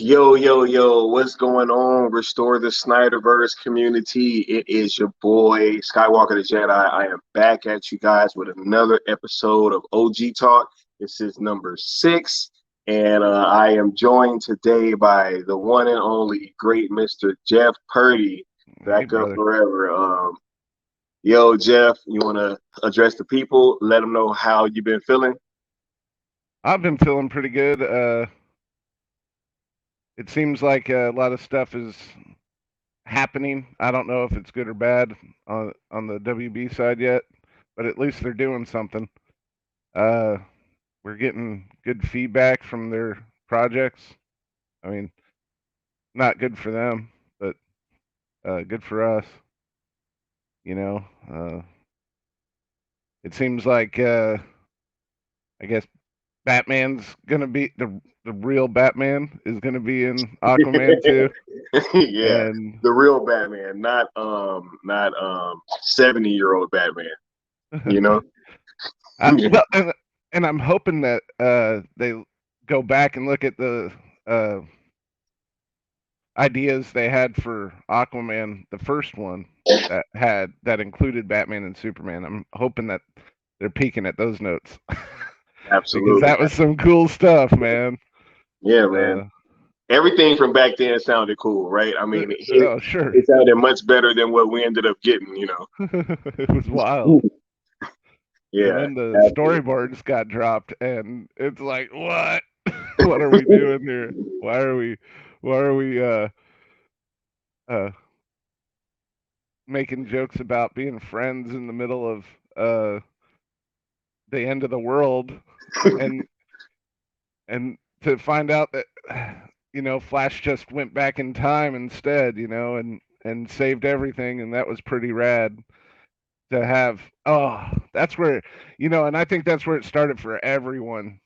Yo, yo, yo, what's going on? Restore the Snyderverse community. It is your boy, Skywalker the Jedi. I am back at you guys with another episode of OG Talk. This is number 6, and I am joined today by the one and only great Mr. Jeff Purdy. Hey, Back up brother. forever. Yo, Jeff, you want to address the people? Let them know how you've been feeling? I've been feeling pretty good. It seems like a lot of stuff is happening. I don't know if it's good or bad on the WB side yet, but at least they're doing something. Uh, we're getting good feedback from their projects. I mean, not good for them, but good for us. You know, it seems like I guess Batman's gonna be the real Batman is gonna be in Aquaman too, Yeah, and the real Batman, not 70-year-old Batman, you know? well, and I'm hoping that they go back and look at the uh, ideas they had for Aquaman, the first one that included Batman and Superman. I'm hoping that they're peeking at those notes because Absolutely. that was some cool stuff, man. Yeah, man. Uh, Everything from back then sounded cool, right? I mean, oh, sure, it sounded much better than what we ended up getting. it was wild. And Yeah, then the absolutely. storyboards got dropped, and it's like, what? What are we doing here? Why are we? Why are we? Uh, Making jokes about being friends in the middle of uh, the end of the world, and and to find out that Flash just went back in time instead, and saved everything, and that was pretty rad to have. Oh, that's where and I think that's where it started for everyone.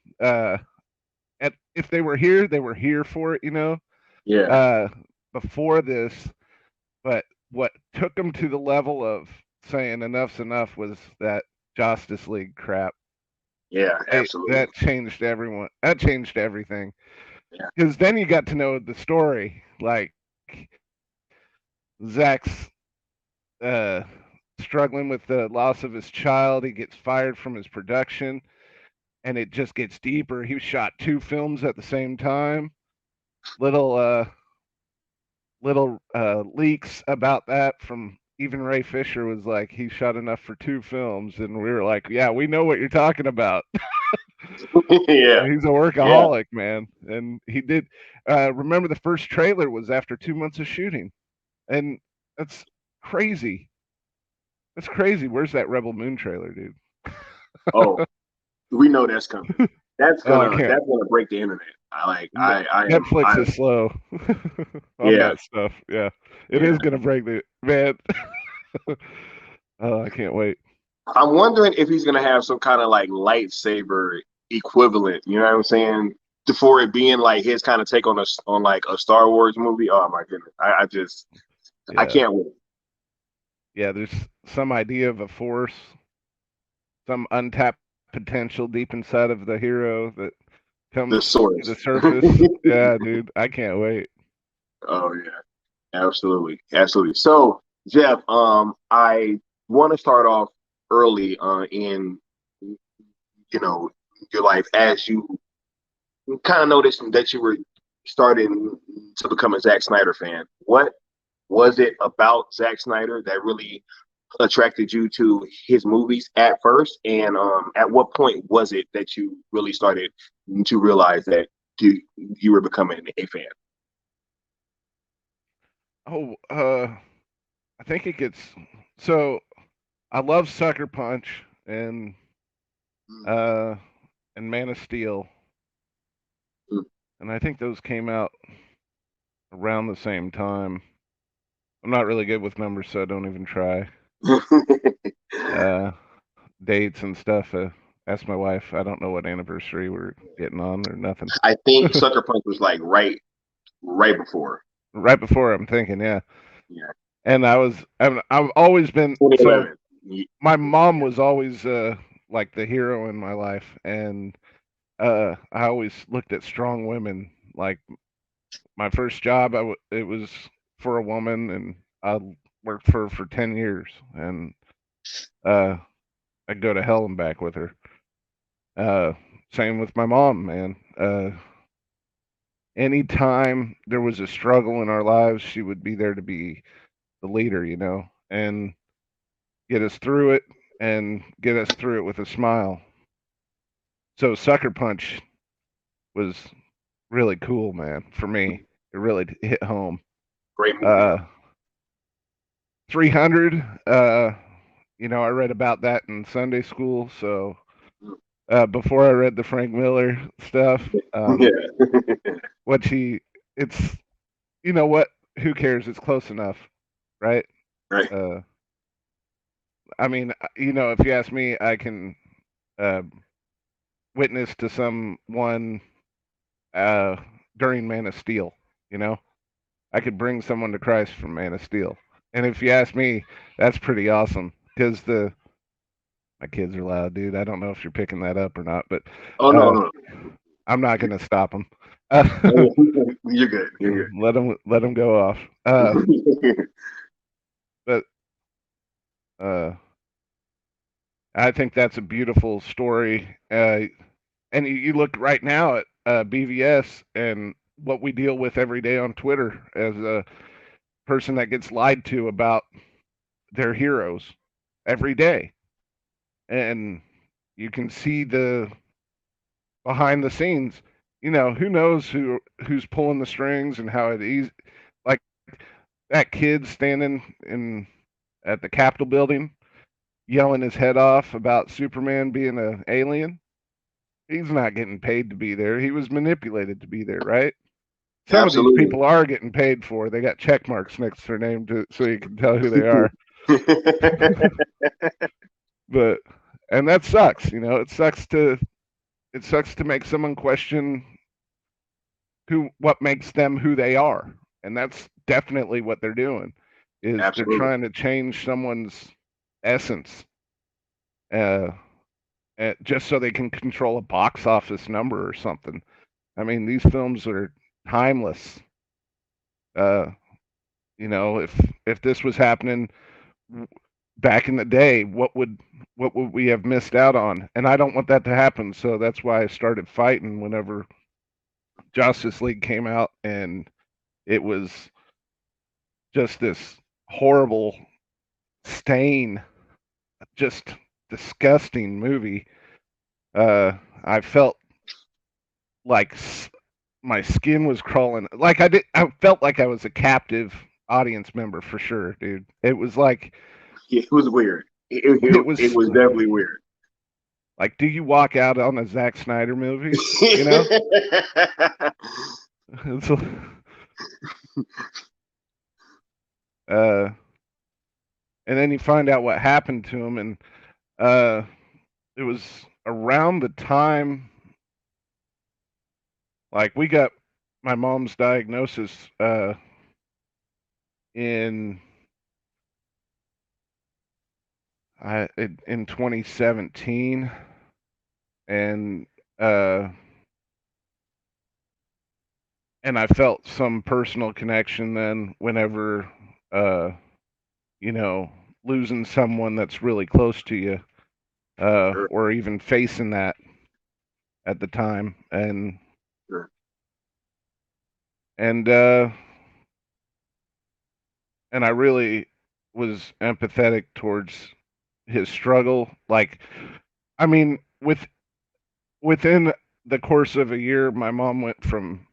If they were here for it. Yeah, Uh, Before this, but what took them to the level of saying enough's enough was that Justice League crap. yeah, absolutely. That changed everyone. That changed everything Yeah, because then you got to know the story. Like Zach's uh, struggling with the loss of his child. He gets fired from his production, and it just gets deeper. He shot 2 films at the same time. Little leaks about that from even Ray Fisher was like he shot enough for 2 films, and we were like, yeah, we know what you're talking about. yeah, He's a yeah. workaholic, man, and he did. Remember, the first trailer was after 2 months of shooting, and that's crazy. That's crazy. Where's that Rebel Moon trailer, dude? Oh, we know that's coming. That's Oh, I gonna can't. that's gonna break the internet. I am Netflix I is slow on yeah. that stuff. Yeah, it Yeah. is gonna break the man. Oh, I can't wait. I'm wondering if he's gonna have some kind of like lightsaber equivalent. You know what I'm saying? For it being like his kind of take on like a Star Wars movie. Oh my goodness! I Yeah, can't wait. yeah. There's some idea of a force, some untapped potential deep inside of the hero that The comes to the source. surface. Yeah, dude, I can't wait. Oh yeah, absolutely, absolutely. So Jeff, I want to start off early in you know your life as you kind of noticed that you were starting to become a Zack Snyder fan. What was it about Zack Snyder that really attracted you to his movies at first? And at what point was it that you really started to realize that you were becoming a fan? Oh, I think it gets so. I love Sucker Punch uh and Man of Steel, and I think those came out around the same time. I'm not really good with numbers, so I don't even try. Uh, Dates and stuff. Ask my wife. I don't know what anniversary we're getting on or nothing. I think Sucker Punch was like right before. Right before I'm thinking, yeah. Yeah, And I've always been so. 2011. My mom was always like the hero in my life, and I always looked at strong women like my first job, it was for a woman, and I worked for her for 10 years, and I'd go to hell and back with her. Same with my mom, man. Anytime there was a struggle in our lives, she would be there to be the leader, and get us through it and get us through it with a smile. So Sucker Punch was really cool, man, for me. It really hit home. Great movie. 300, I read about that in Sunday school. So before I read the Frank Miller stuff, Yeah. what he, it's, what, who cares? It's close enough, right? Right. Uh, I mean, if you ask me, I can uh, witness to someone during Man of Steel. I could bring someone to Christ from Man of Steel. And if you ask me, that's pretty awesome because my kids are loud, dude. I don't know if you're picking that up or not, but Oh no, no. I'm not gonna stop them. You're good. You're Let them go off. good. But I think that's a beautiful story. And you look right now at BVS and what we deal with every day on Twitter as a person that gets lied to about their heroes every day. And you can see the behind the scenes. Who knows who's pulling the strings and how it is. Like that kid standing in at the Capitol building yelling his head off about Superman being an alien. He's not getting paid to be there. He was manipulated to be there, right? Some of these Absolutely. people are getting paid for. They got check marks next to their name so you can tell who they are. But and that sucks. It sucks to make someone question what makes them who they are, and that's definitely what they're doing. Is they're Absolutely. trying to change someone's essence, uh, just so they can control a box office number or something. I mean, these films are timeless. Uh, if this was happening back in the day, what would we have missed out on? And I don't want that to happen, so that's why I started fighting whenever Justice League came out, and it was just this horrible stain, just disgusting movie. I felt like my skin was crawling. Like I felt like I was a captive audience member for sure, dude. It was like It was weird. it It was was definitely weird. like, do you walk out on a Zack Snyder movie? You know, it's, uh, and then you find out what happened to him, and uh, it was around the time like we got my mom's diagnosis in in 2017, and uh, and I felt some personal connection then whenever uh, you know losing someone that's really close to you, Sure, or even facing that at the time, sure. and uh, and I really was empathetic towards his struggle. Like, I mean, within the course of a year, my mom went from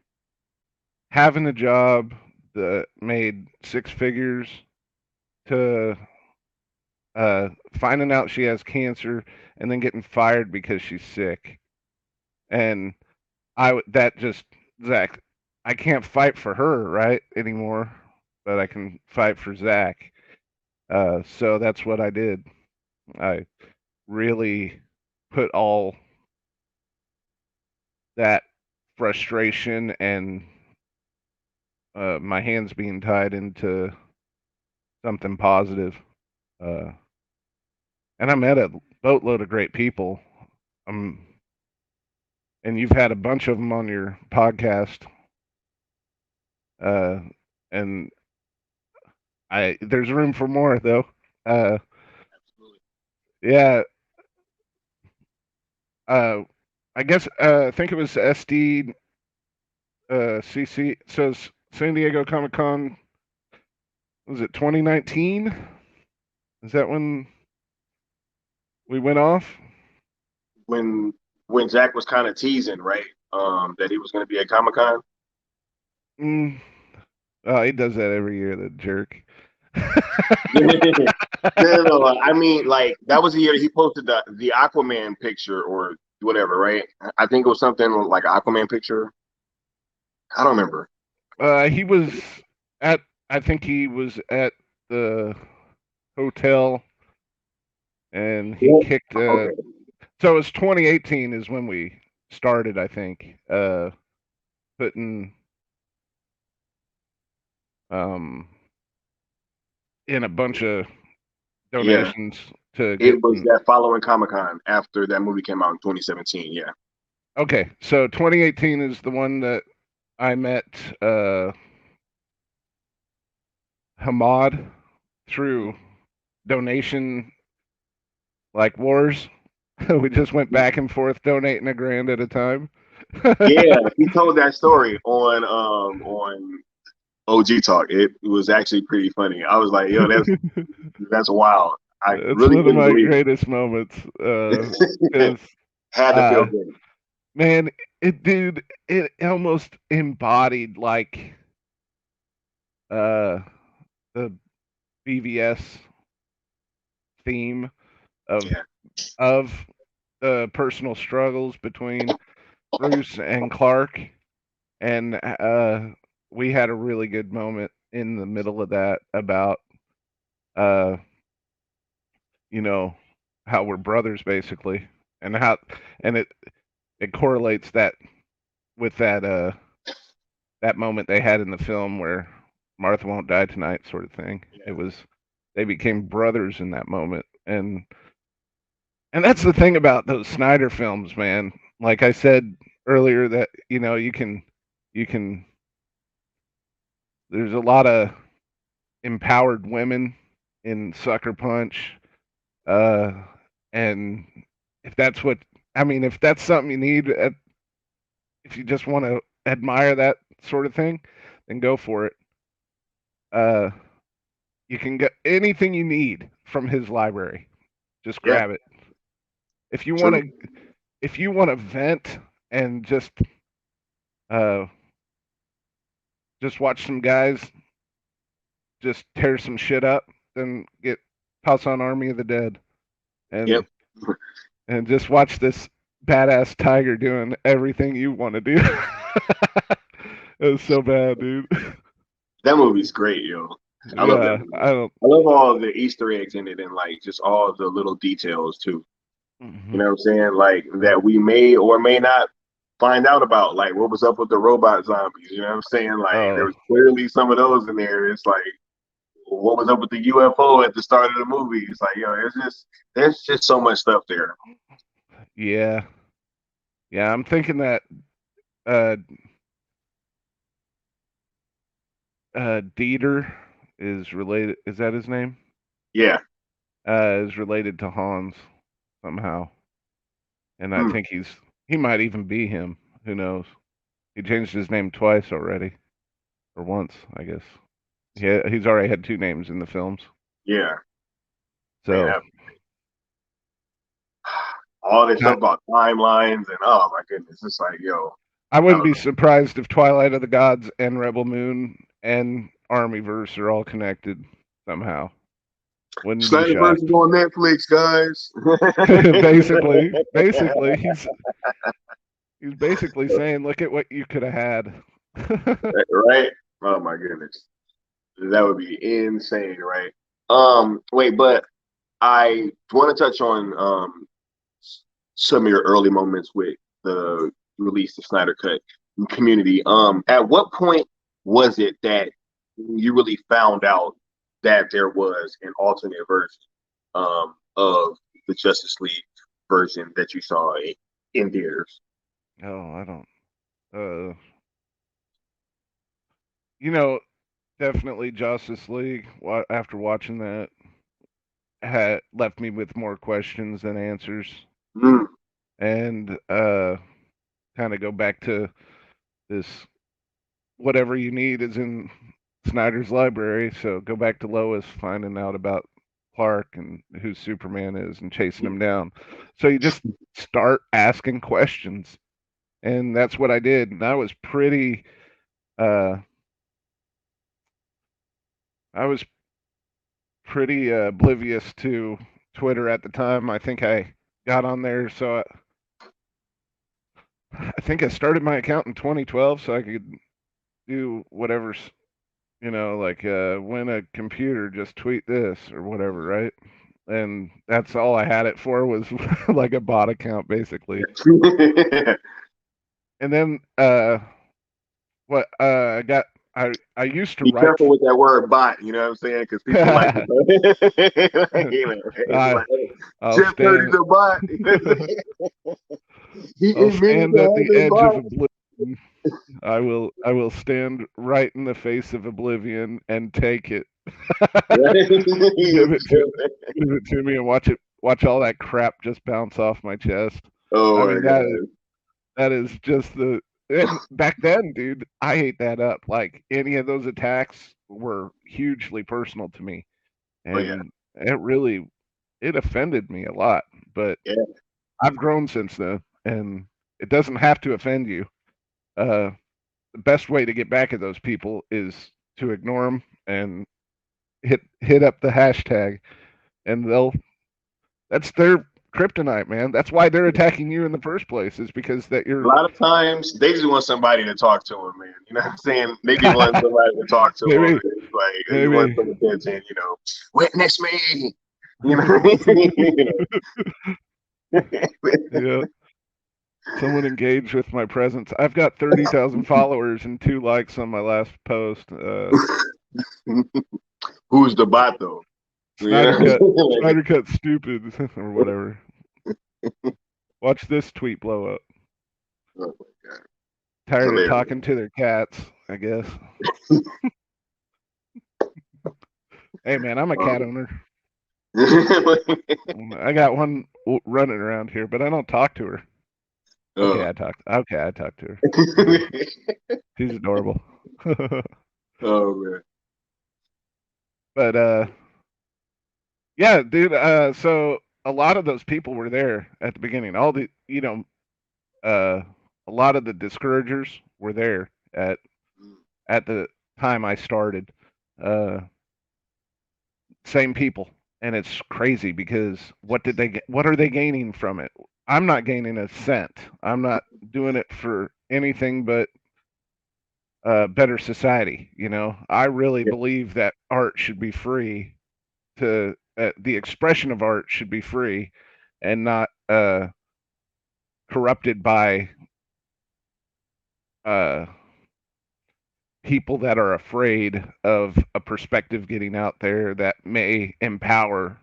having a job that made six figures to finding out she has cancer and then getting fired because she's sick. And that just Zach, I can't fight for her right anymore, but I can fight for Zach. So that's what I did. I really put all that frustration and my hands being tied into something positive. Uh, and I met a boatload of great people. Um, and you've had a bunch of them on your podcast. And there's room for more though. Uh, yeah. I guess I think it was SDCC. So San Diego Comic Con, was it 2019? Is that when we went off? when Jack was kind of teasing, right? That he was going to be at Comic Con. Mm. Oh, he does that every year, the jerk. No. I mean, like that was the year he posted the Aquaman picture or whatever, right? I think it was something like an Aquaman picture. I don't remember. He was at. I think he was at the hotel, and he Yeah. kicked. Okay. So it was 2018 is when we started. I think putting um in a bunch of Yeah. donations to It get. was that following Comic Con after that movie came out in 2017. Yeah. Okay, so 2018 is the one that I met Hamad through donation like wars. We just went back and forth donating $1,000 at a time. Yeah, he told that story on OG Talk. It was actually pretty funny. I was like, yo, that's wild. I It's really one of couldn't my believe greatest moments it. because Had to feel uh, good. man, dude, it almost embodied like uh, the BVS theme of Yeah. of the personal struggles between Bruce and Clark, and we had a really good moment in the middle of that about uh, you know, how we're brothers basically, and how and it correlates that with that moment they had in the film where Martha won't die tonight sort of thing. It was they became brothers in that moment, and that's the thing about those Snyder films, man. Like I said earlier, that you can there's a lot of empowered women in Sucker Punch, uh, and if that's what I mean, if that's something you need, if you just want to admire that sort of thing, then go for it. Uh, you can get anything you need from his library. Just Yeah. grab it. If you want True. to, if you want to vent and uh, just watch some guys just tear some shit up, then get House on Army of the Dead Yep. and and just watch this badass tiger doing everything you want to do. It was so bad, dude. That movie's great, yo. I love that Yeah, movie. I don't. I love all the Easter eggs in it and like just all the little details too. You Mhm. know what I'm saying? Like that we may or may not find out about. Like what was up with the robot zombies? You know what I'm saying? Like there Oh, was clearly some of those in there. It's like what was up with the UFO at the start of the movie? It's like, yo, there's just so much stuff there. yeah, yeah. I'm thinking that uh, Dieter is related. Is that his name? Yeah. Is related to Hans somehow, and I Hmm. think he might even be him. Who knows? He changed his name twice already, or once, I guess. Yeah, he's already had two names in the films. Yeah. Man, So all this I, stuff about timelines and oh my goodness, it's like, yo, I I wouldn't don't be know. surprised if Twilight of the Gods and Rebel Moon and Armyverse are all connected somehow. Wouldn't be Snyderverse is shocked. on Netflix, guys. basically, he's basically saying, "Look at what you could have had." Right? Oh my goodness. That would be insane, right? Wait, but I want to touch on some of your early moments with the release of Snyder Cut community. At what point was it that you really found out that there was an alternate version of the Justice League version that you saw in theaters? Oh, I don't. Uh, definitely Justice League. After watching that, had left me with more questions than answers, Mm. and kind of go back to this. Whatever you need is in Snyder's library. So go back to Lois, finding out about Clark and who Superman is, and chasing him down. So you just start asking questions, and that's what I did. And uh, I was pretty oblivious to Twitter at the time. I think I got on there, so I think I started my account in 2012, so I could do whatever's, like when a computer just tweet this or whatever, right? And that's all I had it for was like a bot account, basically. And then what I got, I used to Be write. careful with that word bot, you know what I'm saying? Because people like to it's like, hey, I'll Jeff Purdy's stand. a bot. He I'll admitted stand to at the having edge of bots. oblivion. I will stand right in the face of oblivion and take it. Give it to me and watch all that crap just bounce off my chest. I Oh my mean god. that is just and back then, dude, I ate that up. Like any of those attacks were hugely personal to me. Oh yeah. And it offended me a lot. But Yeah. I've grown since then, and it doesn't have to offend you. Uh the best way to get back at those people is to ignore them and hit up the hashtag, and that's their kryptonite, man. That's why they're attacking you in the first place, is because that A you're lot of times they just want somebody to talk to them, man. You know what I'm saying? They just want somebody to talk to them. maybe It's like they just want maybe some attention, Witness me. You know, yeah, someone engaged with my presence. I've got 30,000 followers and 2 likes on my last post. Who's the bot though? Snyder Yeah. cut Snyder cut stupid or whatever. Watch this tweet blow up. Oh my god. Tired of Hilarious. talking to their cats, I guess. Hey man, I'm a cat owner. I got one running around here, but I don't talk to her. Okay, Oh. I talked to her. She's adorable. Oh man. But yeah, dude, so a lot of those people were there at the beginning. All the, uh a lot of the discouragers were there at the time I started. Uh Same people. And it's crazy because what are they gaining from it? I'm not gaining a cent. I'm not doing it for anything but better society. I really Yeah. believe that art should be free. To The expression of art should be free, and not corrupted by uh, people that are afraid of a perspective getting out there that may empower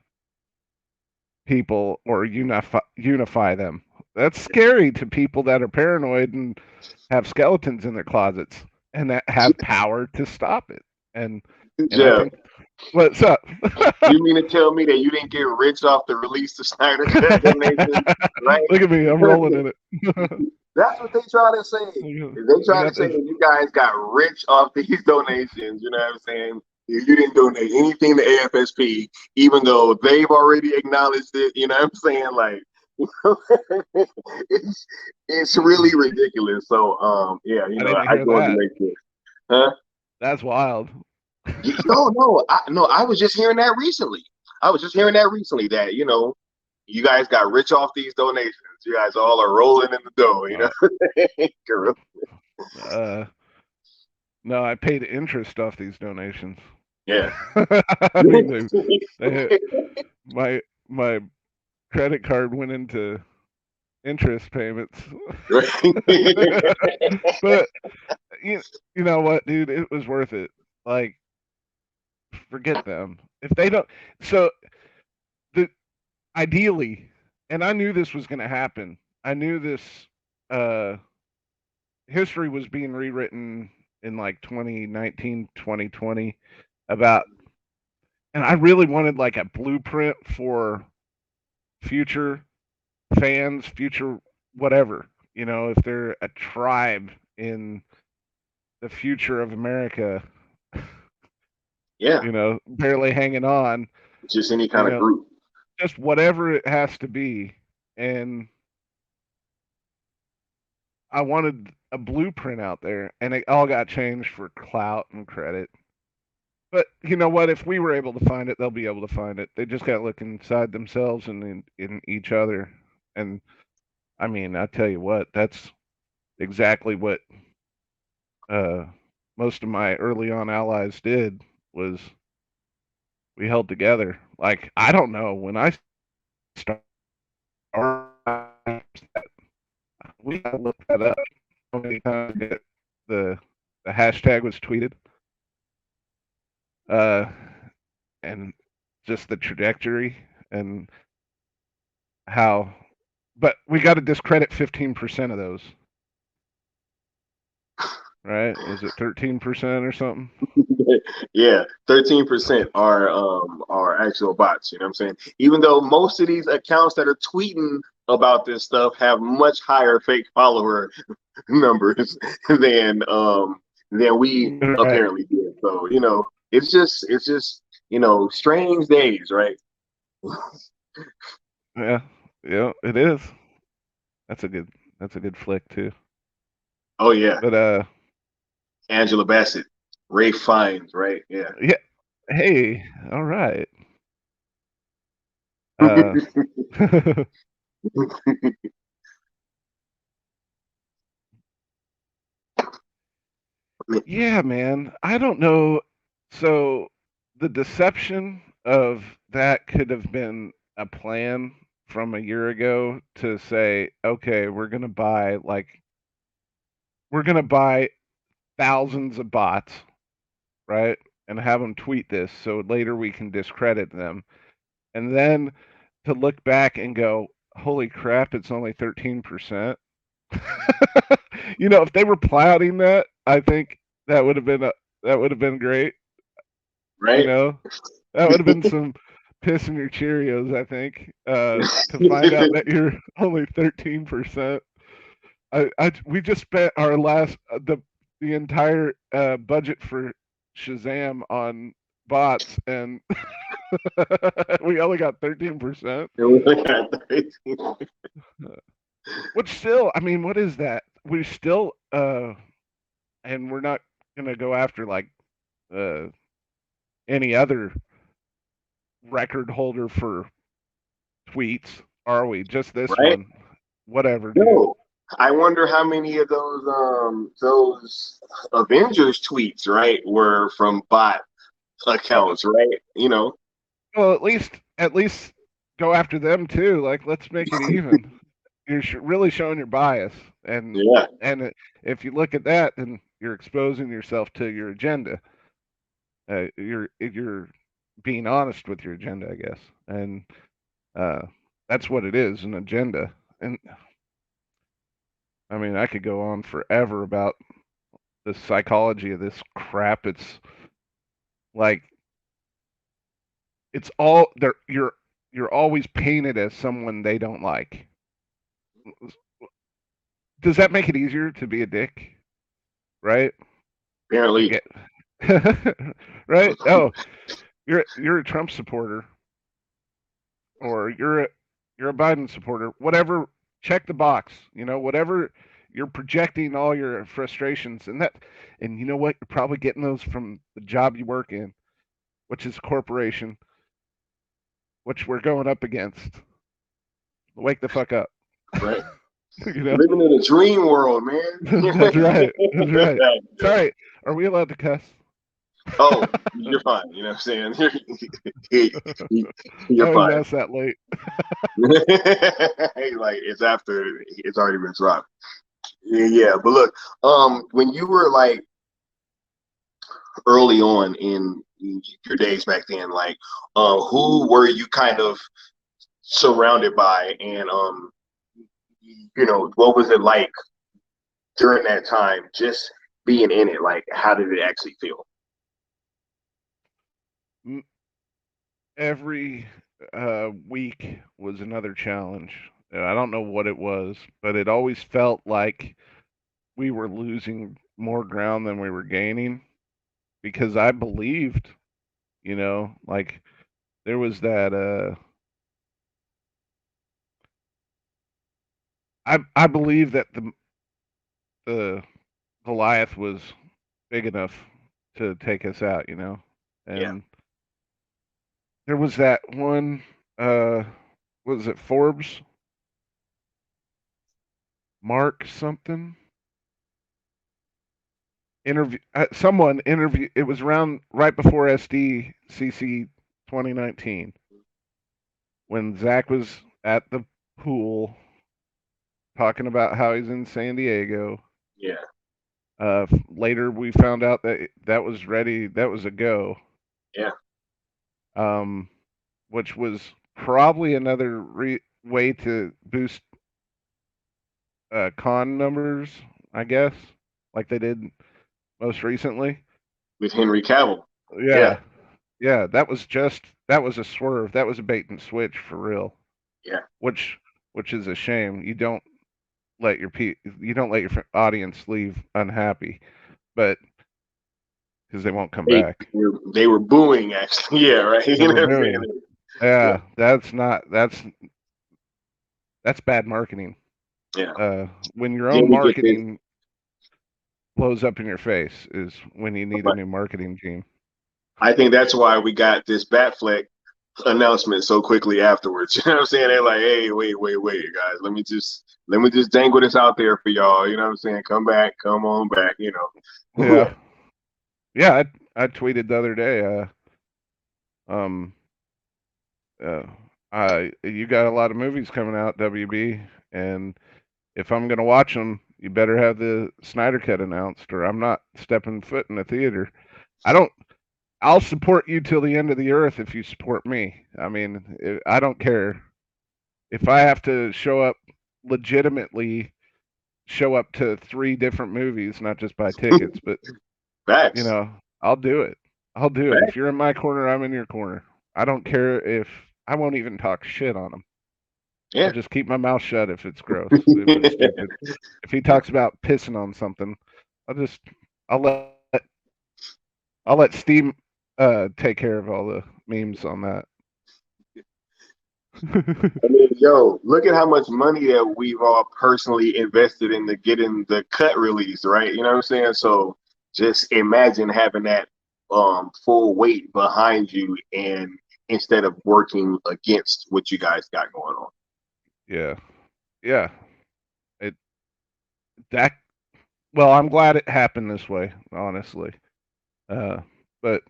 people or unify them. That's scary to people that are paranoid and have skeletons in their closets and that have power to stop it. And I Jeff, think, what's up? you mean to tell me that you didn't get rich off the release of Snyder Cut donation, right? Look at me, I'm rolling in it. That's what they try to say. They I try to got say this. that you guys got rich off these donations. You know what I'm saying? You didn't donate anything to AFSP, even though they've already acknowledged it. You know what I'm saying? Like, it's really ridiculous. So, yeah, I didn't I hear just wanted to that. make sure. Huh? That's wild. No. I was just hearing that recently. I was just hearing that recently that you guys got rich off these donations. You guys all are rolling in the dough. Uh, uh, no, I paid interest off these donations. Yeah. I mean, my my credit card went into interest payments. But you know what, dude? It was worth it. Like, forget them. If they don't, so the ideally, and I knew this was going to happen. I knew this uh, history was being rewritten in like 2019, 2020 about, and I really wanted like a blueprint for future fans, future whatever, if they're a tribe in the future of America, Yeah, barely hanging on, just any you kind of know, group. just whatever it has to be. And I wanted a blueprint out there, and it all got changed for clout and credit. But you know what? If we were able to find it, they'll be able to find it. They just got to look inside themselves and in each other. And I mean, I tell you what, that's exactly what uh, most of my early on allies did was we held together. Like I don't know when I started, we gotta look that up. How many times the the hashtag was tweeted, uh, and just the trajectory and how. But we got to discredit 15% of those, right? Was it 13% or something? Yeah, 13% are actual bots, you know what I'm saying? Even though most of these accounts that are tweeting about this stuff have much higher fake follower numbers than we Right. apparently did. So, it's just strange days, right? Yeah. Yeah. It is. That's a good. That's a good flick too. Oh yeah, But Angela Bassett, Ray Fiennes, right? Yeah. yeah. Hey. All right. Uh. Yeah, man. I don't know. So the deception of that could have been a plan from a year ago to say, okay, we're gonna buy thousands of bots, right? And have them tweet this so later we can discredit them. And then to look back and go, holy crap, it's only 13%. If they were plotting that, I think that would have been great. You Right? know, that would have been some piss in your Cheerios. I think to find out that you're only 13%. We just spent our last the entire budget for Shazam on bots, and we only got 13%. Which still, I mean, what is that? We still, and we're not gonna go after like uh, any other record holder for tweets, are we? Just this Right? one. Whatever, dude. No. I wonder how many of those Avengers tweets, right, were from bot Uh, accounts, right? well, at least go after them too. Like, let's make it even. You're really showing your bias, and Yeah, if you look at that, then you're exposing yourself to your agenda. You're being honest with your agenda, I guess, and uh, that's what it is, an agenda. And I mean, I could go on forever about the psychology of this crap. It's like it's all there. You're always painted as someone they don't like. Does that make it easier to be a dick? Right? To apparently. get right? Oh, you're a Trump supporter, or you're a Biden supporter. Whatever. Check the box. Whatever. You're projecting all your frustrations, and you know what? You're probably getting those from the job you work in, which is a corporation, which we're going up against. Wake the fuck up. Right? you know? Living in a dream world, man. That's right. That's right. Sorry. Are we allowed to cuss? Oh, you're fine. You know what I'm saying? I You're always fine. ask that late. Like it's after it's already been dropped. Yeah, but look, when you were like early on in your days back then, like, who were you kind of surrounded by, and what was it like during that time? Just being in it? Like, how did it actually feel? Every week was another challenge. I don't know what it was, but it always felt like we were losing more ground than we were gaining, because I believed, like there was that I believe that the Goliath was big enough to take us out, Yeah. and there was that one, what was it, Forbes, Mark something interview, someone interview. It was around right before SDCC 2019 when Zach was at the pool talking about how he's in San Diego. Yeah. Later, we found out that that was ready. That was a go. Yeah. Um, which was probably another way to boost con numbers, I guess, like they did most recently. With Henry Cavill. Yeah. Yeah, yeah, that was a swerve. That was a bait and switch for real. Yeah. Which is a shame. You don't let your audience leave unhappy, but because they won't come They, back. they were booing, actually. Yeah, right. They You were know what I'm booing. saying? Yeah. Yeah, that's bad marketing. Yeah. When your Then own we get this. marketing blows up in your face is when you need a new marketing team. I think that's why we got this Batfleck announcement so quickly afterwards. You know what I'm saying? They're like, hey, wait, guys, let me just dangle this out there for y'all. You know what I'm saying? Come back, come on back, Yeah, yeah. I tweeted the other day. Um, you got a lot of movies coming out, WB, and if I'm gonna watch them, you better have the Snyder Cut announced, or I'm not stepping foot in the theater. I don't. I'll support you till the end of the earth if you support me. I mean, I don't care if I have to legitimately show up to 3 different movies, not just buy tickets, but Facts. I'll do it. I'll do it. If Facts. you're in my corner, I'm in your corner. I don't care if I won't even talk shit on him. I'll Yeah. just keep my mouth shut if it's gross, if it's stupid. If he talks about pissing on something, I'll just I'll let I'll let Steve take care of all the memes on that. I mean, yo, look at how much money that we've all personally invested into getting the cut released, right? You know what I'm saying? So just imagine having that full weight behind you, and instead of working against what you guys got going on. Yeah, yeah. It that well, I'm glad it happened this way, honestly. But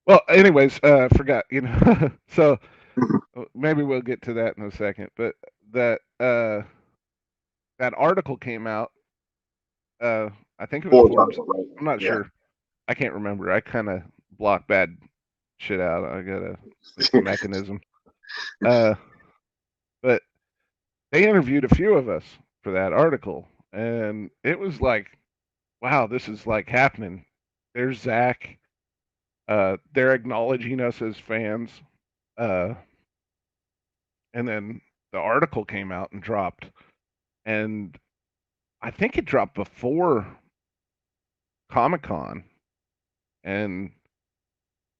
well, anyways, forgot, so maybe we'll get to that in a second. But that that article came out. I think it was Full Forbes. throttle, right? I'm not Yeah. sure. I can't remember. I kind of block bad shit out. I got it's a mechanism. But they interviewed a few of us for that article, and it was like, wow, this is like happening. There's Zach. They're acknowledging us as fans. Uh, and then the article came out and dropped, and I think it dropped before Comic-Con, and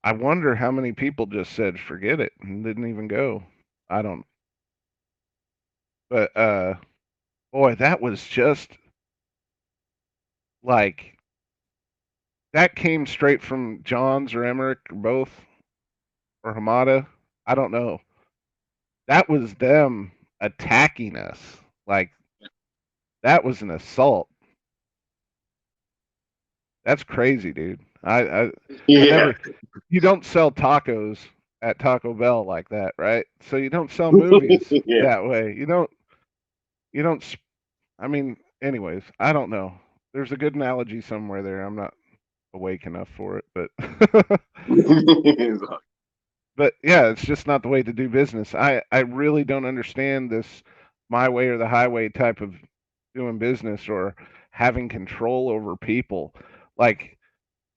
I wonder how many people just said forget it and didn't even go. I don't. But boy, that was just like that came straight from Johns or Emmerich or both or Hamada. I don't know. That was them attacking us. Like that was an assault. That's crazy, dude. I Yeah. never. You don't sell tacos at Taco Bell like that, right? So you don't sell movies Yeah. that way. You don't. You don't. I mean, anyways, I don't know. There's a good analogy somewhere there. I'm not awake enough for it, but but yeah, it's just not the way to do business. I really don't understand this my way or the highway type of doing business, or having control over people. Like,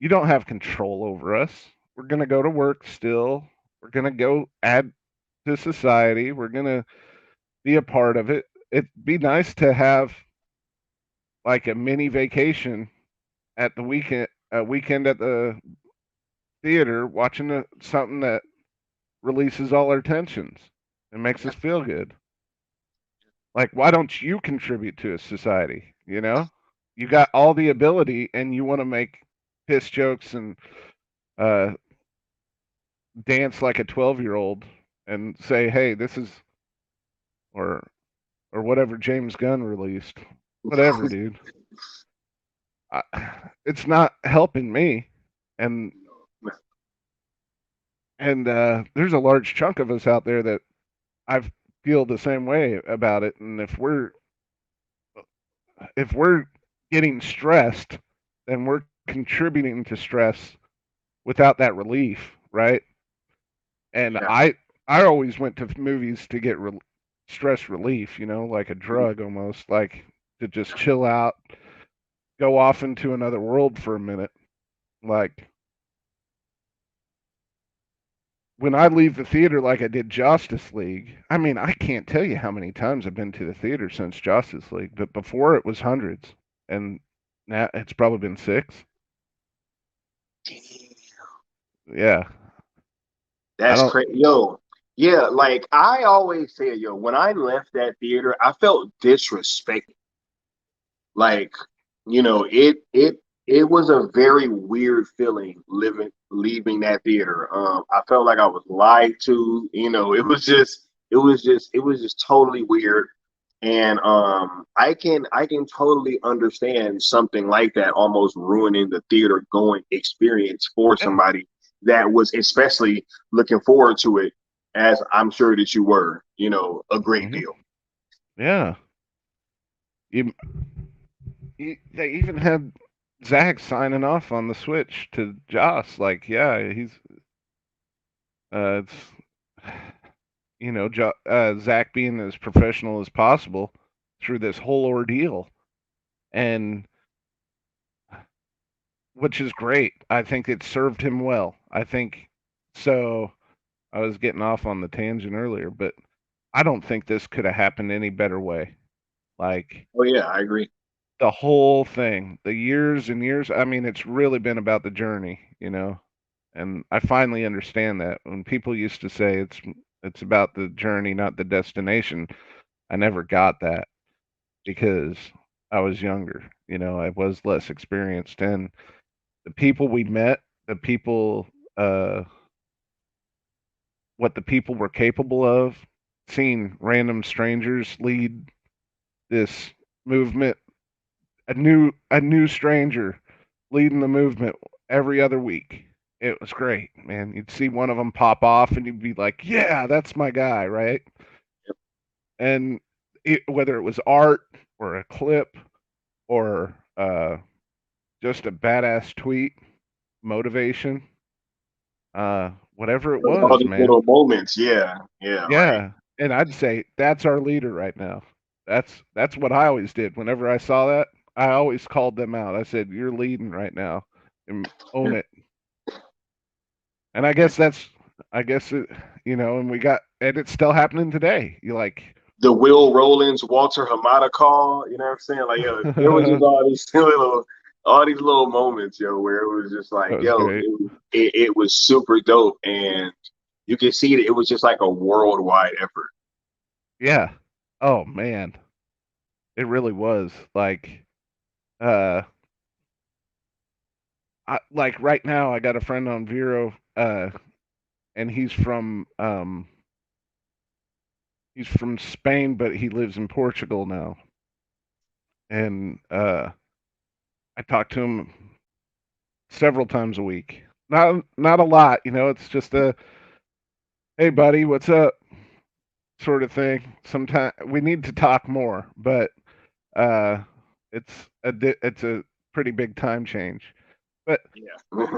you don't have control over us. We're going to go to work still. We're going to go add to society. We're going to be a part of it. It'd be nice to have like a mini vacation at the weekend, a weekend at the theater, watching something that releases all our tensions and makes us feel good. Like, why don't you contribute to a society? You know, you got all the ability, and you want to make piss jokes and uh, dance like a 12-year-old and say, "Hey, this is," or whatever James Gunn released, whatever, dude. I, it's not helping me, and there's a large chunk of us out there that I feel the same way about it. And if we're getting stressed, then we're contributing to stress without that relief, right? And Yeah. I always went to movies to get stress relief, like a drug almost, like to just chill out, go off into another world for a minute. Like, when I leave the theater, like I did Justice League, I mean, I can't tell you how many times I've been to the theater since Justice League, but before it was hundreds, and now it's probably been six. Yeah, I That's don't. crazy. Yo, yeah, like I always say, yo, when I left that theater, I felt disrespected. Like, it was a very weird feeling leaving that theater. I felt like I was lied to. It was just totally weird. And I can totally understand something like that almost ruining the theater going experience for Yeah, somebody that was especially looking forward to it, as I'm sure that you were, a great hmm deal. yeah. You, they even had Zach signing off on the switch to Joss. Like, yeah, he's it's Zach being as professional as possible through this whole ordeal, and which is great. I think it served him well. I think so. I was getting off on the tangent earlier, but I don't think this could have happened any better way. Like, Oh yeah, I agree. the whole thing, the years and years. I mean, it's really been about the journey, and I finally understand that. When people used to say it's about the journey, not the destination, I never got that because I was younger. I was less experienced, and the people we met, the people, uh, what the people were capable of, seeing random strangers lead this movement, a new stranger leading the movement every other week. It was great, man. You'd see one of them pop off, and you'd be like, "Yeah, that's my guy," right? And whether it was art or a clip or just a badass tweet, motivation, whatever it All was, these man. little moments, yeah, yeah, like Yeah, and I'd say that's our leader right now. That's what I always did. Whenever I saw that, I always called them out. I said, "You're leading right now, and own it." And I guess and it's still happening today. You like, the Will Rollins, Walter Hamada call. You know what I'm saying? Like, yo, it was just that all these little moments, yo, where it was just like, was yo, great. it was super dope, and you can see that it was just like a worldwide effort. Yeah. Oh man, it really was. Like, uh, like right now, I got a friend on Vero, and he's from Spain, but he lives in Portugal now. And I talk to him several times a week. Not a lot, it's just a, "Hey buddy, what's up?" sort of thing. Sometimes we need to talk more, but uh it's a pretty big time change. But Yeah,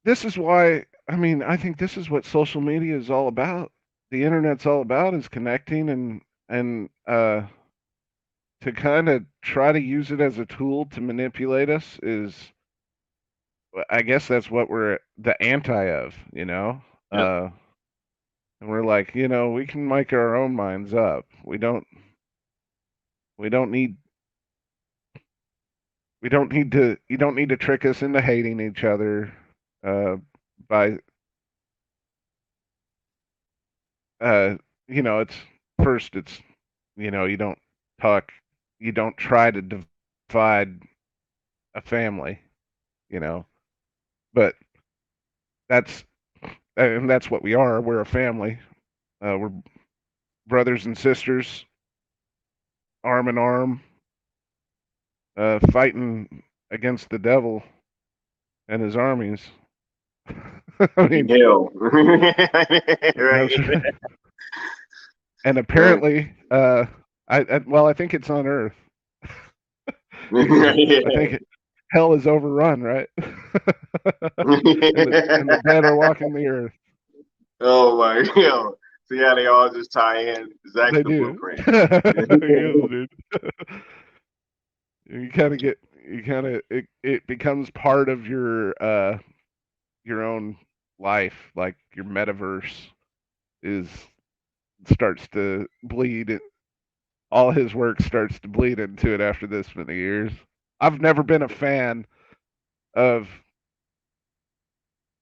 this is why, I mean, I think this is what social media is all about. The internet's all about is connecting and to kind of try to use it as a tool to manipulate us is, I guess that's what we're the anti of, you know. Yep. And we're like, we can make our own minds up. We don't need to. You don't need to trick us into hating each other by uh, it's first. It's you don't talk. You don't try to divide a family. You know, but that's and that's what we are. We're a family. We're brothers and sisters, arm in arm, fighting against the devil and his armies. I In mean, hell. that's Right. right. And Right. apparently, I think it's on Earth because I Yeah. think hell is overrun, right? And the dead are walking the earth. Oh my God. So yeah, they all just tie in. Zach's They the do. blueprint. Yes, dude. You kind of get, you kind of, it becomes part of your own life, like your metaverse is starts to bleed. All his work starts to bleed into it after this many years. I've never been a fan of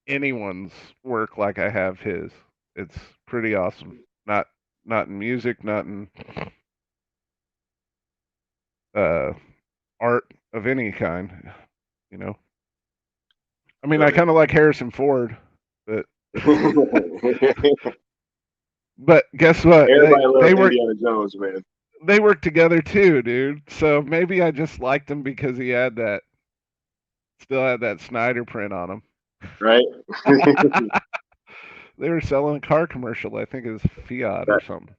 anyone's work like I have his. It's pretty awesome. Not in music, not in uh, art of any kind. You know, I mean, I Really. kind of like Harrison Ford, but but guess what? Everybody They loves work Indiana Jones, man. they work together too, dude. So maybe I just liked him because he had that still had that Snyder print on him. Right? They were selling a car commercial. I think it was Fiat or something.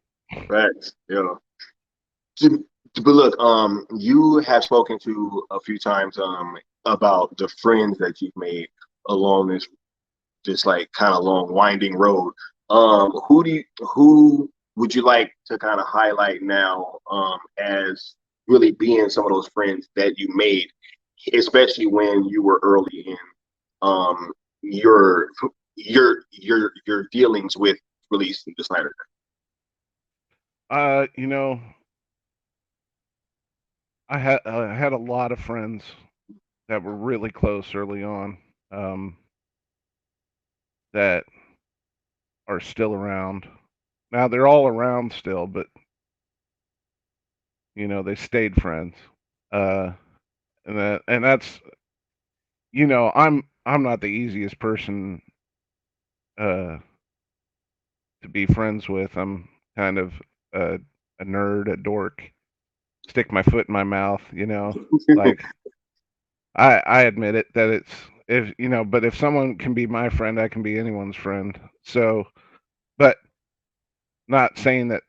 Facts. Yeah. But look, you have spoken to a few times about the friends that you've made along this like kind of long winding road. Who would you like to kind of highlight now as really being some of those friends that you made, especially when you were early in um your your dealings with releasing the Snyder Uh, you know, I had a lot of friends that were really close early on, um, that are still around. Now they're all around still, but they stayed friends. Uh, and that's I'm not the easiest person uh to be friends with. I'm kind of a, a nerd, a dork. Stick my foot in my mouth, Cut? like I admit it that it's if but if someone can be my friend, I can be anyone's friend. So, but not saying that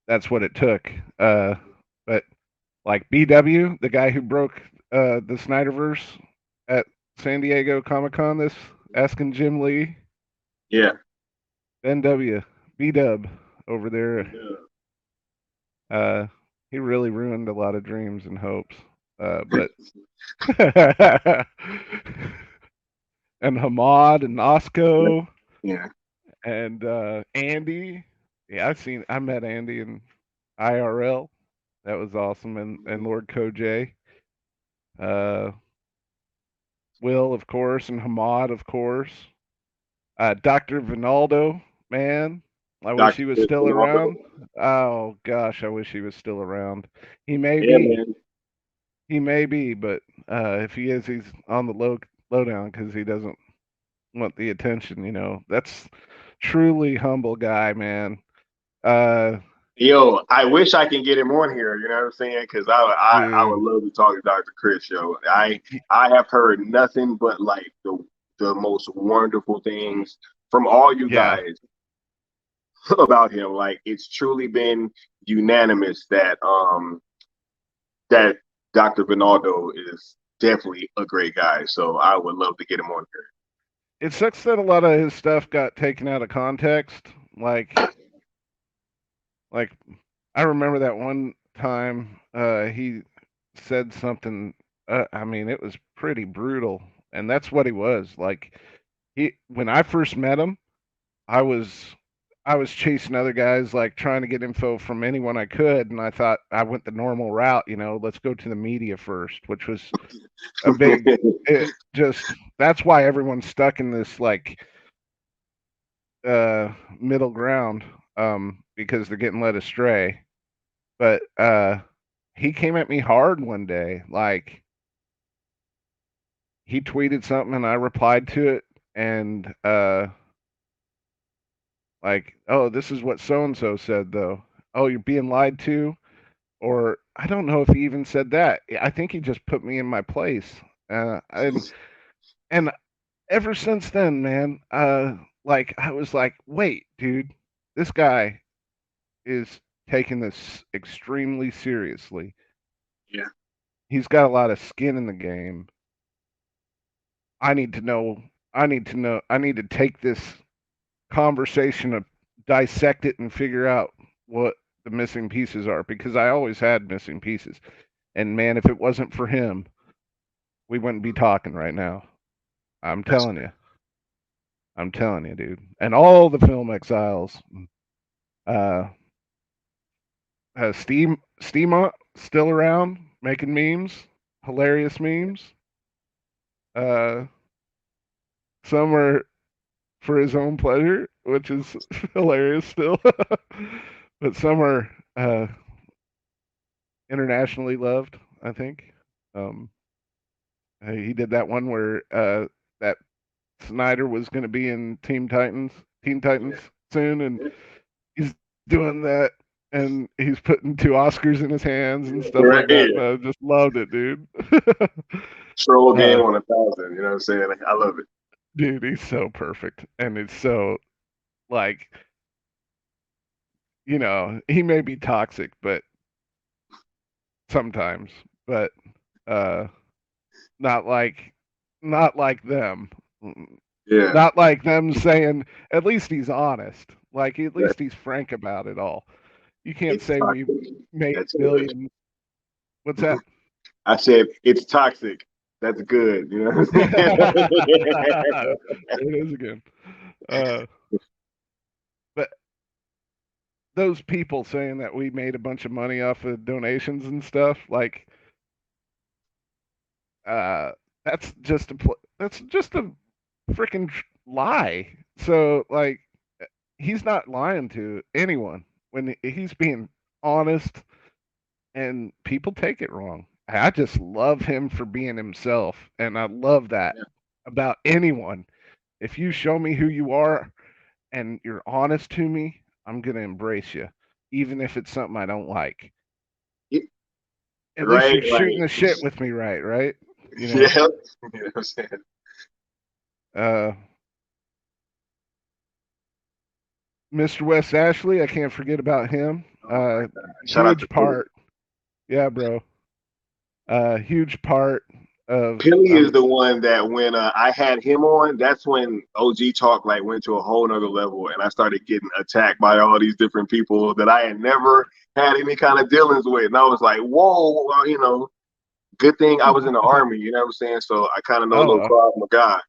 that's what it took. But like BW, the guy who broke the Snyderverse at San Diego Comic Con, this asking Jim Lee, Yeah. NW, B Dub over there. Uh, he really ruined a lot of dreams and hopes. But and Hamad and Osco Yeah. and Andy. Yeah, I met Andy in IRL. That was awesome. And Lord Koj. Uh, Will, of course, and Hamad, of course. Dr. Vinaldo, man. I wish Dr. he was still Ronaldo. around. Oh gosh, I wish he was still around. He may Yeah, be. man. He may be, but if he is, he's on the lowdown because he doesn't want the attention. That's truly humble guy, man. Uh, Yo, I wish I can get him on here. You know what I'm saying? Because I would dude, love to talk to Dr. Chris. Yo, I have heard nothing but like the most wonderful things from all you yeah, guys about him. Like it's truly been unanimous that Dr. Vinaldo is definitely a great guy. So I would love to get him on here. it sucks that a lot of his stuff got taken out of context. Like I remember that one time. he said something. I mean, it was pretty brutal, and that's what he was. Like when I first met him, I was I was chasing other guys, like trying to get info from anyone I could, and I thought I went the normal route. Let's go to the media first, which was a big. It just that's why everyone's stuck in this like middle ground, because they're getting led astray. But he came at me hard one day, like he tweeted something and I replied to it, and like, oh, this is what so and so said though. Oh, you're being lied to, or I don't know if he even said that. I think he just put me in my place, and ever since then, man, like I was like, wait, dude, this guy is taking this extremely seriously. Yeah. He's got a lot of skin in the game. I need to know. I need to know. I need to take this conversation and dissect it and figure out what the missing pieces are, because I always had missing pieces. And man, if it wasn't for him, we wouldn't be talking right now. I'm That's telling you. I'm telling you, dude. And all the film exiles. Uh, Steamont still around making memes, hilarious memes. Uh, some are for his own pleasure, which is hilarious still. But some are internationally loved, I think. Um, he did that one where that Snyder was going to be in Teen Titans yeah. soon, and he's doing that, and he's putting 2 Oscars in his hands and stuff Right like that. And here. I just loved it, dude. Troll game uh, on 1,000. You know what I'm saying? I love it. dude, he's so perfect, and it's so like he may be toxic, but sometimes, but uh, not like not like them. Yeah. Not like them saying, at least he's honest. Like, at Right. least he's frank about it all. You can't It's say we toxic. made That's good. millions. What's that? I said it's toxic. That's good. You know what I'm saying? There it is again. Uh, but those people saying that we made a bunch of money off of donations and stuff, like, uh, that's just a freaking lie. So, like, he's not lying to anyone when he's being honest, and people take it wrong. I just love him for being himself, and I love that Yeah. about anyone. If you show me who you are and you're honest to me, I'm gonna embrace you, even if it's something I don't like. It- At least right. you're shooting Right. the shit with me, right? Right? You Yeah. know. You know what I'm saying? Uh, Mr. Wes Ashley, I can't forget about him. Oh my God. Shout out to Huge Philly. part. Yeah, bro. Huge part of Pilly is the one that when I had him on, that's when OG talk like went to a whole nother level, and I started getting attacked by all these different people that I had never had any kind of dealings with, and I was like, whoa, well, good thing I was in the army, you know what I'm saying? So I kind of know a little oh. Krav Maga.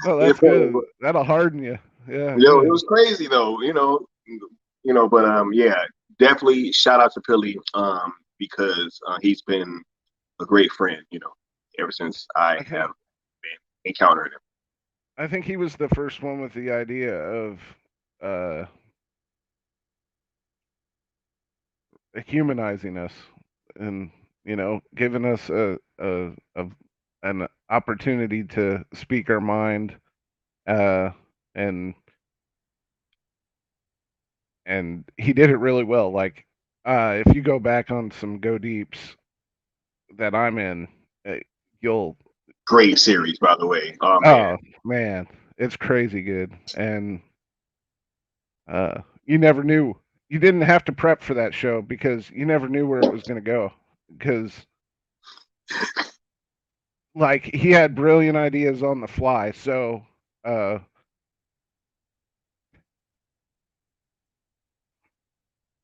Well, that's good. That'll harden you. Yeah, Yo, it good. was crazy though, but yeah, definitely shout out to Pilly, because he's been a great friend, ever since I I think have been encountered him. I think he was the first one with the idea of uh humanizing us, and giving us a an opportunity to speak our mind, uh and he did it really well. Like, if you go back on some go deeps that I'm in, uh, you'll Great series, by the way. Oh man, oh man, it's crazy good. And you never knew. You didn't have to prep for that show because you never knew where it was going to go. Because, like, he had brilliant ideas on the fly. So, uh,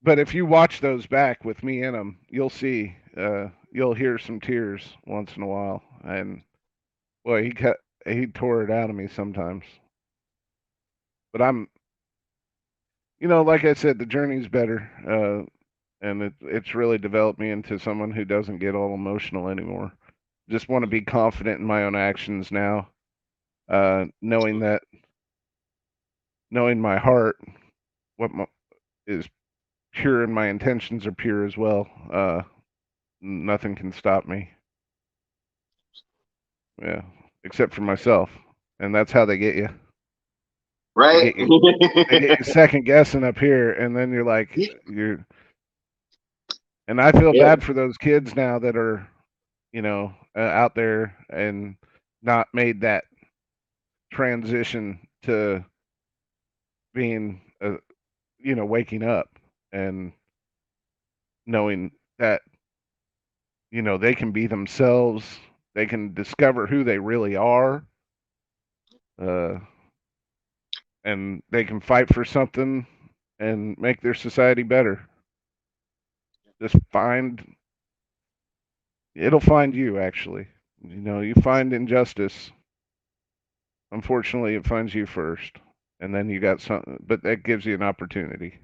but if you watch those back with me in them, you'll see, you'll hear some tears once in a while, and boy, he tore it out of me sometimes. But like I said, the journey's better, and it's really developed me into someone who doesn't get all emotional anymore. Just want to be confident in my own actions now, knowing my heart, is pure, and my intentions are pure as well. Nothing can stop me. Yeah, except for myself, and that's how they get you. They Right? get you. They get you second guessing up here, and then you're like, you're. And I feel Yeah. bad for those kids now that are, out there and not made that transition to being, waking up and knowing that, they can be themselves. They can discover who they really are, uh, and they can fight for something and make their society better. Just it'll find you, actually. You find injustice. Unfortunately, it finds you first, and then you got something, but that gives you an opportunity.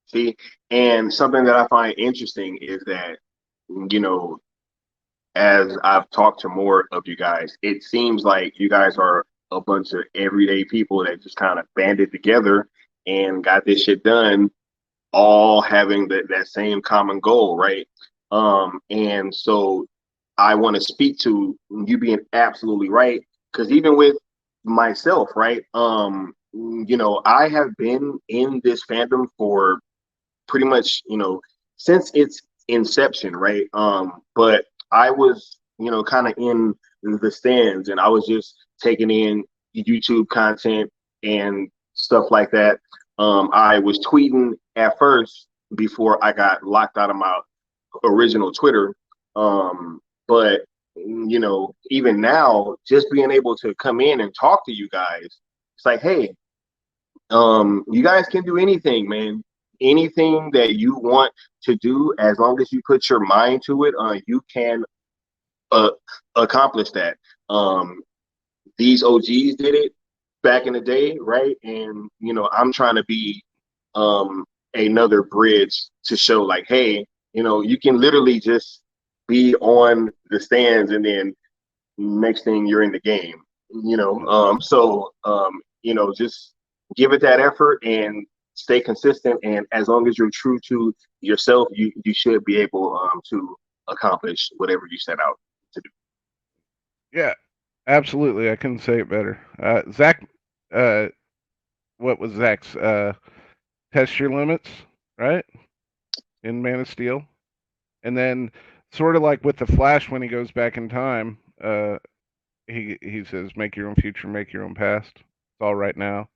See, and something that I find interesting is that, you know, as I've talked to more of you guys, it seems like you guys are a bunch of everyday people that just kind of banded together and got this shit done, all having that same common goal, right? And so I want to speak to you being absolutely right, because even with myself, right? I have been in this fandom for pretty much, since its inception, right? But I was, kind of in the stands, and I was just taking in YouTube content and stuff like that. I was tweeting at first before I got locked out of my original Twitter. But even now, just being able to come in and talk to you guys, it's like, hey, you guys can do anything, man. Anything that you want to do, as long as you put your mind to it, you can uh, accomplish that. These OGs did it back in the day, right? And I'm trying to be another bridge to show, like, hey, you can literally just be on the stands, and then next thing you're in the game. Just give it that effort and stay consistent. And as long as you're true to yourself, you should be able to accomplish whatever you set out to do. Yeah, absolutely. I couldn't say it better. Zach, uh, what was Zach's? Test your limits, right? In Man of Steel, and then sort of like with the Flash when he goes back in time, he says, "Make your own future, make your own past. It's all right now."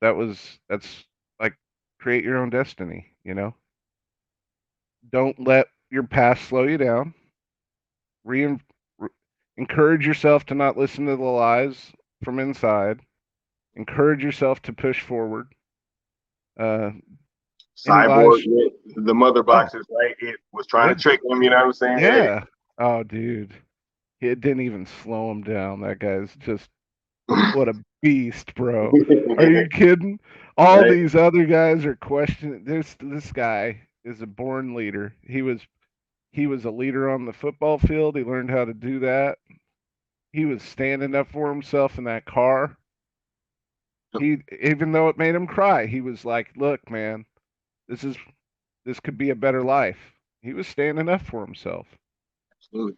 That's like create your own destiny. Don't let your past slow you down. Re- Encourage yourself to not listen to the lies from inside. Encourage yourself to push forward. Uh, any Cyborg lies? with the mother Oh, boxes, right? It was trying yeah, to trick him, you know what I'm saying? Hey. yeah. Oh, dude, it didn't even slow him down. That guy's just what a beast, bro. Are you kidding? All Right? these other guys are questioning. This guy is a born leader. He was a leader on the football field. He learned how to do that. He was standing up for himself in that car. He, even though it made him cry, he was like, "Look, man, this is this could be a better life." He was standing up for himself. Absolutely.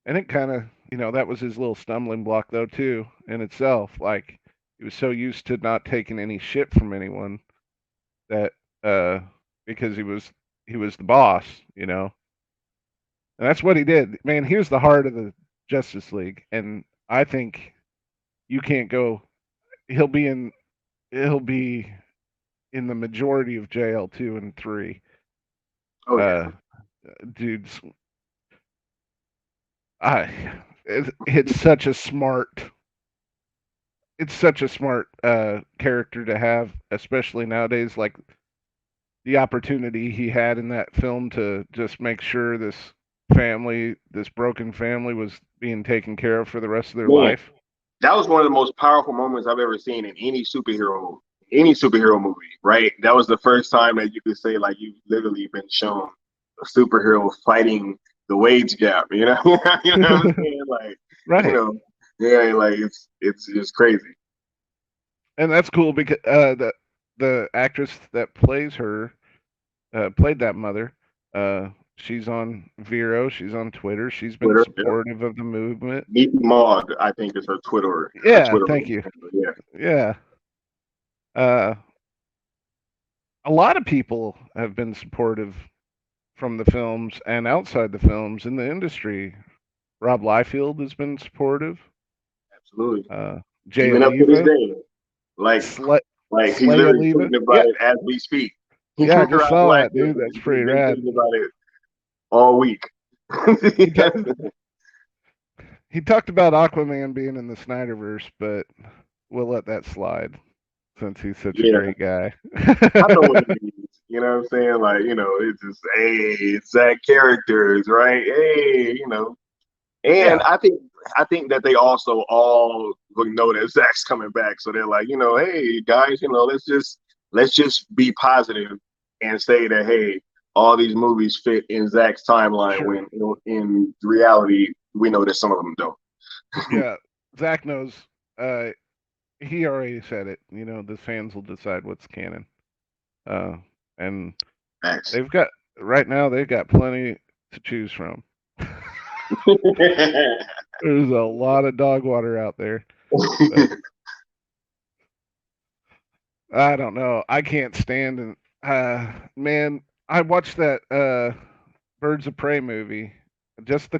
And it kind of, that was his little stumbling block though too in itself. Like he was so used to not taking any shit from anyone that uh because he was the boss, And that's what he did. Man, he was the heart of the Justice League, and I think you can't go he'll be in he'll be in the majority of JL 2 and 3. Oh yeah. Uh dudes, I it's such a smart character to have, especially nowadays. Like the opportunity he had in that film to just make sure this broken family, was being taken care of for the rest of their Man, life. that was one of the most powerful moments I've ever seen in any superhero movie, right? That was the first time that you could say like you've literally been shown a superhero fighting the wage gap, you know? You know what I'm saying? Like, you Right. know, yeah, like it's just crazy. And that's cool because the actress that plays her, played that mother. She's on Vero. She's on Twitter. She's been Twitter, yeah. supportive of the movement. Meet Maud, I think is her Twitter, Yeah, thank you. handle, yeah. Yeah. Uh, a lot of people have been supportive from the films and outside the films in the industry. Rob Liefeld has been supportive. Absolutely. Uh, Jay Even up to this Oliva, day. Like Slay, like he's Slay literally Oliva. tweeting Yeah, about it as we speak. yeah, I just Rob saw that, Liefeld dude. That's has pretty been rad. tweeting about it all week. He ta- he talked about Aquaman being in the Snyderverse, but we'll let that slide since he's such a Yeah, great guy. I know what it means. You know what I'm saying? Like, it's just, hey, it's that characters, right? Hey, And Yeah, I think that they also all would know that Zach's coming back. So they're like, hey guys, let's just be positive and say that hey, all these movies fit in Zach's timeline sure. when in reality we know that some of them don't. Yeah, Zach knows. Uh, he already said it. The fans will decide what's canon. Uh, and Max. they've got right now. They've got plenty to choose from. There's a lot of dog water out there, but I don't know. I can't stand and man, I watched that Birds of Prey movie. Just the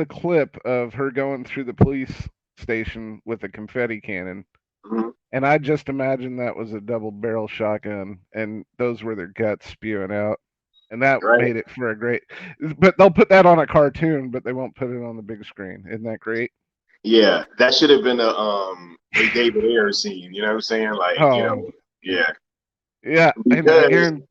clip of her going through the police station with a confetti cannon. Mhm. And I just imagined that was a double barrel shotgun and those were their guts spewing out. And that Right? made it for a great, but they'll put that on a cartoon, but they won't put it on the big screen. Isn't that great? Yeah, that should have been a David Ayer scene. You know what I'm saying? Like, Oh, yeah, yeah. And I because guarantee,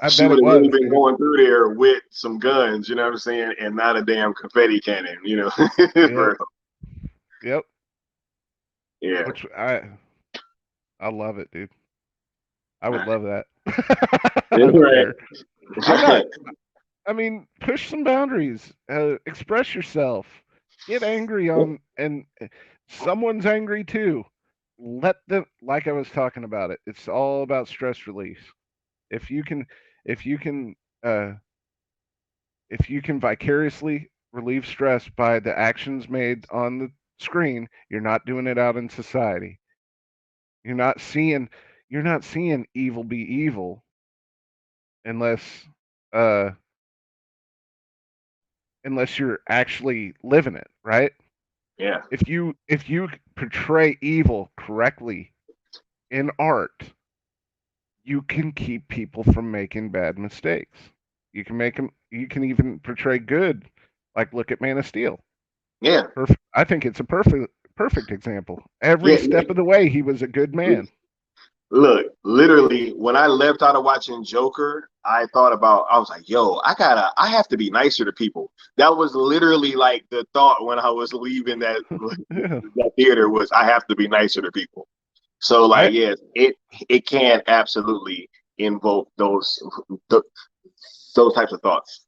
I she bet would it have really was, been dude. going through there with some guns, you know what I'm saying, and not a damn confetti cannon, Yep. For- Yep. yeah. Which I love it, dude. I would love that. I don't Right. care. I'm not. I mean, push some boundaries. Express yourself. Get angry on, and someone's angry too. Let them, like I was talking about it. It's all about stress release. If you can, if you can, uh, if you can vicariously relieve stress by the actions made on the screen, you're not doing it out in society. You're not seeing, you're not seeing evil be evil unless, uh, unless you're actually living it, right? Yeah. If you portray evil correctly in art, you can keep people from making bad mistakes. You can make them. You can even portray good, like look at Man of Steel. Yeah. I think it's a perfect example. Every Yeah. step of the way, he was a good man. Look, literally, when I left out of watching Joker, I was like, yo, I have to be nicer to people. That was literally like the thought when I was leaving that Yeah. that theater was I have to be nicer to people. So I like, yes, it can absolutely invoke th- those types of thoughts.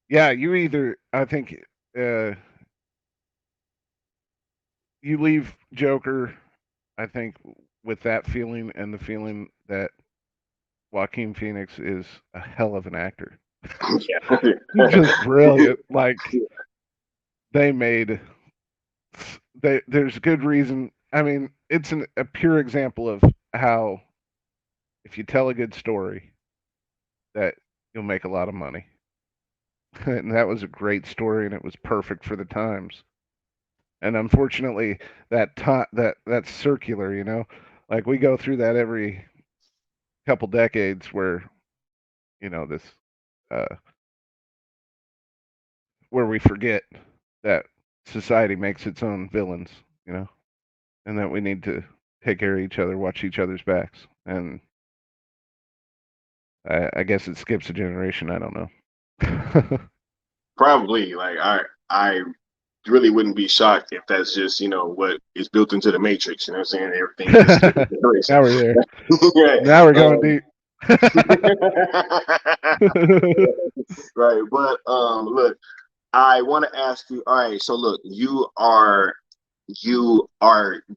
yeah. You either I think uh, you leave Joker. I think with that feeling and the feeling that Joaquin Phoenix is a hell of an actor. Just brilliant. Like they made there's good reason. I mean, it's a pure example of how if you tell a good story that you'll make a lot of money. And that was a great story and it was perfect for the times. And unfortunately that's circular, Like we go through that every couple decades where, this uh where we forget that society makes its own villains, you know, and that we need to take care of each other, watch each other's backs. And I guess it skips a generation. I don't know. Probably. Like I really wouldn't be shocked if that's just, what is built into the matrix. You know what I'm saying? Everything just skips a generation. Now we're there. Yeah. Now we're going deep. Right. But look, I want to ask you, all right, so look, you are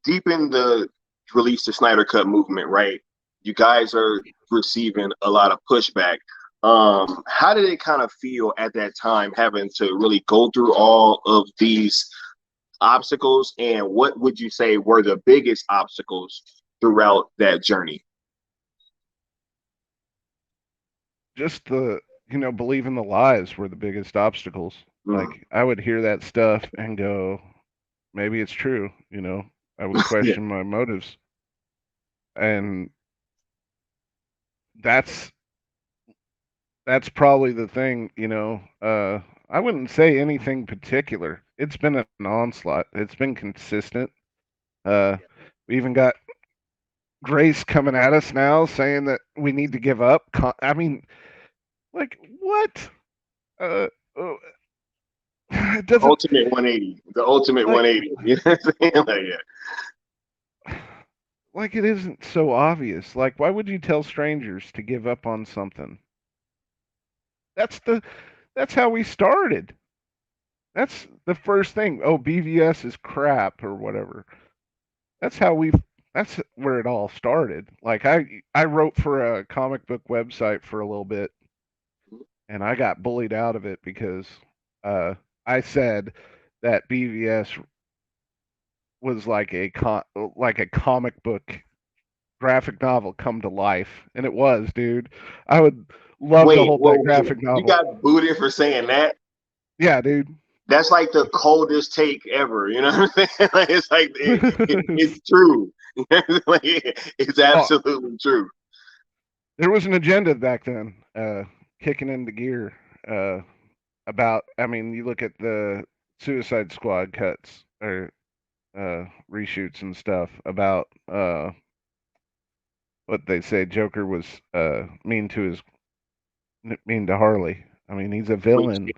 deep in the release the Snyder Cut movement, right? You guys are receiving a lot of pushback. How did it kind of feel at that time having to really go through all of these obstacles, and what would you say were the biggest obstacles throughout that journey? Just believing the lies were the biggest obstacles. Mm. Like I would hear that stuff and go, maybe it's true. I would Yeah. question my motives, and that's probably the thing. I wouldn't say anything particular. It's been an onslaught. It's been consistent. We even got Grace coming at us now saying that we need to give up. I mean, like what? Uh, uh, it doesn't Ultimate 180. The ultimate like 180. You know what I'm saying? Like, yeah. like it isn't so obvious. Like why would you tell strangers to give up on something? That's the that's how we started. That's the first thing. Oh, BVS is crap or whatever. That's how we that's where it all started. Like I wrote for a comic book website for a little bit and I got bullied out of it because uh I said that BVS was like like a comic book graphic novel come to life, and it was, dude. I would love to Wait, hold that whoa, wait. graphic You novel. got booted for saying that? Yeah, dude. That's like the coldest take ever. You know what I'm saying? Like, it's like it's true. Like, it's Oh, absolutely true. there was an agenda back then, kicking into gear. Uh, about, I mean, you look at the Suicide Squad cuts or reshoots and stuff about what they say. Joker was mean to Harley. I mean, he's a Which villain.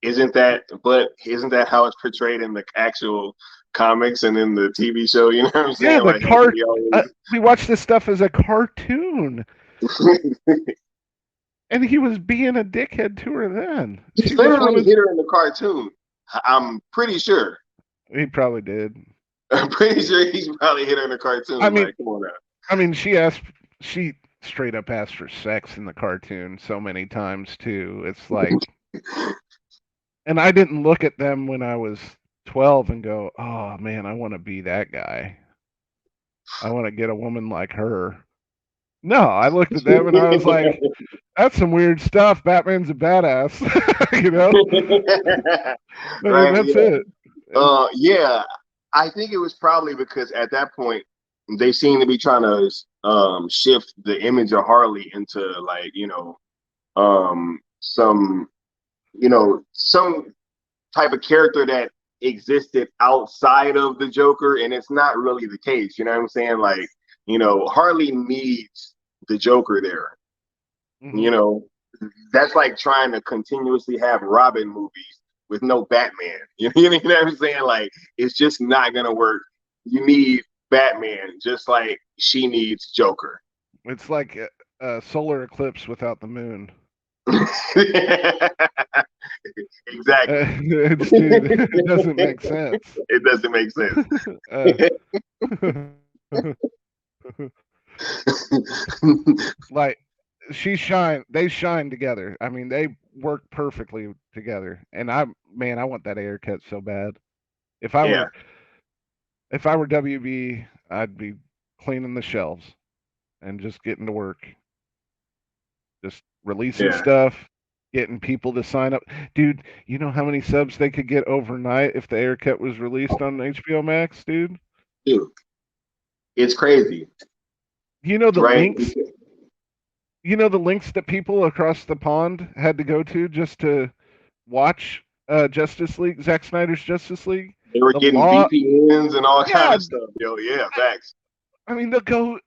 isn't that how it's portrayed in the actual comics and in the TV show? You know what I'm Yeah, saying? Like, how we always. we watch this stuff as a cartoon, and he was being a dickhead to her then. He She just literally wanted. hit her in the cartoon. I'm pretty sure. He probably did. I'm pretty sure he's probably hit her in the I cartoon. mean, Like, come on now. she straight up asked for sex in the cartoon so many times too. It's like, and I didn't look at them when I was 12 and go, oh man, I want to be that guy. I want to get a woman like her. No, I looked at them and I was like, that's some weird stuff. Batman's a badass, you know. I mean, Right? that's Yeah. it. And Yeah. I think it was probably because at that point they seemed to be trying to shift the image of Harley into, like, some some type of character that existed outside of the Joker, and it's not really the case. You know what I'm saying? Like, Harley needs the Joker there. You mhm. know, that's like trying to continuously have Robin movies with no Batman. You know what I'm saying? Like, it's just not gonna work. You need Batman just like she needs Joker. It's like a solar eclipse without the moon. Exactly. Dude, it doesn't make sense. It doesn't make sense. uh, like they shine together. I mean, they work perfectly together. And I want that haircut so bad. If I Yeah, were WB, I'd be cleaning the shelves and just getting to work, just releasing yeah. stuff, getting people to sign up. Dude, you know how many subs they could get overnight if the haircut was released on HBO Max, dude? Dude, it's crazy, You know the right? links that people across the pond had to go to just to watch Justice League, Zack Snyder's Justice League. They were The getting law, VPNs and all kind yeah. of stuff. Yo, yeah, facts. I mean, they'll go.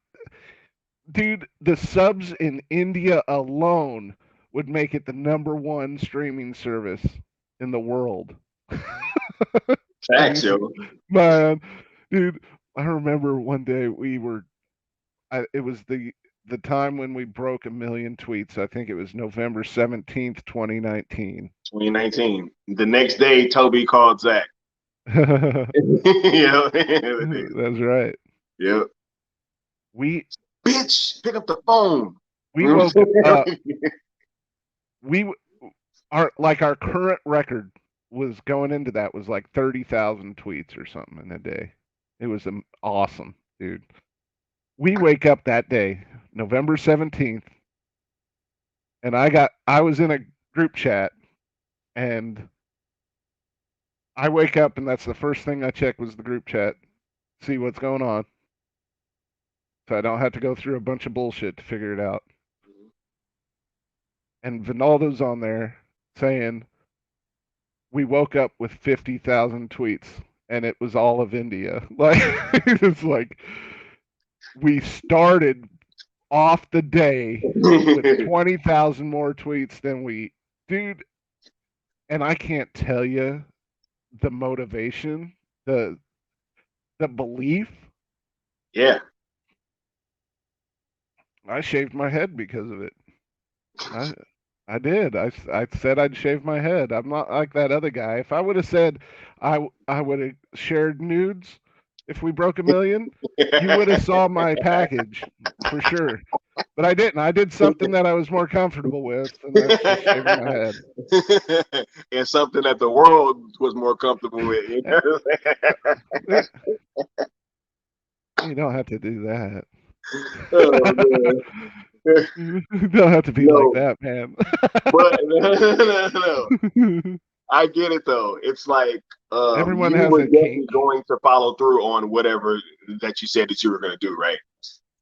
dude, the subs in India alone would make it the #1 streaming service in the world. Facts, yo. Man, dude, I remember one day it was the time when we broke 1 million tweets. I think it was November 17th, 2019. 2019. The next day, Toby called Zach. Yeah. That's right. Yep. We Bitch, pick up the phone. we woke up. We our current record was going into that was like 30,000 tweets or something in a day. It was awesome, dude. We wake up that day, November 17th, and I was in a group chat, and I wake up and that's the first thing I check was the group chat, see what's going on. So I don't have to go through a bunch of bullshit to figure it out. And Vinaldo's on there saying we woke up with 50,000 tweets and it was all of India. Like it's like we started off the day with 20,000 more tweets than dude, and I can't tell you the motivation, the belief. Yeah. I shaved my head because of it. I did. I said I'd shave my head. I'm not like that other guy. If I would have said I would have shared nudes if we broke 1 million, you would have saw my package for sure. But I didn't. I did something that I was more comfortable with, and that's just shaving my head. And something that the world was more comfortable with. You don't have to do that. Oh, you don't have to be like that, man. But no. I get it though. It's like everyone you has were a definitely kink. going to follow through on whatever that you said that you were going to do, right?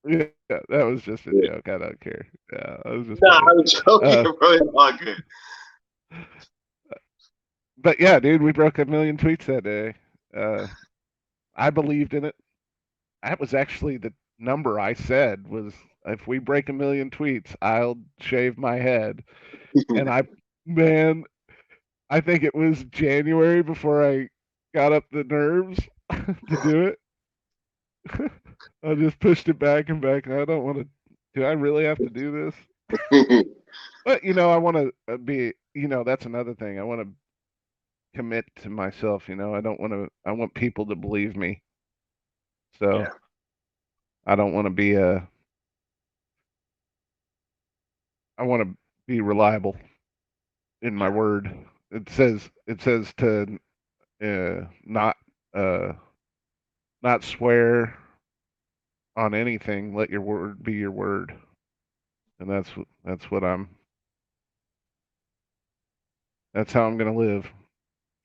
Yeah, that was just a joke. I don't care. Yeah, I was just. Nah, I was joking, bro. It's all good. But yeah, dude, we broke 1 million tweets that day. I believed in it. That was actually the number I said was if we break 1 million tweets, I'll shave my head. And I think it was January before I got up the nerves to do it. I just pushed it back and back. I don't want to. Do I really have to do this? But I want to be. That's another thing. I want to commit to myself. I don't want to. I want people to believe me. So yeah. I don't want to be I want to be reliable in my word. It says to not swear on anything. Let your word be your word, and that's what I'm. That's how I'm gonna live.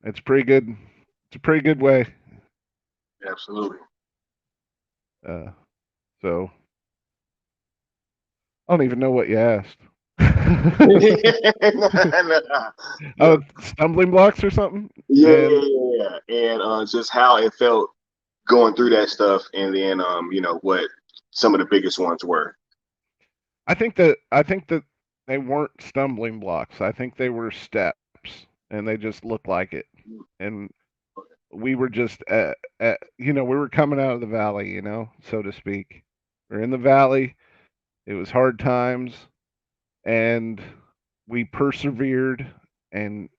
It's pretty good. It's a pretty good way. Absolutely. So I don't even know what you asked. Stumbling blocks or something? Yeah. And just how it felt going through that stuff, and then what some of the biggest ones were. I think that they weren't stumbling blocks. I think they were steps, and they just looked like it. And we were just we were coming out of the valley, so to speak. We're in the valley. It was hard times, and we persevered, and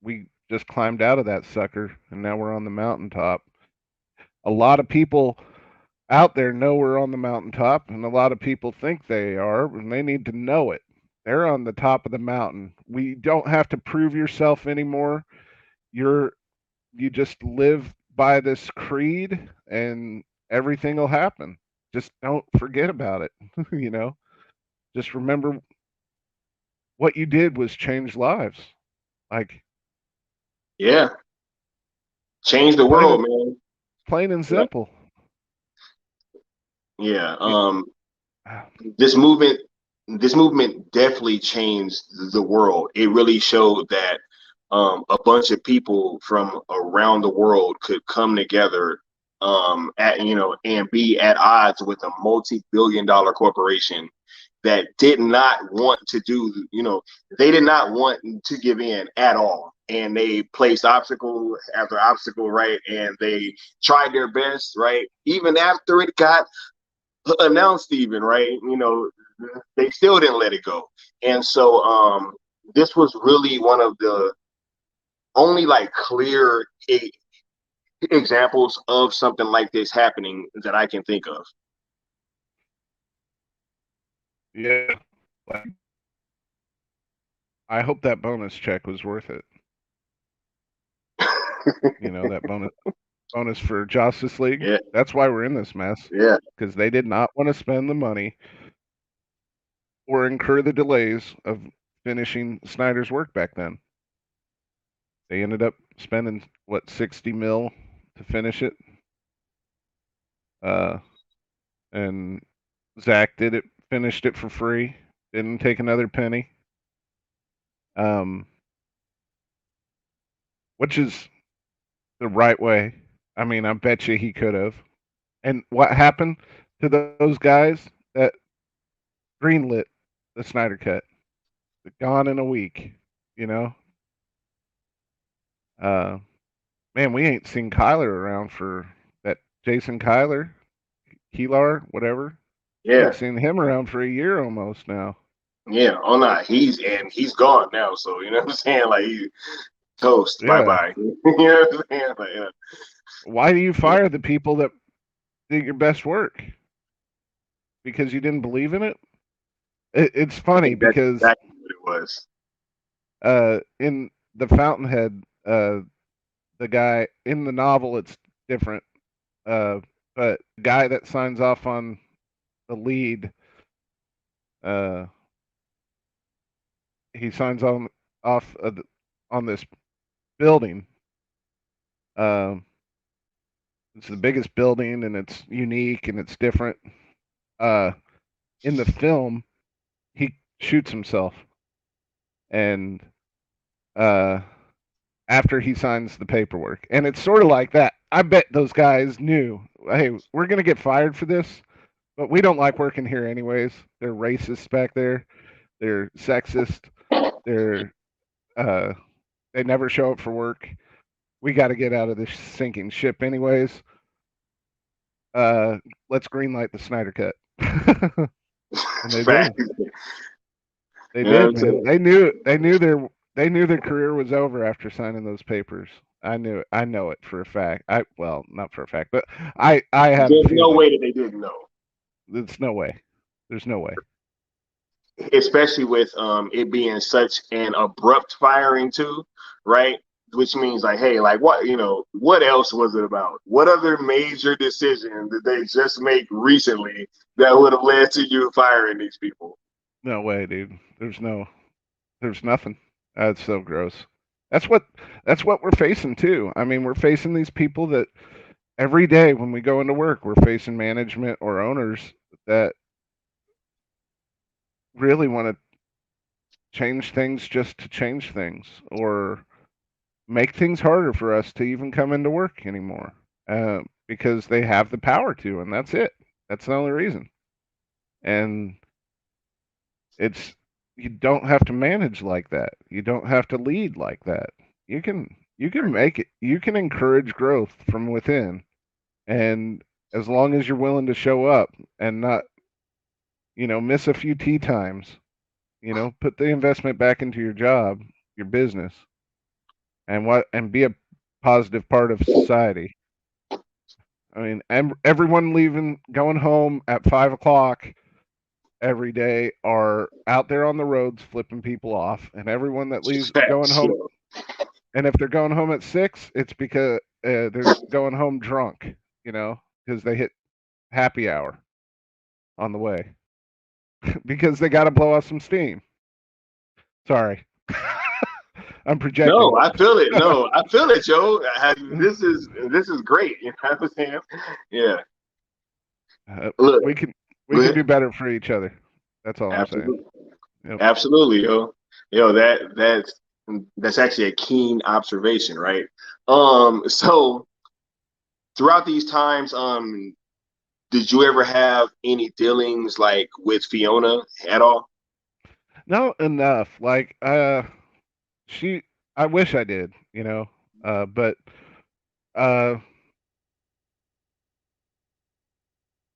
we just climbed out of that sucker, and now we're on the mountaintop. A lot of people out there know we're on the mountaintop, and a lot of people think they are, and they need to know it. They're on the top of the mountain. We don't have to prove yourself anymore. You just live by this creed, and everything will happen. Just don't forget about it. Just remember what you did was change lives. Change the world, man. Plain and simple. Yeah. This movement definitely changed the world. It really showed that a bunch of people from around the world could come together and be at odds with a multi-billion-dollar corporation that did not want to do, they did not want to give in at all. And they placed obstacle after obstacle, right? And they tried their best, right? Even after it got announced, even, right? They still didn't let it go. And so this was really one of the only like clear examples of something like this happening that I can think of. Yeah. I hope that bonus check was worth it. That bonus for Justice League. Yeah. That's why we're in this mess. Yeah. Because they did not want to spend the money or incur the delays of finishing Snyder's work back then. They ended up spending what, 60 mil to finish it. And Zach finished it for free. Didn't take another penny. Which is the right way. I mean, I bet you he could have. And what happened to those guys that greenlit the Snyder Cut? They're gone in a week, Man, we ain't seen Kyler around for that. Jason Keelar, whatever. We Yeah. ain't seen him around for a year almost now. Yeah. Oh no, he's gone now. So you know what I'm saying? Like he toast. Yeah. Bye. You know what I'm saying? Like, yeah. Why do you fire the people that did your best work? Because you didn't believe in it? It's funny That's because exactly what it was. In the Fountainhead, the guy in the novel, it's different. But the guy that signs off on the lead, he signs off on this building. It's the biggest building, and it's unique and it's different. In the film, he shoots himself, and after he signs the paperwork, and it's sort of like that. I bet those guys knew, hey, we're gonna get fired for this, but we don't like working here anyways. They're racists back there. They're sexist. They're they never show up for work. We got to get out of this sinking ship anyways. Let's greenlight the Snyder Cut. And they did. They did, man. They knew their career was over after signing those papers. I knew it. I know it for a fact. Not for a fact, but I have. There's no way that they didn't know. There's no way. There's no way. Especially with it being such an abrupt firing too, right? Which means like, hey, like what else was it about? What other major decision did they just make recently that would have led to you firing these people? No way, dude. There's nothing. That's so gross. That's what we're facing too. I mean, we're facing these people that every day when we go into work, we're facing management or owners that really want to change things just to change things, or make things harder for us to even come into work anymore, because they have the power to, and that's it. That's the only reason. And you don't have to manage like that. You don't have to lead like that. You can make it. You can encourage growth from within, and as long as you're willing to show up and not, miss a few tea times, put the investment back into your job, your business, and be a positive part of society. I mean, everyone going home at 5 o'clock every day are out there on the roads flipping people off, and everyone that leaves going home, and if they're going home at 6, it's because they're going home drunk, because they hit happy hour on the way because they got to blow off some steam. Sorry. I'm projecting. No, I feel it. No, I feel it, Joe. This is great. You know what I'm saying? Yeah. Look, we can do better for each other. That's all I'm saying. Yep. Absolutely, yo. That's actually a keen observation, right? So throughout these times, did you ever have any dealings like with Fiona at all? No, enough. Like, she. I wish I did, but uh,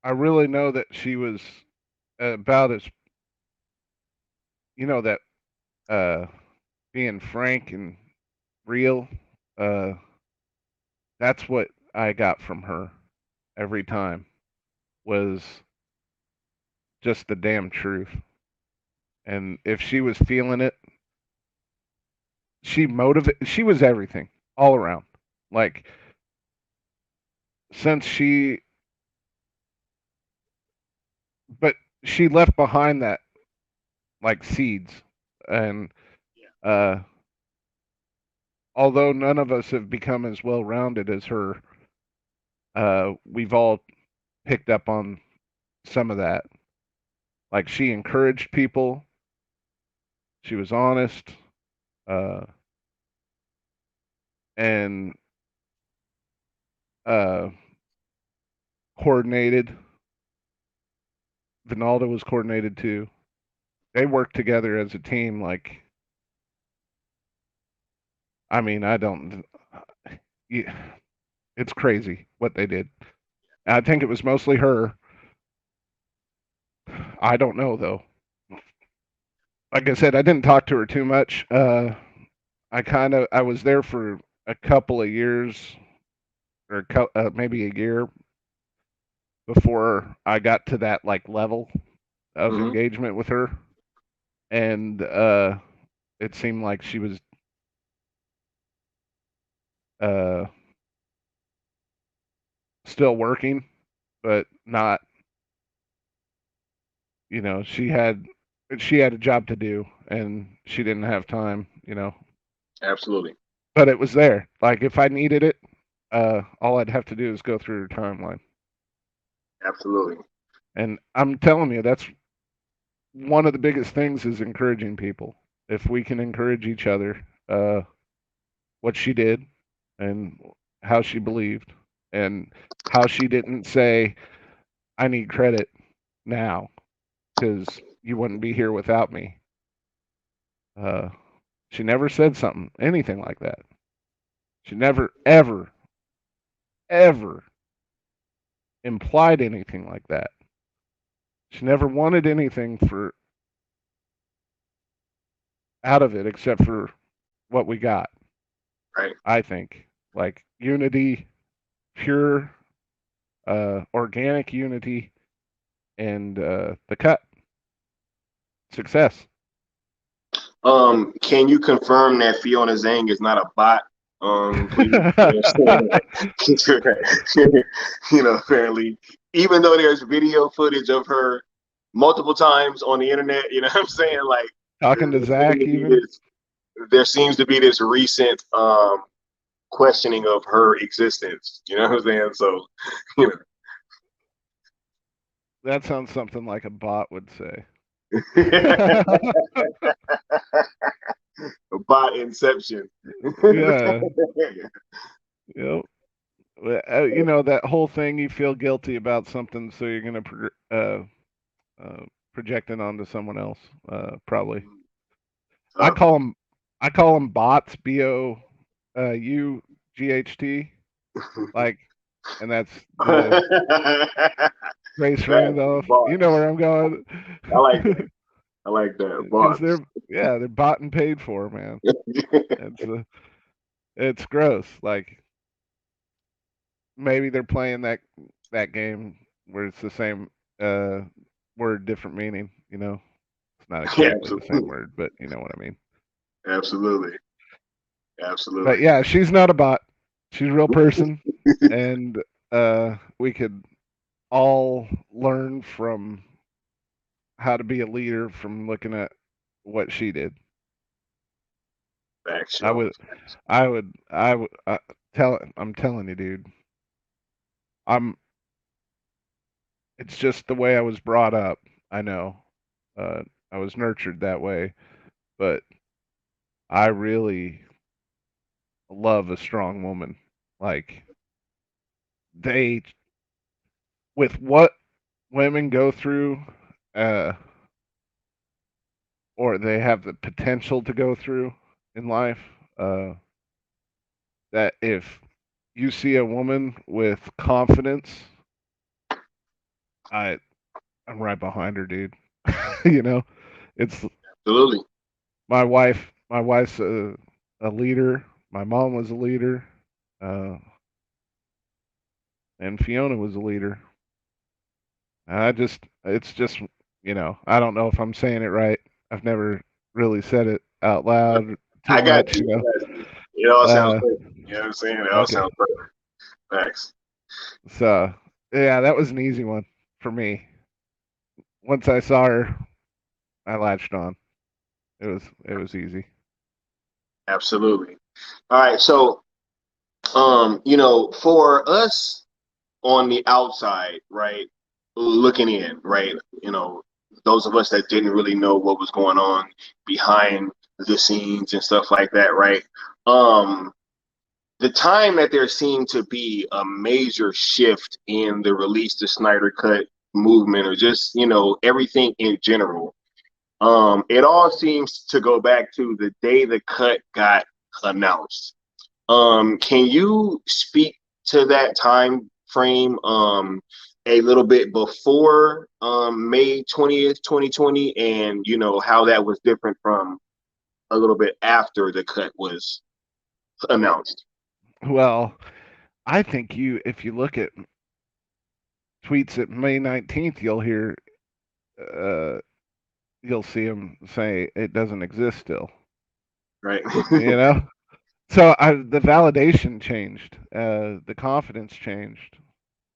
I really know that she was about as, that uh, being frank and real. Uh, that's what I got from her every time was just the damn truth. And if she was feeling it, she was everything all around. Like since she but she left behind that like seeds and uh although none of us have become as well rounded as her, we've all picked up on some of that. Like she encouraged people, she was honest, uh and uh coordinated. Vinaldo was coordinated too. They worked together as a team. Like, I mean, I don't. It's crazy what they did. I think it was mostly her. I don't know though. Like I said, I didn't talk to her too much. I was there for a couple of years or maybe a year before I got to that like level of Mm-hmm. engagement with her, and it seemed like she was uh, still working, but not. She had a job to do, and she didn't have time. Absolutely. But it was there. Like if I needed it, all I'd have to do is go through her timeline. Absolutely. And I'm telling you, that's one of the biggest things is encouraging people. If we can encourage each other, what she did and how she believed and how she didn't say, I need credit now because you wouldn't be here without me. Uh, she never said anything like that. She never, ever, ever implied anything like that. She never wanted anything for out of it except for what we got. Right. I think like unity, pure, organic unity, and the cut success. Can you confirm that Fiona Zhang is not a bot? Please. Apparently, even though there's video footage of her multiple times on the internet, you know what I'm saying? Like, Talking to Zach, even. There seems to be this recent questioning of her existence. You know what I'm saying? So, you know. That sounds something like a bot would say. Bot inception. Yeah. Yep. That whole thing, you feel guilty about something, so you're going to project it onto someone else, probably. I call them, I call them bots, BOUGHT, like, and that's the Grace Randolph. You know where I'm going. I like that. I like that. Because Bots. they're bought and paid for, man. It's gross. Like maybe they're playing that game where it's the same word, different meaning. It's not exactly the same word, but you know what I mean. Absolutely. But Absolutely. yeah, she's not a bot. She's a real person, and we could all learn from how to be a leader from looking at what she did. Facts, I yo. would, I'm telling you, dude. I'm. It's just the way I was brought up. I know. Uh, I was nurtured that way, but I really love a strong woman. Like they, with what women go through, uh, or they have the potential to go through in life, uh, that if you see a woman with confidence, I I'm right behind her, dude. You know, it's Absolutely. my wife's a leader. My mom was a leader, uh, and Fiona was a leader. It's just, I don't know if I'm saying it right. I've never really said it out loud too I got much, you. I got you. It all sounds Uh, perfect. You know what I'm saying? It all okay. sounds perfect. Thanks. So, yeah, that was an easy one for me. Once I saw her, I latched on. It was easy. Absolutely. All right. So, for us on the outside, right, looking in, right, those of us that didn't really know what was going on behind the scenes and stuff like that, right? Um, the time that there seemed to be a major shift in the release the Snyder Cut movement, or just everything in general, it all seems to go back to the day the cut got announced. Can you speak to that time frame a little bit before May 20th, 2020, and how that was different from a little bit after the cut was announced? Well, I think if you look at tweets at May 19th, uh, you'll see him say it doesn't exist still. Right. You know, so the validation changed, the confidence changed.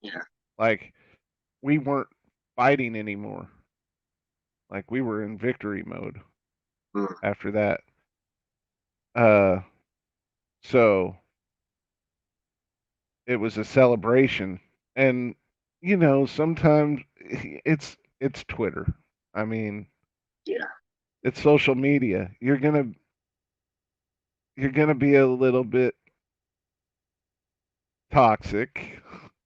Yeah. Like we weren't fighting anymore. Like we were in victory mode Mm. after that. Uh, so it was a celebration, and sometimes it's Twitter. I mean, Yeah. it's social media. You're gonna be a little bit toxic,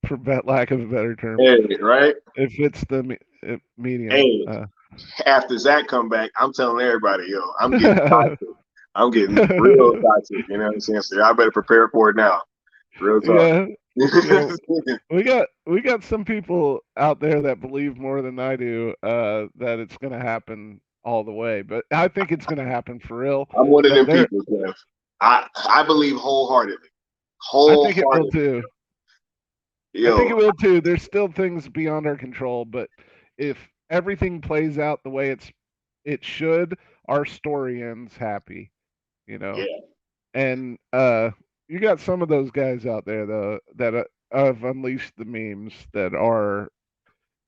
for lack of a better term, Hey, right. if it's the medium. Hey, after Zach come back, I'm telling everybody, yo, I'm getting toxic. I'm getting real toxic. You know what I'm saying? So I better prepare for it now. Real talk. Yeah, yeah. We got some people out there that believe more than I do, that it's gonna happen all the way. But I think it's gonna happen for real. I'm one of But them people, Jeff. I believe wholeheartedly. I think it will Wholeheartedly. too. I think it Yo, will too. There's still things beyond our control, but if everything plays out the way it should, our story ends happy, you know. yeah. And you got some of those guys out there though that have unleashed the memes that are.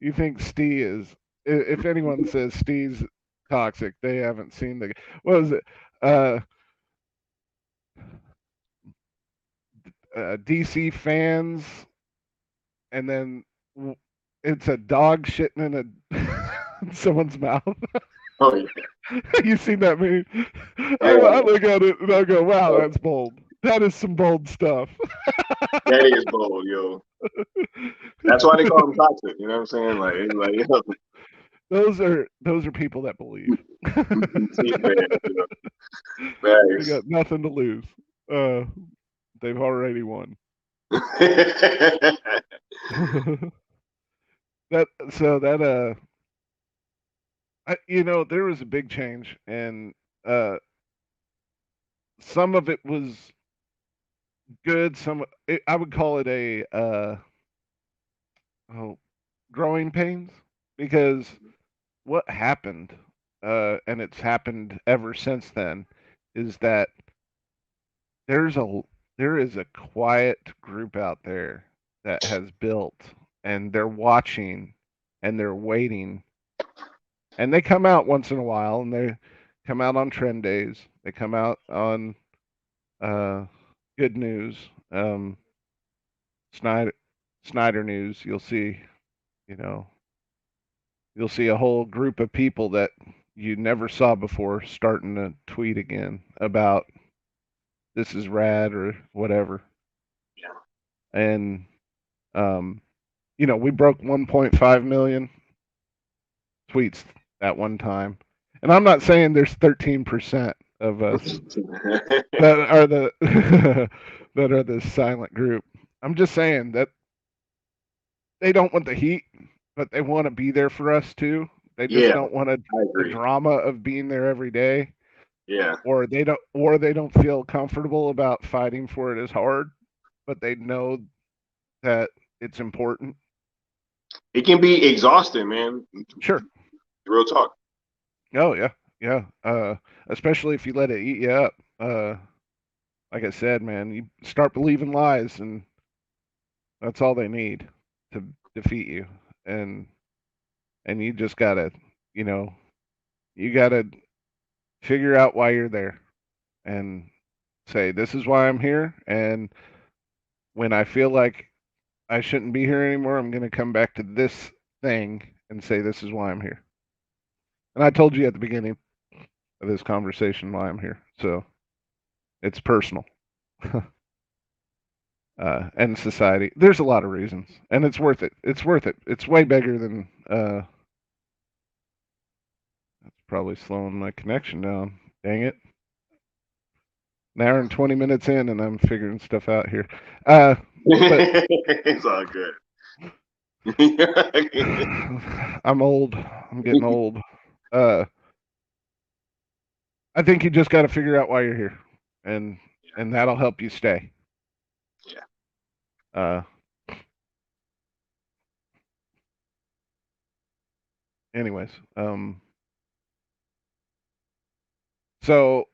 You think Steve is? If anyone says Steve's toxic, they haven't seen the. What was it? Uh, DC fans, and then it's a dog shitting in someone's mouth. Oh yeah. You seen that meme? I Yeah. look at it and I go, "Wow, that's bold. That is some bold stuff." That is bold, yo. That's why they call them toxic. You know what I'm saying? Like, it's like, yo, Those are people that believe. see, man, you They know, got nothing to lose. Uh, they've already won. facts. that so that there was a big change, and uh some of it was good. I would call it a oh, growing pains, because what happened, and it's happened ever since then, is that there's a there is a quiet group out there that has built, and they're watching, and they're waiting, and they come out once in a while, and they come out on trend days, they come out on uh good news, snyder Snyder news. You know you'll see a whole group of people that you never saw before starting to tweet again about this is rad or whatever. Yeah. And We broke 1.5 million tweets at one time. And I'm not saying there's 13% of us that are the that are the silent group. I'm just saying that they don't want the heat, but they want to be there for us too. They just Yeah, don't want I the agree. drama of being there every day, Yeah, or they don't feel comfortable about fighting for it as hard, but they know that it's important. it can be exhausting, man. Sure. Real talk. Oh yeah. Yeah. Especially if you let it eat you up. Like I said, man, you start believing lies and that's all they need to defeat you. And you just gotta, you know, you gotta figure out why you're there and say, this is why I'm here. And when I feel like I shouldn't be here anymore, I'm going to come back to this thing and say, this is why I'm here. And I told you at the beginning of this conversation why I'm here. So it's personal. And society. There's a lot of reasons, and it's worth it. It's worth it. It's way bigger than. That's probably slowing my connection down. Dang it. An hour and 20 minutes in, and I'm figuring stuff out here. But It's all good. I'm old. I'm getting old. Uh, I think you just got to figure out why you're here, and that'll help you stay. Yeah. Uh, anyways, so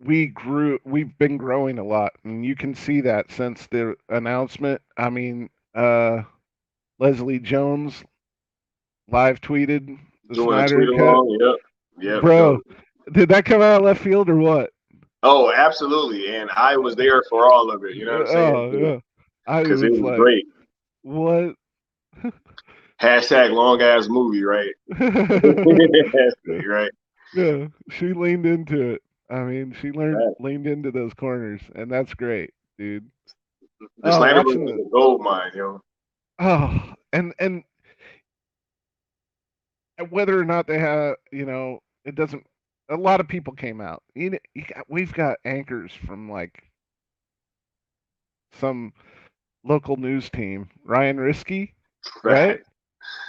we've been growing a lot, and you can see that since the announcement. I mean, Leslie Jones live tweeted the Doing a Snyder tweet Cut. along. Yep. Yep. Bro, Dope. did that come out of left field or what? Oh, absolutely. And I was there for all of it. You know what I'm saying? Oh yeah, I Because it was was like, great. what? Hashtag long ass movie, right? Right. Yeah, she leaned into it. I mean, she Right. leaned into those corners, and that's great, dude. The Oh, Snyder watching was the a gold mine, yo. and whether or not they have, it doesn't. A lot of people came out. We've got anchors from like some local news team, Ryan Risky, right? Right.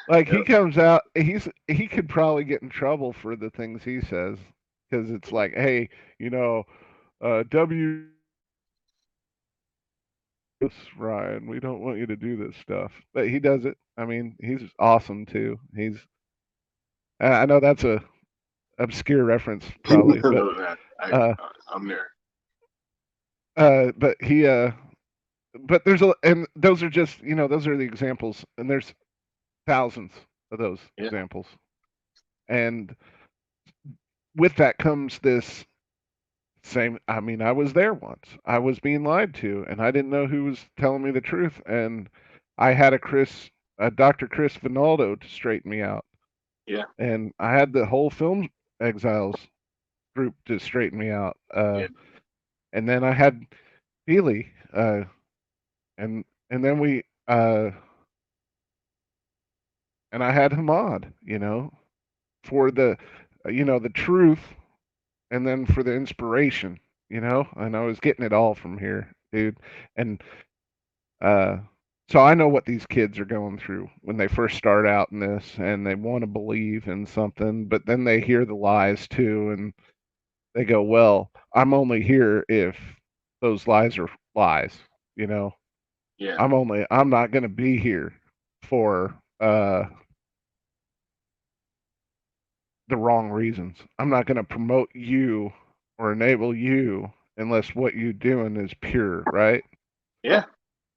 Like Yep. he comes out, he could probably get in trouble for the things he says because it's like, hey, you know, W this Ryan, we don't want you to do this stuff, but he does it. I mean, he's awesome too. I know that's a obscure reference probably, but I, uh, I'm there. but he but there's a and those are just those are the examples, and there's thousands of those Yeah. examples, and with that comes this same. I mean, I was there once. I was being lied to, and I didn't know who was telling me the truth, and I had a Dr. Chris Vinaldo to straighten me out, Yeah. and I had the whole Film Exiles group to straighten me out, Yeah. and then I had Healy, and then we and I had Hamad, for the the truth, and then for the inspiration, and I was getting it all from here, dude. And uh so I know what these kids are going through when they first start out in this, and they want to believe in something, but then they hear the lies too, and they go, well, I'm only here if those lies are lies, you know. Yeah. I'm not going to be here for the wrong reasons. I'm not going to promote you or enable you unless what you're doing is pure, right? Yeah.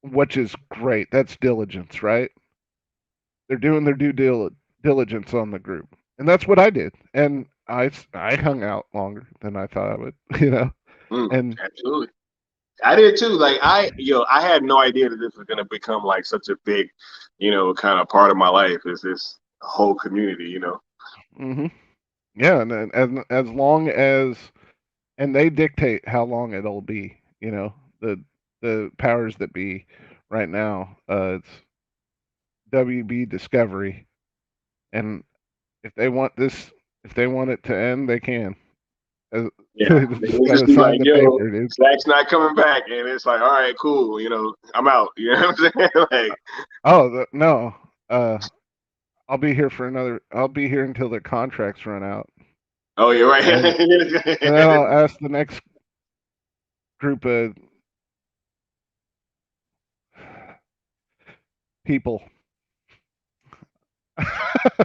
Which is great. That's diligence, right? They're doing their diligence on the group. And that's what I did. And I hung out longer than I thought I would, And Absolutely. I did too. Like I had no idea that this was gonna become like such a big, kind of part of my life. Is this whole community? hmm yeah, and as long as and they dictate how long it'll be, the powers that be, right now. It's WB Discovery, and if they want it to end, they can. Yeah, They they just would just gotta be sign like, the "Yo, paper, dude. Zach's not coming back," and it's like, "All right, cool, I'm out." You know what I'm saying? Like, Oh no, I'll be here for another. I'll be here until their contracts run out, oh, you're right. and then I'll ask the next group of people.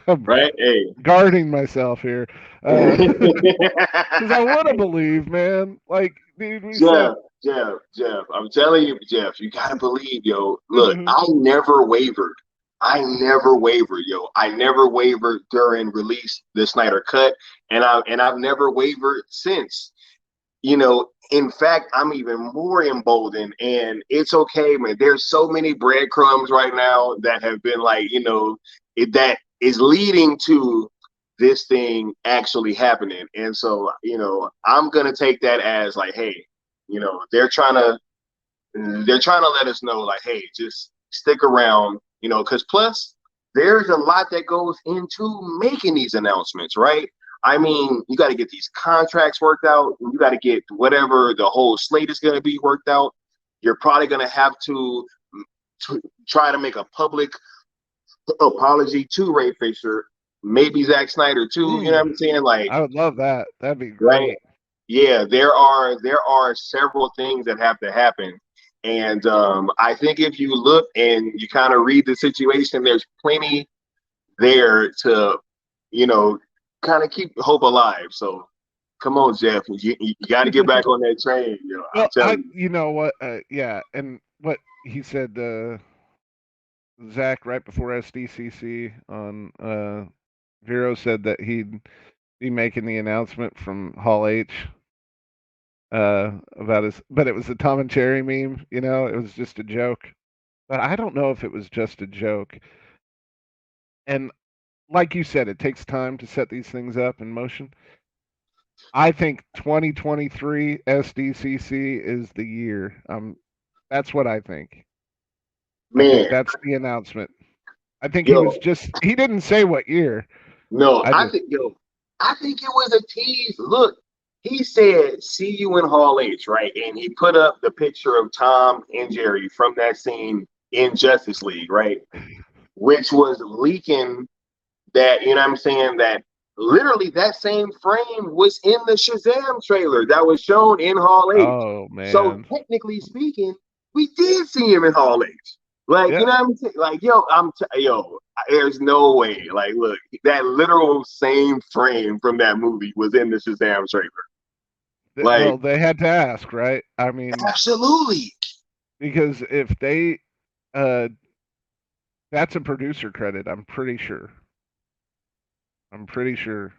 I'm Right? Hey. guarding myself here, because I want to believe, man. Like, dude, we said. Jeff, Jeff, I'm telling you, Jeff, you gotta believe, yo. Look, Mhm. I never wavered. I never wavered, yo. I never wavered during release the Snyder Cut, and I've never wavered since. In fact, I'm even more emboldened, and it's okay, man. There's so many breadcrumbs right now that have been like, that is leading to this thing actually happening. And so, I'm gonna take that as like, hey, they're trying to let us know, like, hey, just stick around, because plus there's a lot that goes into making these announcements, right? I mean, you got to get these contracts worked out. You got to get whatever the whole slate is going to be worked out. You're probably going to have to try to make a public apology to Ray Fisher, maybe Zack Snyder too. You know what I'm saying? Like, I would love that. That'd be right? great. Yeah, there are several things that have to happen, and I think if you look and you kind of read the situation, there's plenty there to, you know, kind of keep hope alive. So come on, Jeff, you got to get back on that train. I'm Well, telling you. you know what? Yeah, and what he said, Zach, right before SDCC on Vero said that he'd be making the announcement from Hall H about his, but it was a Tom and Jerry meme. It was just a joke. But I don't know if it was just a joke. And like you said, it takes time to set these things up in motion. I think 2023 SDCC is the year. That's what I think. I think Man, that's the announcement. I think yo, he didn't say what year. no, I just, I think it was a tease. Look, he said, "See you in Hall H," right? And he put up the picture of Tom and Jerry from that scene in Justice League, right? Which was leaking that, you know what I'm saying, that literally that same frame was in the Shazam trailer that was shown in Hall H. oh So man. technically speaking, we did see him in Hall H. Like, you Yeah. know what I'm saying? Like, yo, there's no way. Like, look, that literal same frame from that movie was in the Shazam trailer. Like, Well, they had to ask, right? I mean, absolutely. because if they, uh, that's a producer credit. I'm pretty sure. I'm pretty sure.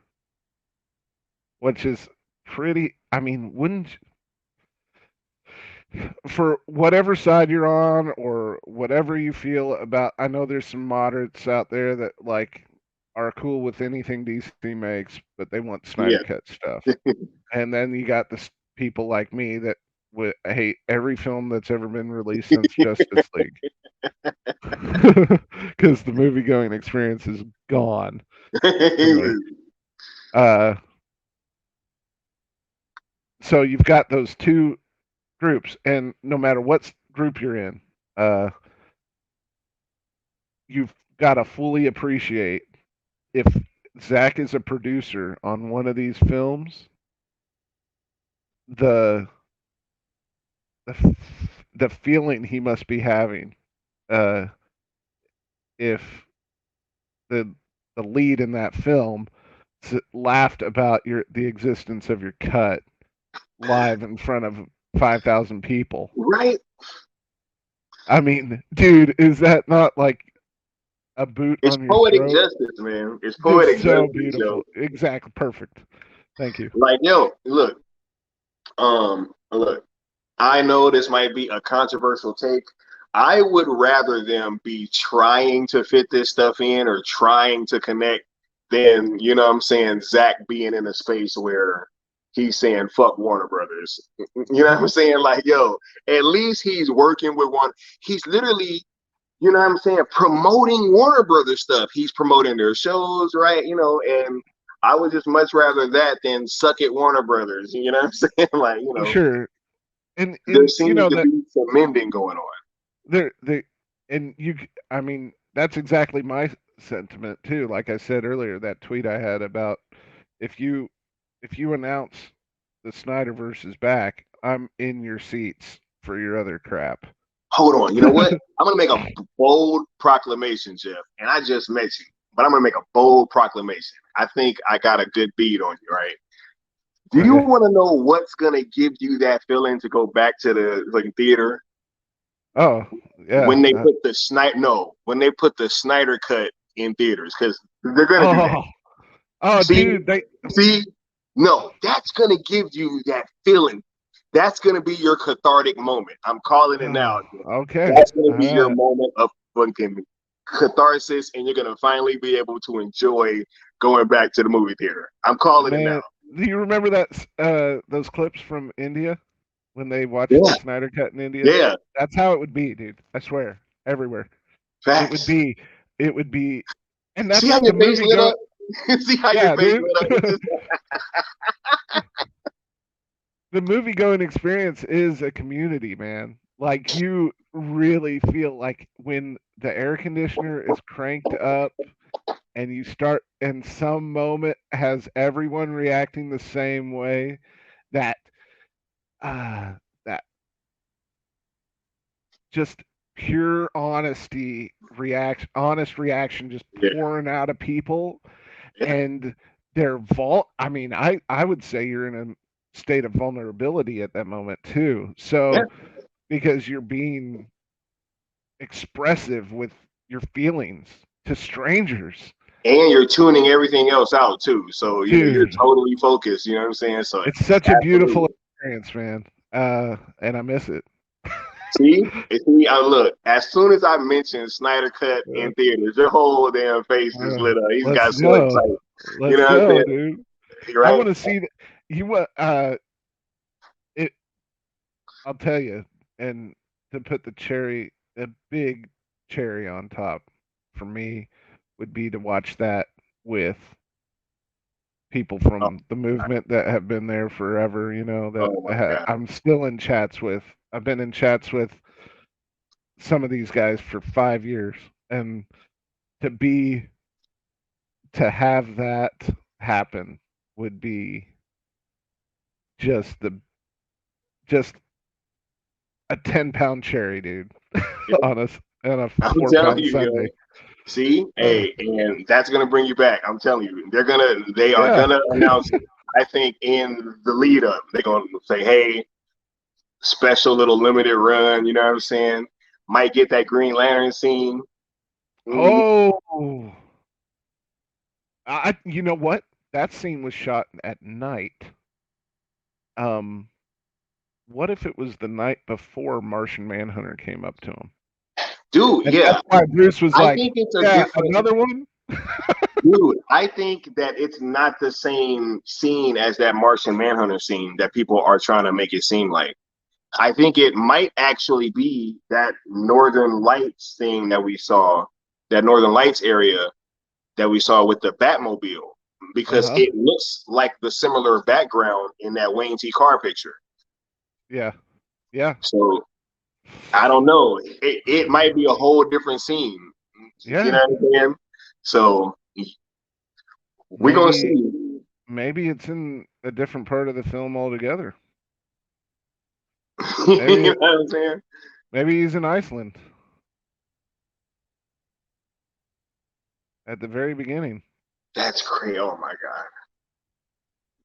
Which is pretty. I mean, wouldn't for whatever side you're on or whatever you feel about, I know there's some moderates out there that like are cool with anything DC makes, but they want Snyder Yeah. Cut stuff. And then you got the people like me that would hate every film that's ever been released since Justice League. Because the movie going experience is gone for me. Uh, so you've got those two groups, and no matter what group you're in, uh, you've got to fully appreciate if Zach is a producer on one of these films, the the, the feeling he must be having uh, if the the lead in that film laughed about the existence of your cut live in front of 5,000 people. Right? I mean, dude, is that not like a boot It's on your poetic throat? justice, man. It's It's poetic so justice, yo. beautiful. Exactly. Perfect. Thank you. Like, yo, look, I know this might be a controversial take. I would rather them be trying to fit this stuff in or trying to connect than, you know what I'm saying, Zach being in a space where, he's saying fuck Warner Brothers. You know what I'm saying? Like, yo, at least he's working with one. He's literally, you know what I'm saying, promoting Warner Brothers stuff. He's promoting their shows, right? You know, and I would just much rather that than suck at Warner Brothers. You know what I'm saying? Like, you know, Sure. And there you seems know to that be some mending going on. they and you I mean that's exactly my sentiment too. Like I said earlier, that tweet I had about if you announce the Snyderverse is back, I'm in your seats for your other crap. Hold on. You know what? I'm going to make a bold proclamation, Jeff. And I just met you, but I'm going to make a bold proclamation. I think I got a good beat on you, right? Do you Okay. want to know what's going to give you that feeling to go back to the like theater? Oh, When yeah. they put the when they put the Snyder Cut in theaters, because they're going to do that. Oh, oh, See, dude, they see, no, that's going to give you that feeling. That's going to be your cathartic moment. I'm calling it now. oh, okay. That's going to All be your right. moment of fucking catharsis, and you're going to finally be able to enjoy going back to the movie theater. I'm calling it now. Man, do you remember those clips from India when they watched the Yeah, Snyder Cut in India? yeah, That's how it would be, dude. I swear. Everywhere. It would facts. be it would be and See that's how the your face movie lit go up? See how your yeah, face dude. lit up? It's just, The movie going experience is a community, man. Like you really feel like when the air conditioner is cranked up and you start and some moment has everyone reacting the same way that that just pure honesty honest reaction just yeah, pouring out of people yeah, and their I mean I would say you're in a state of vulnerability at that moment too, yeah. so because you're being expressive with your feelings to strangers, And you're tuning everything else out too, so you're dude. totally focused. You know what I'm saying? So It's such a beautiful absolutely. experience, man. And I miss it. See, I look. As soon as I mentioned Snyder Cut in theaters, your whole damn face just Uh, lit up. He's let's got so go. excited. You Let's know what I'm go, saying? dude. I Right? want to see that. You what? It. I'll tell you. And to put a big cherry on top, for me, would be to watch that with people Oh, from the movement that have been there forever. You know that oh my God. I'm still in chats with. I've been in chats with some of these guys for 5 years, and to be to have that happen would be just the just a 10-pound cherry, dude, Yeah, on a I'm telling 4-pound you, yo. Sunday. See, Uh, hey, and that's gonna bring you back. I'm telling you, they are yeah. gonna announce it. I think in the lead up, they're gonna say, "Hey, special little limited run." You know what I'm saying? Might get that Green Lantern scene. Mhm. Oh, you know what? That scene was shot at night. Um, what if it was the night before Martian Manhunter came up to him? Dude, And that's yeah, why Bruce was I like, think it's a "Yeah, different. another one." Dude, I think that it's not the same scene as that Martian Manhunter scene that people are trying to make it seem like. I think it might actually be that Northern Lights thing that we saw, that Northern Lights area that we saw with the Batmobile, because Uh-huh. it looks like the similar background in that Wayne T. Carr picture. Yeah. Yeah. So I don't know. It might be a whole different scene. You know Yeah. what I'm saying? So we're gonna Maybe see. maybe it's in a different part of the film altogether. You Maybe know what I'm saying? maybe he's in Iceland at the very beginning. That's crazy. Oh my god.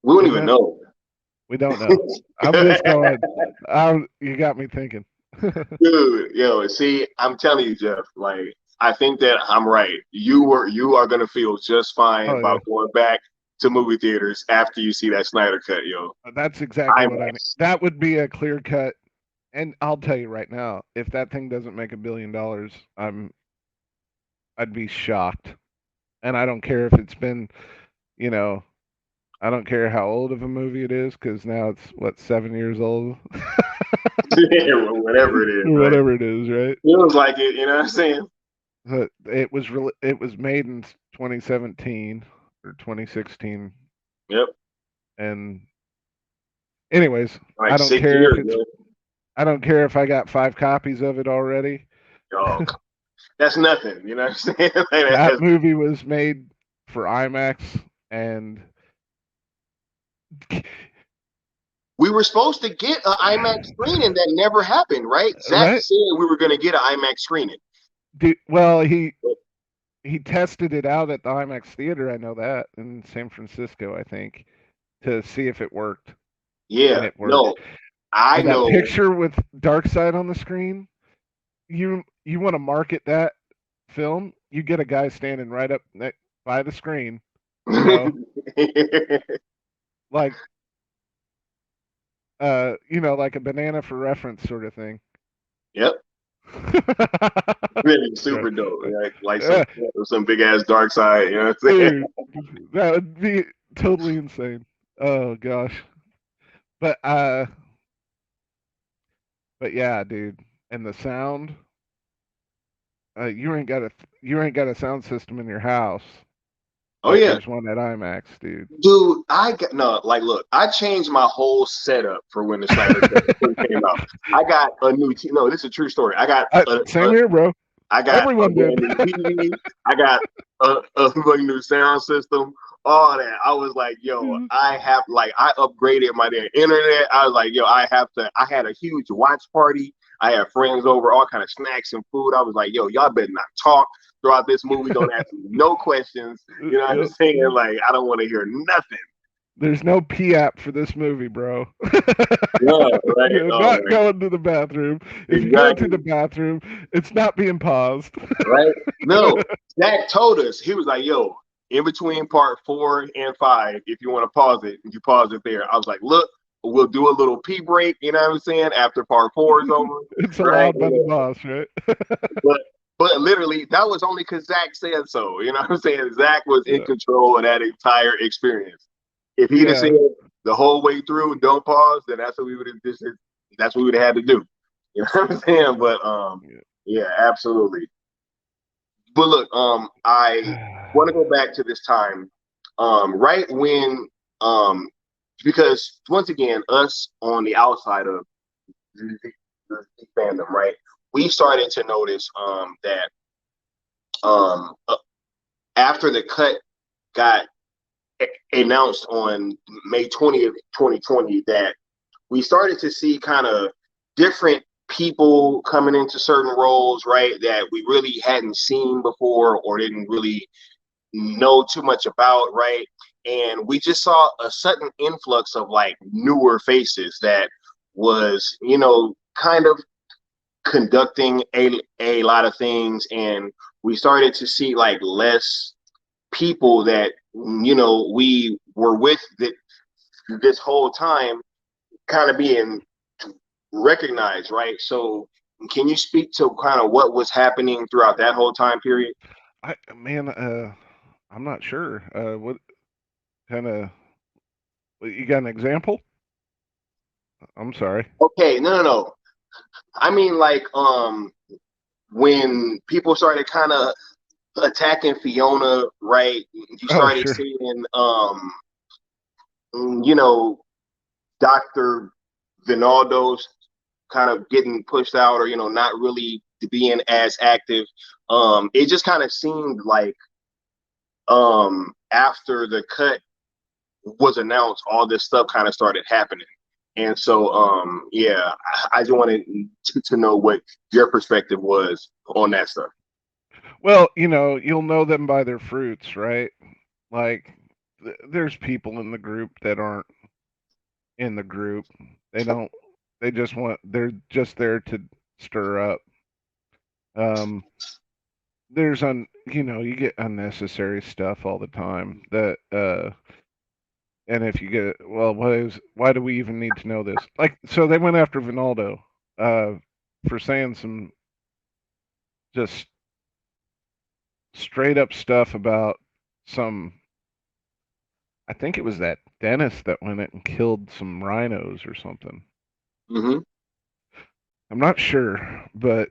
We don't Isn't even that know. we don't know. I'm just going you got me thinking. Dude, yo, see, I'm telling you, Jeff, like I think that I'm right. You are gonna feel just fine Oh yeah. about going back to movie theaters after you see that Snyder cut, yo. That's exactly what I need. IMAX. That would be a clear cut. And I'll tell you right now, if that thing doesn't make $1 billion, I'd be shocked. And I don't care if it's been, you know, I don't care how old of a movie it is, because now it's what, 7 years old, Whatever it is, or right? whatever it is, right? Feels like it, you know what I'm saying? But it was made in 2017 or 2016, Yep. and anyways, Like I don't 6 years, care if it's man. I don't care if I got 5 copies of it already. Oh, that's nothing, you know what I'm saying? Like, That movie was made for IMAX, and we were supposed to get an IMAX screening that never happened, right? Zach right? said we were going to get an IMAX screening. Well, he tested it out at the IMAX theater. I know that, in San Francisco, I think, to see if it worked, and Yeah, it worked. no, I And that know. picture with Dark Side on the screen, you want to market that film, you get a guy standing right up by the screen, you know, like like a banana for reference sort of thing. Yep, really super dope. Like some big ass dark side. You know what I'm saying? Dude, that would be totally insane. Oh gosh. But but yeah, dude. And the sound, you ain't got a sound system in your house Oh like yeah, there's one at IMAX, dude. dude. I got no like. Look, I changed my whole setup for when the Snyder Cut came out. I got a new. No, this is a true story. I got Same here, bro. I got a Everyone did. brand new TV. I got a brand new sound system. All that. I was like, yo, I have like I upgraded my damn internet. I was like, yo, I have to. I had a huge watch party. I had friends over, all kind of snacks and food. I was like, yo, y'all better not talk throughout this movie. Don't ask me no questions. You know what I'm Yep. saying? Like, I don't want to hear nothing. There's no pee app for this movie, bro. Yeah, right. You're Oh, not right. going to the bathroom. If you go to Exactly. the bathroom, it's not being paused. Right? No, Zach told us, he was like, yo, in between part 4 and 5, if you want to pause it, you pause it there. I was like, look, we'll do a little pee break, you know what I'm saying, after part 4 is over. It's Right? allowed by the boss, right? But but literally that was only because Zach said so. You know what I'm saying? Zach was in Yeah. control of that entire experience. If he'd have said Yeah. the whole way through, don't pause, then that's what we would have just that's what we would have had to do. You know what I'm saying? But yeah, absolutely. But look, I want to go back to this time, right when, um, because once again, us on the outside of the fandom, right, we started to notice that after the cut got announced on May 20th, 2020, that we started to see kind of different people coming into certain roles, right, that we really hadn't seen before or didn't really know too much about, right? And we just saw a sudden influx of like newer faces that was, kind of conducting a lot of things. And we started to see like less people that, we were with this whole time kind of being recognized, right? So can you speak to kind of what was happening throughout that whole time period? I'm not sure. What kind of, you got an example? I'm sorry. Okay, no. I mean, like, when people started kind of attacking Fiona, right? You Oh, started sure. seeing, you know, Dr. Vinaldo's kind of getting pushed out or, not really being as active. It just kind of seemed like, after the cut was announced, all this stuff kind of started happening. And so, yeah, I just wanted to know what your perspective was on that stuff. Well, you'll know them by their fruits, right? Like, there's people in the group that aren't in the group. They don't. They're just there to stir up. Um, you get unnecessary stuff all the time that and if you get, well, why do we even need to know this? Like, so they went after Vinaldo uh for saying some just straight up stuff about some I think it was that dentist that went in and killed some rhinos or something. Hmm. I'm not sure, but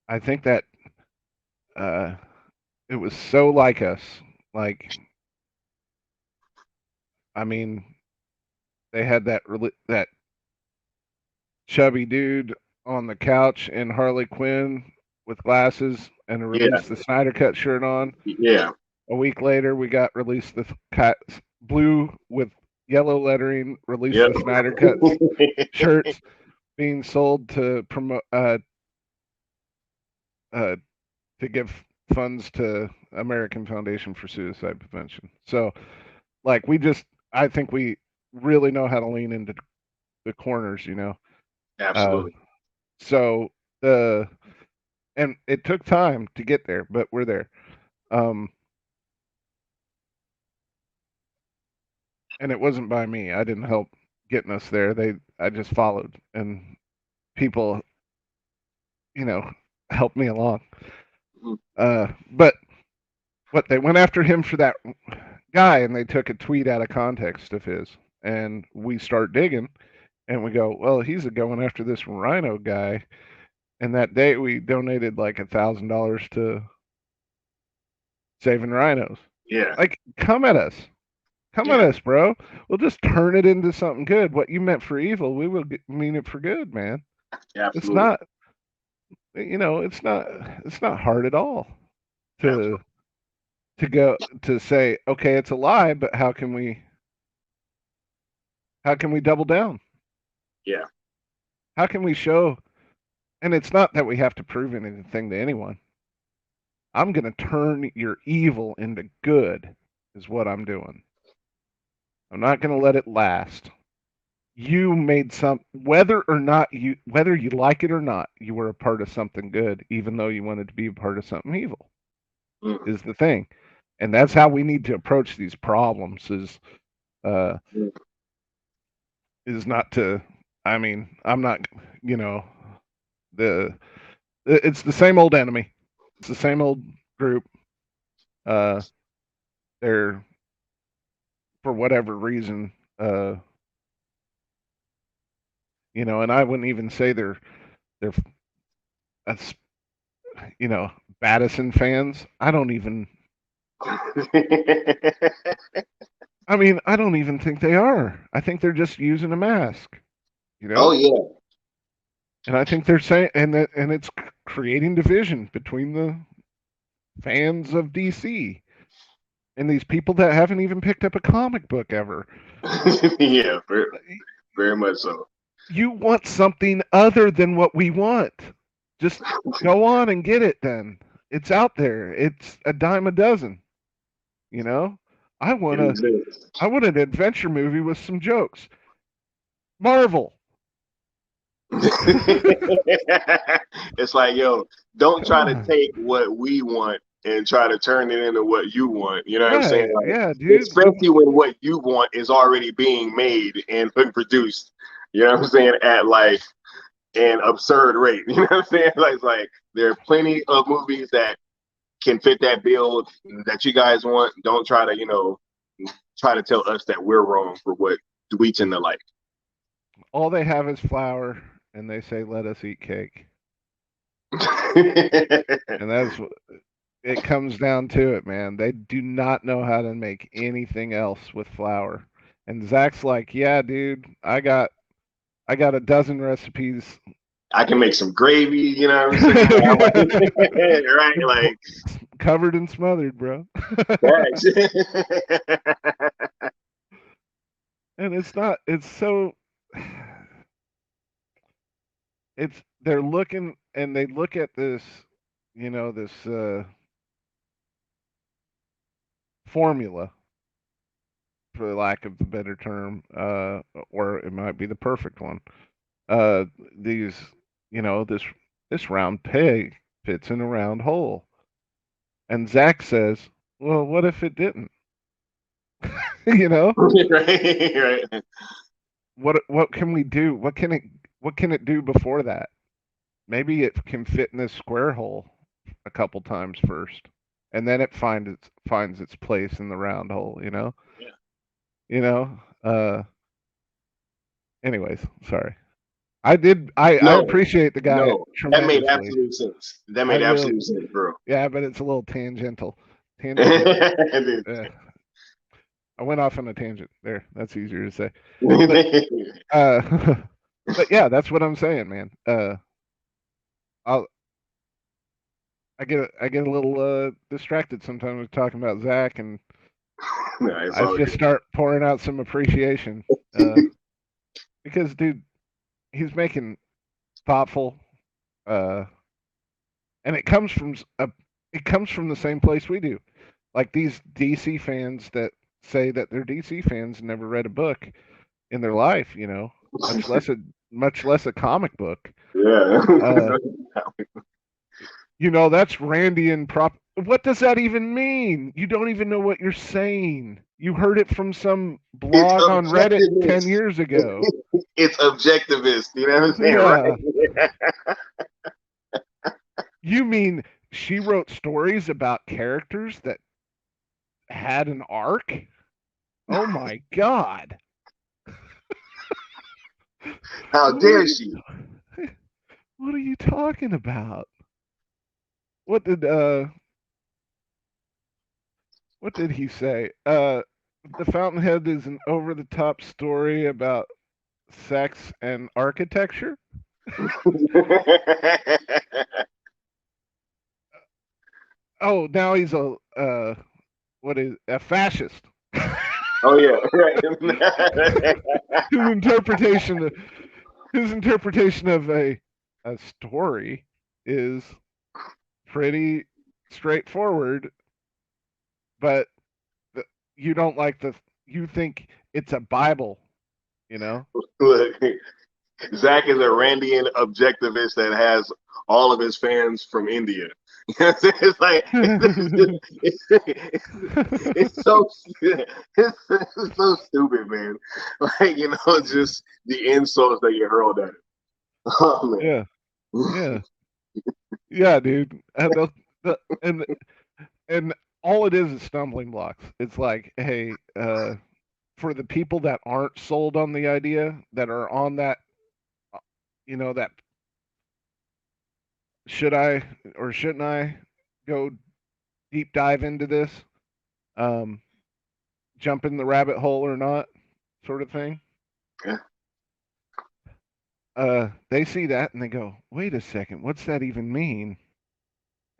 I think that uh, it was so like us. Like, I mean, they had that chubby dude on the couch in Harley Quinn with glasses and Yeah, released the Snyder Cut shirt on. yeah, A week later, we got released the cut blue with yellow lettering, released yep. the Snyder Cut shirts being sold to promote uh, to give funds to American Foundation for Suicide Prevention. So, like, I think we really know how to lean into the corners, you know. Uh, Absolutely. so the and it took time to get there, but we're there. Um, and it wasn't by me. I didn't help getting us there. I just followed, and people, you know, helped me along. Mhm. But what they went after him for that guy, and they took a tweet out of context of his, and we start digging, and we go, well, he's going after this rhino guy, and that day we donated like $1,000 to saving rhinos. Yeah, Like, come at yeah, us, bro. We'll just turn it into something good. What you meant for evil, we will mean it for good, man. It's absolutely, not, it's not hard at all to absolutely. go to say, okay, it's a lie, but how can we double down? Yeah, How can we show? And it's not that we have to prove anything to anyone. I'm going to turn your evil into good, is what I'm doing. I'm not going to let it last. You made whether you like it or not, you were a part of something good, even though you wanted to be a part of something evil, mm, is the thing. And that's how we need to approach these problems uh, mm. is not to, I mean, I'm not, you know, the, it's the same old enemy. It's the same old group. Uh, they're, for whatever reason, uh, and I wouldn't even say they're that's Battison fans. I mean, I don't even think they are. I think they're just using a mask, you Oh know. yeah. And I think they're saying, and it's creating division between the fans of DC and these people that haven't even picked up a comic book ever. Yeah, very, very much so. You want something other than what we want. Just go on and get it then. It's out there. It's a dime a dozen, you know? I want It a exists. I want an adventure movie with some jokes. Marvel. It's like, yo, don't Come try to on. take what we want and try to turn it into what you want. You know what I'm saying? Right. Like, Yeah, dude. especially when what you want is already being made and produced. You know what I'm saying? At like an absurd rate. You know what I'm saying? Like there are plenty of movies that can fit that bill that you guys want. Don't try to, try to tell us that we're wrong for what we tend to like. All they have is flour and they say let us eat cake. And it comes down to it, man. They do not know how to make anything else with flour. And Zach's like, "Yeah, dude, I got a dozen recipes." I can make some gravy, you know what I'm saying? I'm like, right? Like, Covered and smothered, bro. facts. And it's so they're looking and they look at this, this formula, for lack of a better term, or it might be the perfect one. Uh, these, this round peg fits in a round hole. And Zach says, well, what if it didn't? you know, Right, right. what can we do? What can it do before that? Maybe it can fit in this square hole a couple times first, and then it finds its place in the round hole. Yeah. You know. Anyways, sorry. I No, appreciate the guy no, that made tremendously. absolute sense. That I made really, absolute sense, bro. yeah, but it's a little tangential. Tangent. It Uh, I went off on a tangent there. That's easier to say. But is. uh, but yeah, that's what I'm saying, man. I'll I get a little distracted sometimes with talking about Zach, and No, it's I all just good. start pouring out some appreciation. Uh, because dude, he's making thoughtful, uh, and it comes from the same place we do. Like these DC fans that say that they're DC fans and never read a book in their life, you know, much less a comic book. Yeah. Uh, you know, that's Randy and prop. What does that even mean? You don't even know what you're saying. You heard it from some It's blog on Reddit 10 objectivist. years ago. It's objectivist. You know what I'm saying, Yeah. right? You mean she wrote stories about characters that had an arc? Oh my God. How What are dare you she? what are you talking about? What did what did he say? The Fountainhead is an over the top story about sex and architecture. Oh, now he's a what is a fascist. Oh yeah, right. his interpretation his interpretation of a story is pretty straightforward, but the, you don't like the you think it's a Bible, you know? Look, Zach is a Randian objectivist that has all of his fans from India. It's like it's so it's so stupid, man. Like just the insults that you hurled at him. Oh man. Yeah, yeah, yeah, dude. And all it is stumbling blocks. It's like, hey, for the people that aren't sold on the idea, that are on that, uh, that should I or shouldn't I go deep dive into this, um, jump in the rabbit hole or not, sort of thing. Yeah, They see that and they go, wait a second, what's that even mean?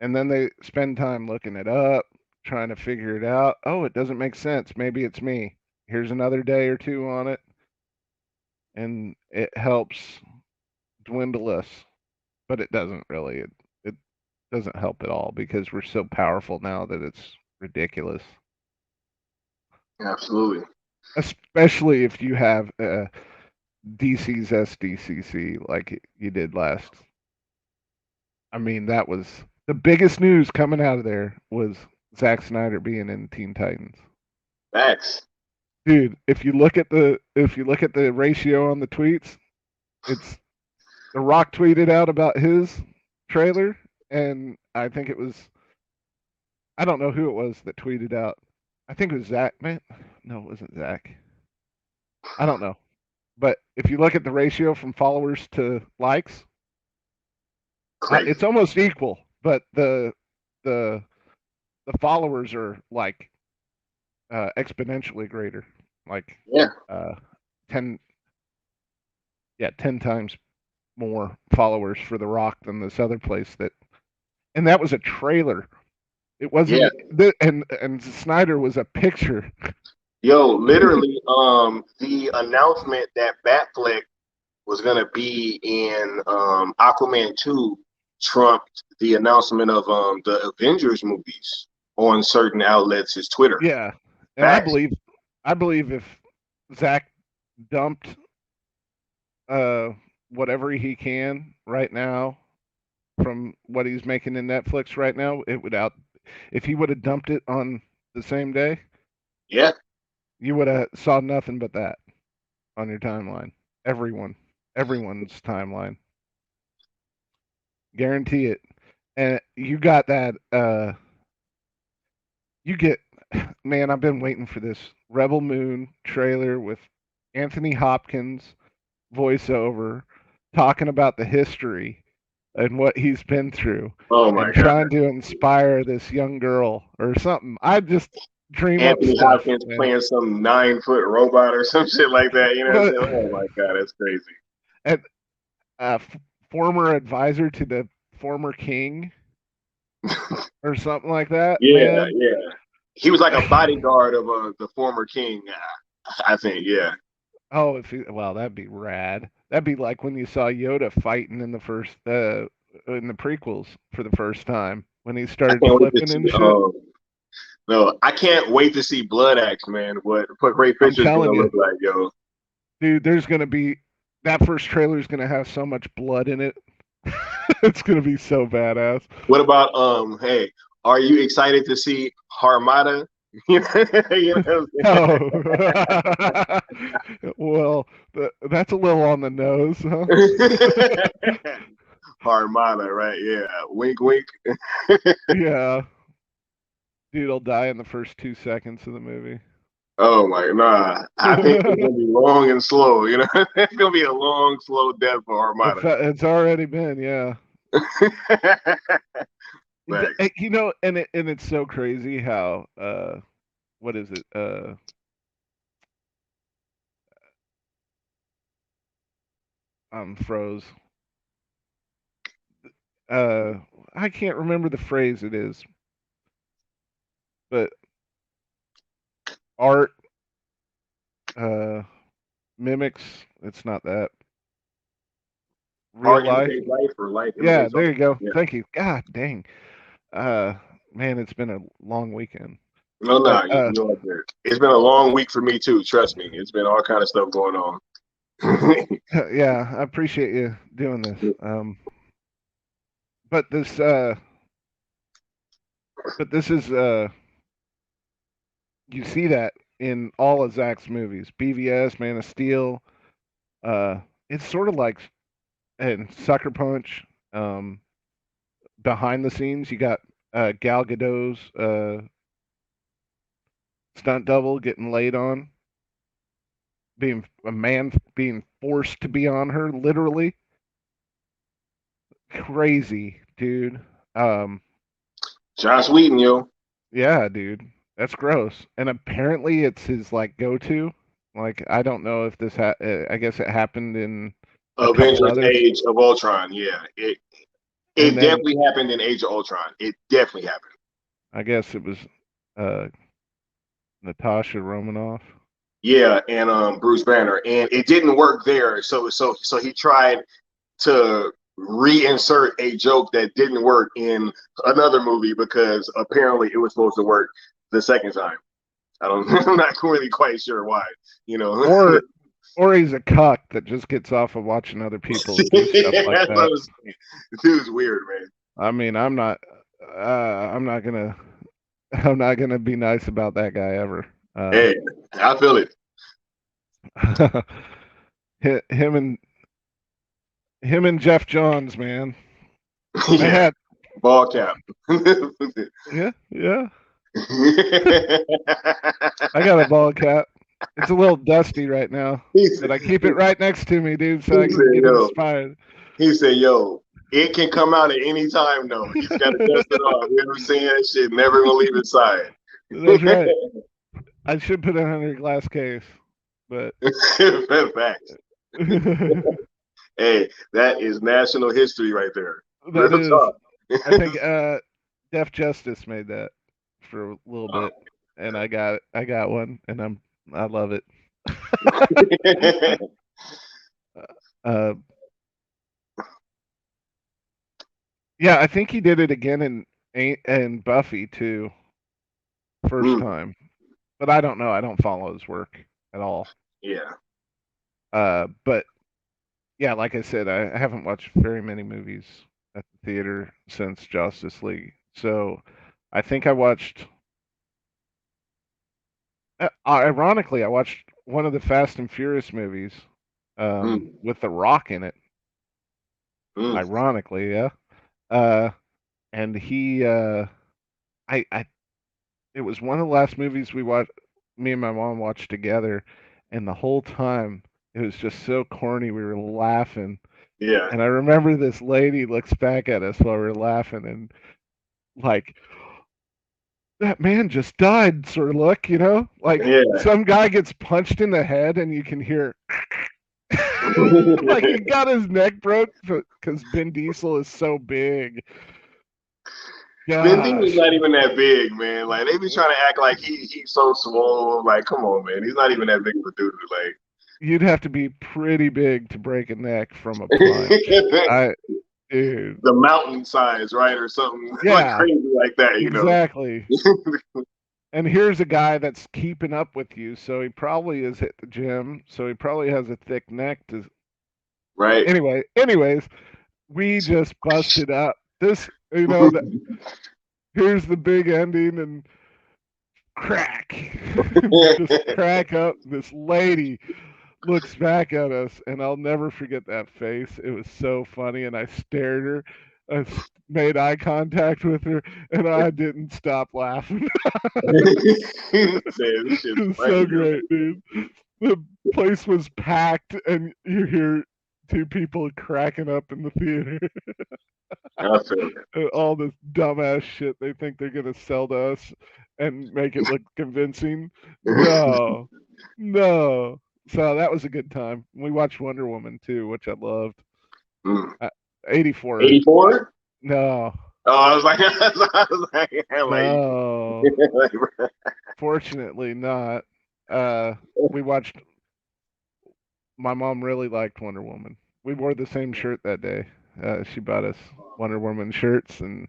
And then they spend time looking it up, trying to figure it out. Oh, it doesn't make sense. Maybe it's me. Here's another day or two on it, and it helps dwindle us, but it doesn't really. It doesn't help at all because we're so powerful now that it's ridiculous. absolutely. Especially if you have DC's SDCC like you did last. I mean, that was the biggest news coming out of there was Zack Snyder being in Teen Titans. Facts. Dude, if you look at the ratio on the tweets, it's The Rock tweeted out about his trailer, and I think it was I don't know who it was that tweeted out. I think it was Zach. Man, no, it wasn't Zach. I don't know. But if you look at the ratio from followers to likes, it's Crazy. almost equal. But the the followers are like exponentially greater, like Yeah. uh, 10 10 times more followers for The Rock than this other place and that was a trailer. It Yeah. wasn't and Snyder was a picture. Yo, literally, the announcement that Batfleck was gonna be in Aquaman 2 trumped the announcement of the Avengers movies on certain outlets' is Twitter. Yeah. And Facts. I believe if Zach dumped uh whatever he can right now from what he's making in Netflix right now, it would out if he would have dumped it on the same day, Yeah. you would have saw nothing but that on your timeline. Everyone's timeline. Guarantee it. And you got that you get man, I've been waiting for this Rebel Moon trailer with Anthony Hopkins voiceover talking about the history and what he's been through Oh my and God. trying to inspire this young girl or something. I just dream up Anthony stuff, Hopkins man. playing some 9-foot robot or some shit like that. You know what I'm But saying? Oh my God, that's crazy. and former advisor to the former king or something like that, Yeah, man. yeah. He was like a bodyguard of the former king, I think. Yeah. Oh, well, that'd be rad. That'd be like when you saw Yoda fighting in the first in the prequels for the first time when he I started can't wait to flipping and see. shit. No, I can't wait to see Blood Axe, man. What Ray I'm Fisher's gonna telling you, look like, yo. dude, there's gonna be that first trailer is gonna have so much blood in it. It's gonna be so badass. What about hey, are you excited to see Harmata? You know what Oh, well, that's a little on the nose, huh? I'm saying? Harmata, right? Yeah. Wink, wink. Yeah, dude, will die in the first 2 seconds of the movie. Oh my, nah. I think it's gonna be long and slow. You know, it's gonna be a long, slow death for Harmata. It's already been, yeah. Thanks. You know, and it's so crazy how what is it? I'm froze. Uh I can't remember the phrase it is, but art uh mimics, it's not that. Real Art life. imitates life, or life Yeah, imitates art. there you go. Yeah. Thank you. God dang. Uh Man, it's been a long weekend. No, But no, you know what? It's been a long week for me too. Trust me, it's been all kind of stuff going on. yeah, I appreciate you doing this. But this is you see that in all of Zach's movies. BVS, Man of Steel, it's sort of like in Sucker Punch, um behind the scenes you got Gal Gadot's stunt double getting laid on, being a man being forced to be on her, literally. Crazy, dude. Um, Josh Whedon, yo. yeah, dude, that's gross. And apparently, it's his like go-to. Like, I don't know if I guess it happened in a couple Avengers others, Age of Ultron. Yeah, and it then definitely happened in Age of Ultron. It definitely happened. I guess it was uh Natasha Romanoff. Yeah, and Bruce Banner, and it didn't work there. So he tried to reinsert a joke that didn't work in another movie because apparently it was supposed to work the second time. I don't. I'm not really quite sure why. You know. Or he's a cuck that just gets off of watching other people do stuff like That's what that. I'm saying. Dude's weird, man. I mean, I'm not gonna I'm not gonna be nice about that guy ever. Hey, I feel it. Him and Jeff Johns, man. I Yeah, had ball cap. yeah, yeah. I got a ball cap. It's a little dusty right now, he, but said, I keep it right next to me, dude, so he I can said, get "Yo," inspired. he said, "Yo, it can come out at any time, though. You just gotta dust it off. You know what I'm saying? That shit never gonna leave inside." That's right. I should put it under a glass case, but Facts. Hey, that is national history right there. that Real is. talk. I think Def Justice made that for a little bit, and I got one, and I love it. uh, yeah, I think he did it again in Buffy too, first Mm, time. But I don't know. I don't follow his work at all. yeah. But yeah, like I said, I haven't watched very many movies at the theater since Justice League. So I think I watched. Ironically, I watched one of the Fast and Furious movies Mm, with The Rock in it. mm. Ironically, yeah. Uh, and he, I it was one of the last movies we watched. Me and my mom watched together, and the whole time it was just so corny. We were laughing, Yeah. and I remember this lady looks back at us while we were laughing, and like that man just died sort of look, like Yeah. some guy gets punched in the head and you can hear like he got his neck broke because Ben Diesel is so big. Ben Diesel's Gosh, not even that big, man. Like they be trying to act like he's so swole. Like, come on, man. He's not even that big of a dude. you'd have to be pretty big to break a neck from a punch. Like Dude, the mountain size, right? Or something like yeah, crazy like that, exactly. And here's a guy that's keeping up with you, so he probably is hit the gym, so he probably has a thick neck to Right? anyways, we just busted up. This, that here's the big ending and crack. We just crack up. This lady looks back at us, and I'll never forget that face. It was so funny, and I stared her. Made eye contact with her, and I didn't stop laughing. Man, this shit's It was funny, so dude. great, dude. The place was packed, and you hear two people cracking up in the theater. I feel All this dumbass shit they think they're gonna sell to us and make it look convincing. it. No, no. So that was a good time. We watched Wonder Woman too, which I loved. Mm. 84. 84? No, Oh, I was like, like, no. Fortunately, not. We watched. My mom really liked Wonder Woman. We wore the same shirt that day. She bought us Wonder Woman shirts, and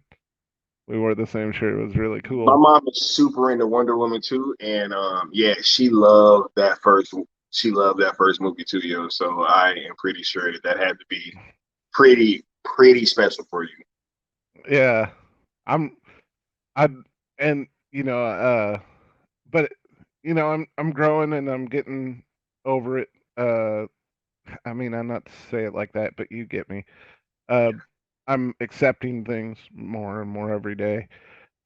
we wore the same shirt. It was really my cool. mom is super into Wonder Woman too, and yeah, she loved that first. She loved that first movie too, yo. So I am pretty sure that had to be pretty special for you. Yeah, I'm. I and but I'm growing and I'm getting over it. I mean, I'm not to say it like that, but you get me. Uh, I'm accepting things more and more every day,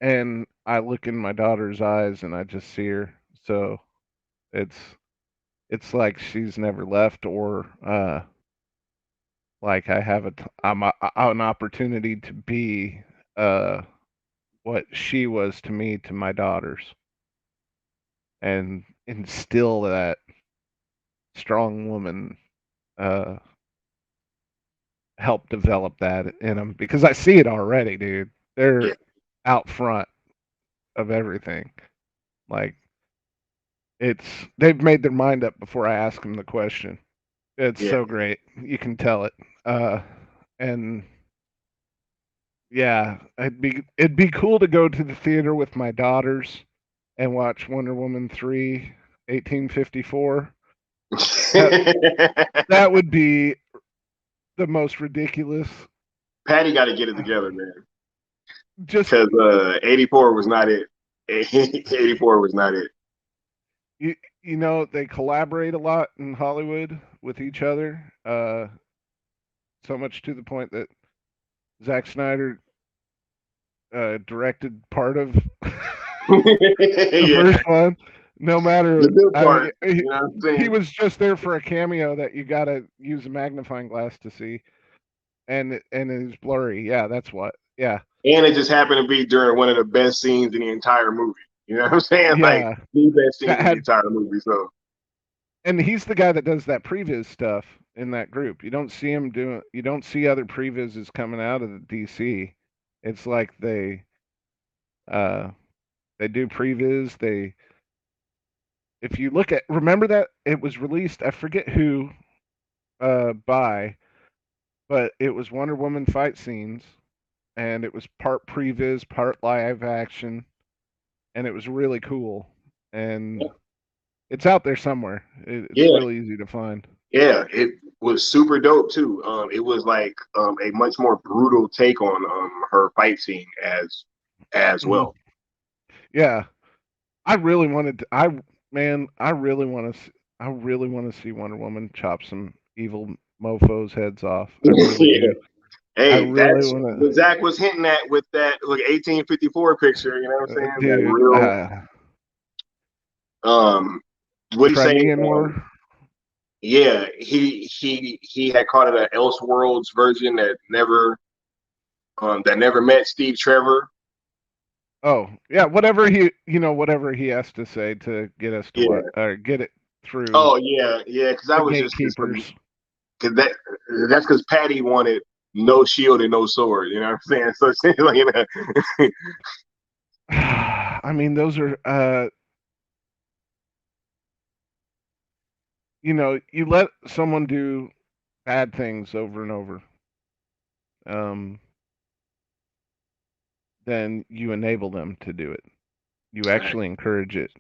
and I look in my daughter's eyes and I just see her. So it's it's like she's never left, or like I'm an opportunity to be uh what she was to me to my daughters, and instill that strong woman, uh help develop that in them, because I see it already, dude. They're Yeah, out front of everything. Like it's they've made their mind up before I ask them the question. It's yeah, so great. You can tell it. And yeah, it'd be cool to go to the theater with my daughters and watch Wonder Woman 3, 1854. That that would be the most ridiculous. Patty got to get it together, man. Just Because 84 was not it. 84 was not it. they collaborate a lot in Hollywood with each other. So much to the point that Zack Snyder directed part of the Yeah, first one. No the matter, good I mean, part. You know what I'm he saying? was just there for a cameo that you got to use a magnifying glass to see, and it's blurry. Yeah, that's what. Yeah, And it just happened to be during one of the best scenes in the entire movie. You know what I'm saying? Like yeah. the best That scene in the had, entire movie. So and he's the guy that does that previs stuff in that group. You don't see him doing. You don't see other previses coming out of the DC. It's like uh they do previs. If you look at, remember that it was released. I forget who by, but it was Wonder Woman fight scenes, and it was part previs, part live action, and it was really cool. And it's out there somewhere. It's yeah, really easy to find. yeah, it was super dope too. It was like a much more brutal take on her fight scene as Mhm. well. Yeah, I really wanted to. I really want to. I really want to see Wonder Woman chop some evil mofo's heads off. I really Yeah, do. I Hey, really that's want what Zach was hinting at with that like 1854 picture. You know what I'm to, saying? That dude. real. Um, what do you say? Crimean War. Yeah, he had called it an Elseworlds version that never met Steve Trevor. Oh, yeah, whatever he has to say to get us to what Yeah. or get it through Oh yeah, yeah. Because I the was just gatekeepers. because that's because Patty wanted no shield and no sword. You know what I'm saying? So like, I mean, those are you let someone do bad things over and over, um, then you enable them to do it. You actually encourage it.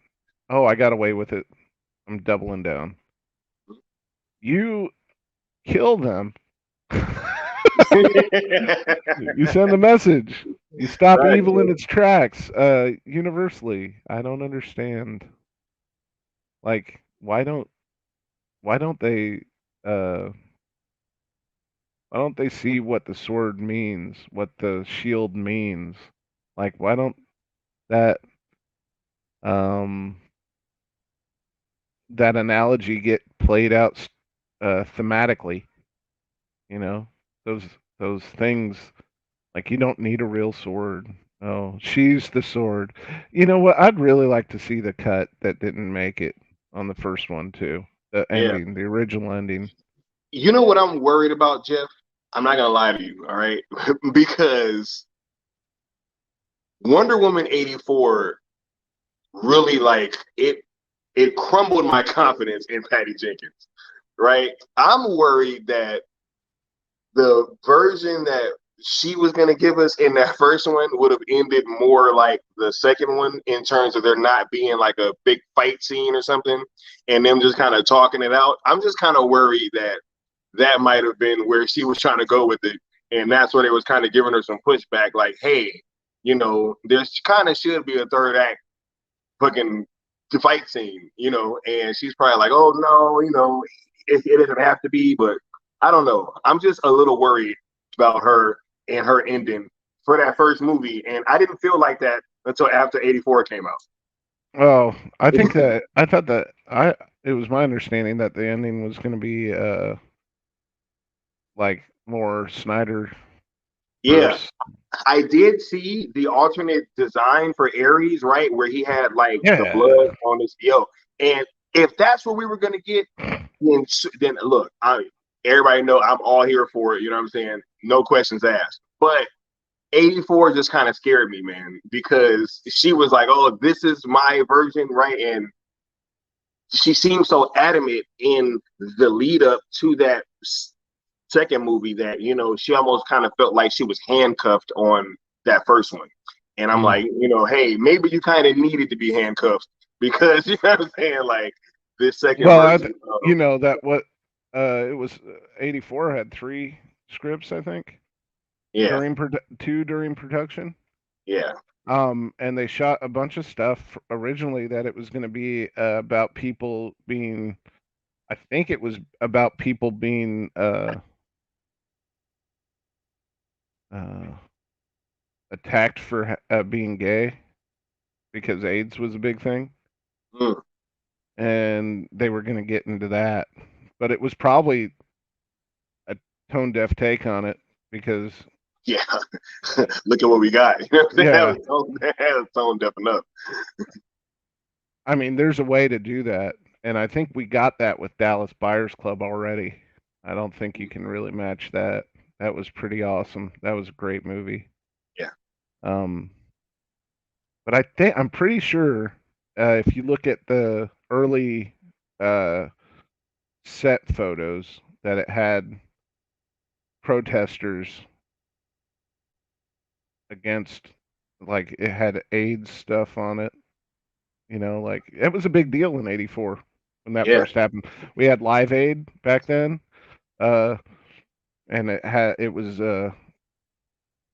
Oh, I got away with it. I'm doubling down. You kill them. You send a message. You stop right. evil in its tracks. Universally, I don't understand. Like, why don't they uh why don't they see what the sword means, what the shield means? Like, why don't that um that analogy get played out thematically? You know, those those things. Like, you don't need a real sword. Oh, she's the sword. You know what? I'd really like to see the cut that didn't make it on the first one too. The Yeah. ending, the original ending. You know what I'm worried about, Jeff? I'm not gonna lie to you, all right? Because Wonder Woman 84 really like it crumbled my confidence in Patty Jenkins, right? I'm worried that the version that she was going to give us in that first one would have ended more like the second one in terms of there not being like a big fight scene or something and them just kind of talking it out. I'm just kind of worried that that might have been where she was trying to go with it. And that's where they was kind of giving her some pushback, like, hey, there's kind of should be a third act fucking fight scene, and she's probably like, oh no, it doesn't have to be, but I don't know. I'm just a little worried about her and her ending for that first movie, and I didn't feel like that until after 84 came out. Oh, I thought that I it was my understanding that the ending was going to be like more Snyder Yeah, verse. I did see the alternate design for Ares, right, where he had like the blood Yeah. on his and if that's what we were gonna get, then look, everybody know I'm all here for it. You know what I'm saying? No questions asked. But 84 just kind of scared me, man, because she was like, "Oh, this is my version," right? And she seemed so adamant in the lead up to that second movie that she almost kind of felt like she was handcuffed on that first one. And I'm Mm. like, hey, maybe you kind of needed to be handcuffed because you know what I'm saying, like this second Well, version. that what it was 84 had 3 scripts, I think, Yeah, during production. yeah. And they shot a bunch of stuff originally that it was going to be about people being. I think it was about people being uh, attacked for being gay because AIDS was a big thing, Mm, and they were going to get into that. But it was probably a tone deaf take on it because, yeah. Look at what we got. You know what I'm saying? yeah, That was tone deaf enough. I mean, there's a way to do that, and I think we got that with Dallas Buyers Club already. I don't think you can really match that. That was pretty awesome. That was a great movie. Yeah. Um, but I'm pretty sure if you look at the early uh, set photos, that it had protesters against, like it had AIDS stuff on it. Like it was a big deal in '84 when that Yeah. first happened. We had Live Aid back then, uh, and it was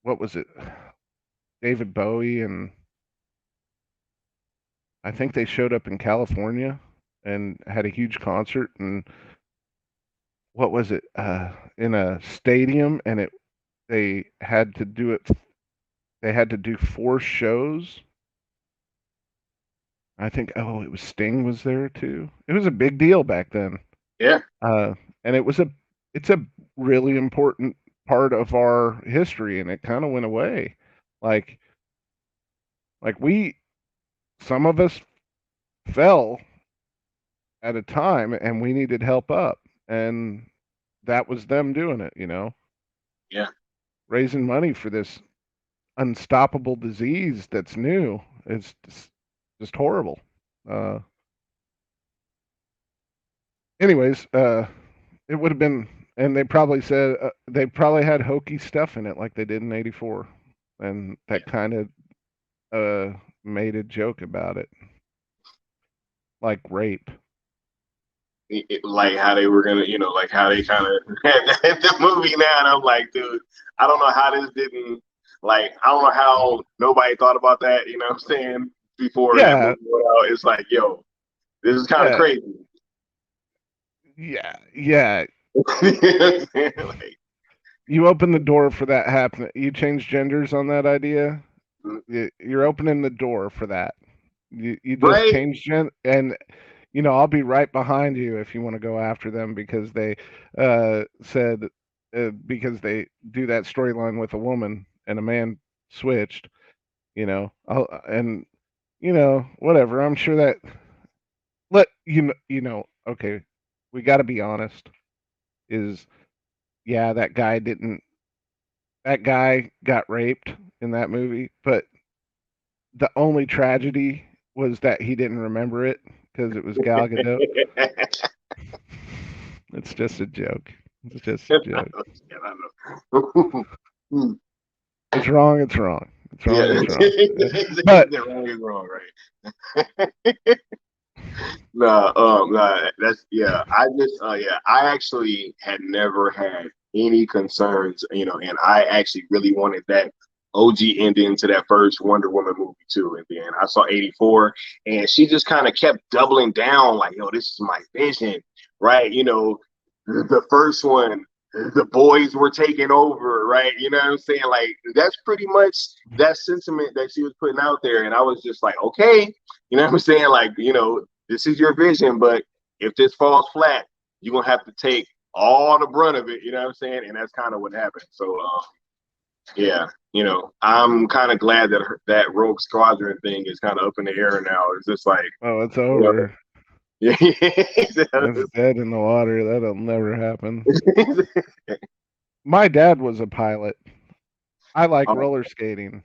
what was it? David Bowie, and I think they showed up in California and had a huge concert. And what was it? In a stadium, and they had to do it. They had to do 4 shows. I think. Oh, it was Sting was there too. It was a big deal back then. Yeah. Uh, and it's a really important part of our history, and it kind of went away. Like we, some of us fell at a time, and we needed help up, and that was them doing it. Yeah. Raising money for this unstoppable disease that's new. It's just horrible. Uh, anyways, it would have been, and they probably said they probably had hokey stuff in it like they did in '84, and that kind of made a joke about it, like rape. Like how they were gonna, like how they kind of had the movie now, and I'm like, dude, I don't know how this didn't, like, I don't know how nobody thought about that. You know what I'm saying? Before that Yeah, movie went out, it's like, yo, this is kind of yeah, crazy. yeah. You know what I'm saying? Like, You open the door for that happening. You change genders on that idea. You're opening the door for that. You just right? change and I'll be right behind you if you want to go after them because they said because they do that storyline with a woman and a man switched. And whatever. I'm sure that okay, we got to be honest. Is yeah, that guy got raped in that movie, but the only tragedy was that he didn't remember it because it was Gal Gadot. It's just a joke. It's just a joke. I know. It's wrong. It's wrong. It's Yeah, wrong. It's wrong. But they're wrong is wrong, right? No, no, that's yeah. I actually had never had any concerns, and I actually really wanted that OG ending to that first Wonder Woman movie too. And then I saw '84, and she just kind of kept doubling down, like, yo, this is my vision, right? The first one, the boys were taking over, right? You know what I'm saying? Like, that's pretty much that sentiment that she was putting out there, and I was just like, okay, you know what I'm saying? Like, this is your vision, but if this falls flat, you're gonna have to take all the brunt of it. You know what I'm saying? And that's kind of what happened. So, yeah, I'm kind of glad that that Rogue Squadron thing is kind of up in the air now. It's just like, oh, it's you know, over. yeah, It's dead in the water. That'll never happen. My dad was a pilot. I like oh, roller skating.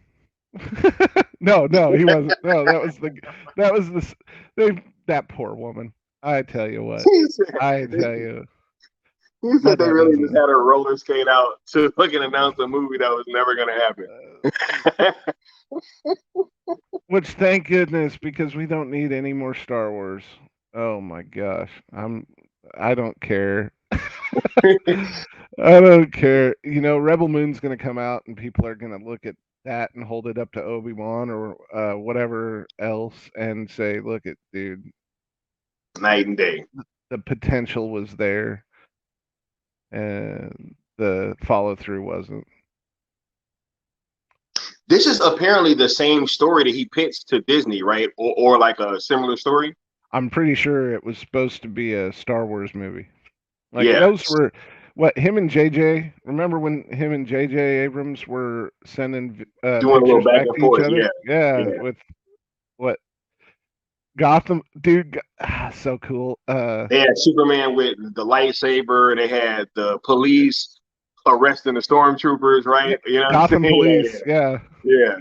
No, he wasn't. No, that was the that poor woman. I tell you what. he said, I tell you, he my said they dad really just doesn't. had a roller skate out to fucking announce a movie that was never gonna happen. Which thank goodness because we don't need any more Star Wars. Oh my gosh. I don't care. I don't care. Rebel Moon's going to come out and people are going to look at that and hold it up to Obi-Wan or whatever else and say, "Look at dude, Night and day. the potential was there and the follow through wasn't." This is apparently the same story that he pitched to Disney, right? Or like a similar story. I'm pretty sure it was supposed to be a Star Wars movie. Like Yeah, those were what him and JJ. Remember when him and JJ Abrams were sending doing a little pictures back back and to each forth. other? Yeah, Yeah, yeah. with what Gotham, dude. So cool. They had Superman with the lightsaber. They had the police arresting the stormtroopers, Yeah, right? You know what I'm Gotham saying? Police. Yeah, Yeah,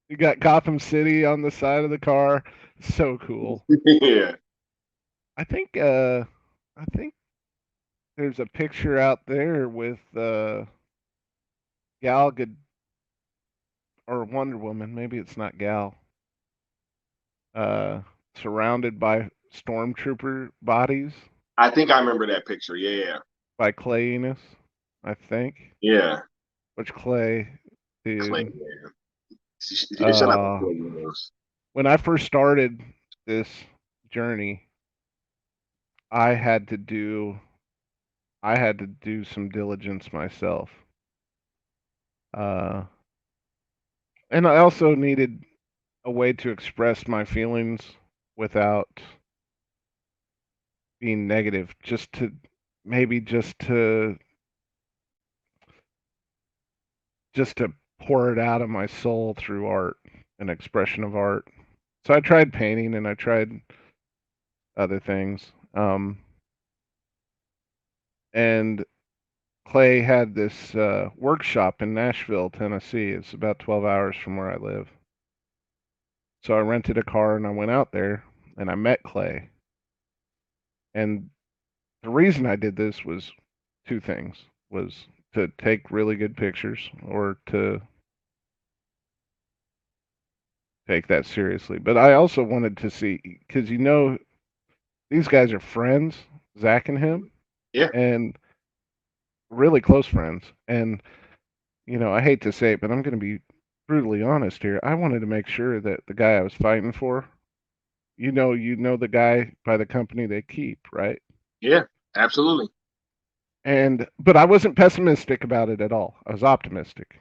you got Gotham City on the side of the car. So cool. yeah, yeah. I think. I think there's a picture out there with Gal Gadot or Wonder Woman. Maybe it's not Gal. Uh, Surrounded by stormtrooper bodies I think I remember that picture. Yeah, by Clay Enos, I think. yeah. Which Clay, Clay, dude? yeah. Shut up, Uh, Clay. Universe. when I first started this journey, I had to do I had to do some diligence myself. Uh, and I also needed a way to express my feelings without being negative, just to maybe just to pour it out of my soul through art, an expression of art. So I tried painting and I tried other things. And Clay had this workshop in Nashville, Tennessee. It's about 12 hours from where I live. So I rented a car and I went out there and I met Clay. And the reason I did this was two things: was to take really good pictures or to take that seriously. But I also wanted to see, because these guys are friends, Zach and him, Yeah. and really close friends. And I hate to say it, but I'm going to be brutally honest here. I wanted to make sure that the guy I was fighting for, you know the guy by the company they keep, right? Yeah. Absolutely. But I wasn't pessimistic about it at all. I was optimistic.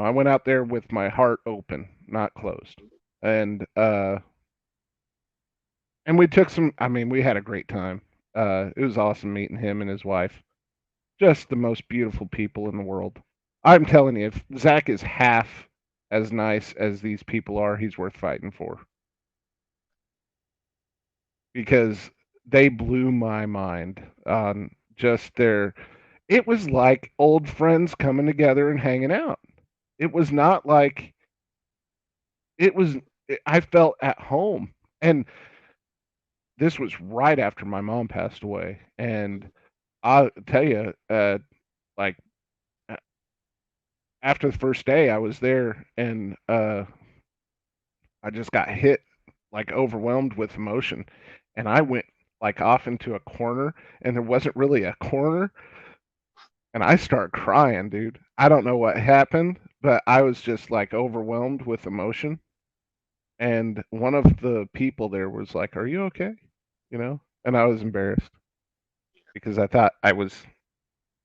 I went out there with my heart open, not closed. And we took some, I mean, we had a great time. It was awesome meeting him and his wife. Just the most beautiful people in the world. I'm telling you, if Zach is half as nice as these people are, he's worth fighting for. Because they blew my mind on just their. It was like old friends coming together and hanging out. It was not like it was. I felt at home, and this was right after my mom passed away. And I'll tell you, like after the first day, I was there, and I just got hit, like overwhelmed with emotion, and I went like off into a corner, and there wasn't really a corner, and I started crying, dude. I don't know what happened, but I was just like overwhelmed with emotion. And one of the people there was like, "Are you okay?" And I was embarrassed because I thought I was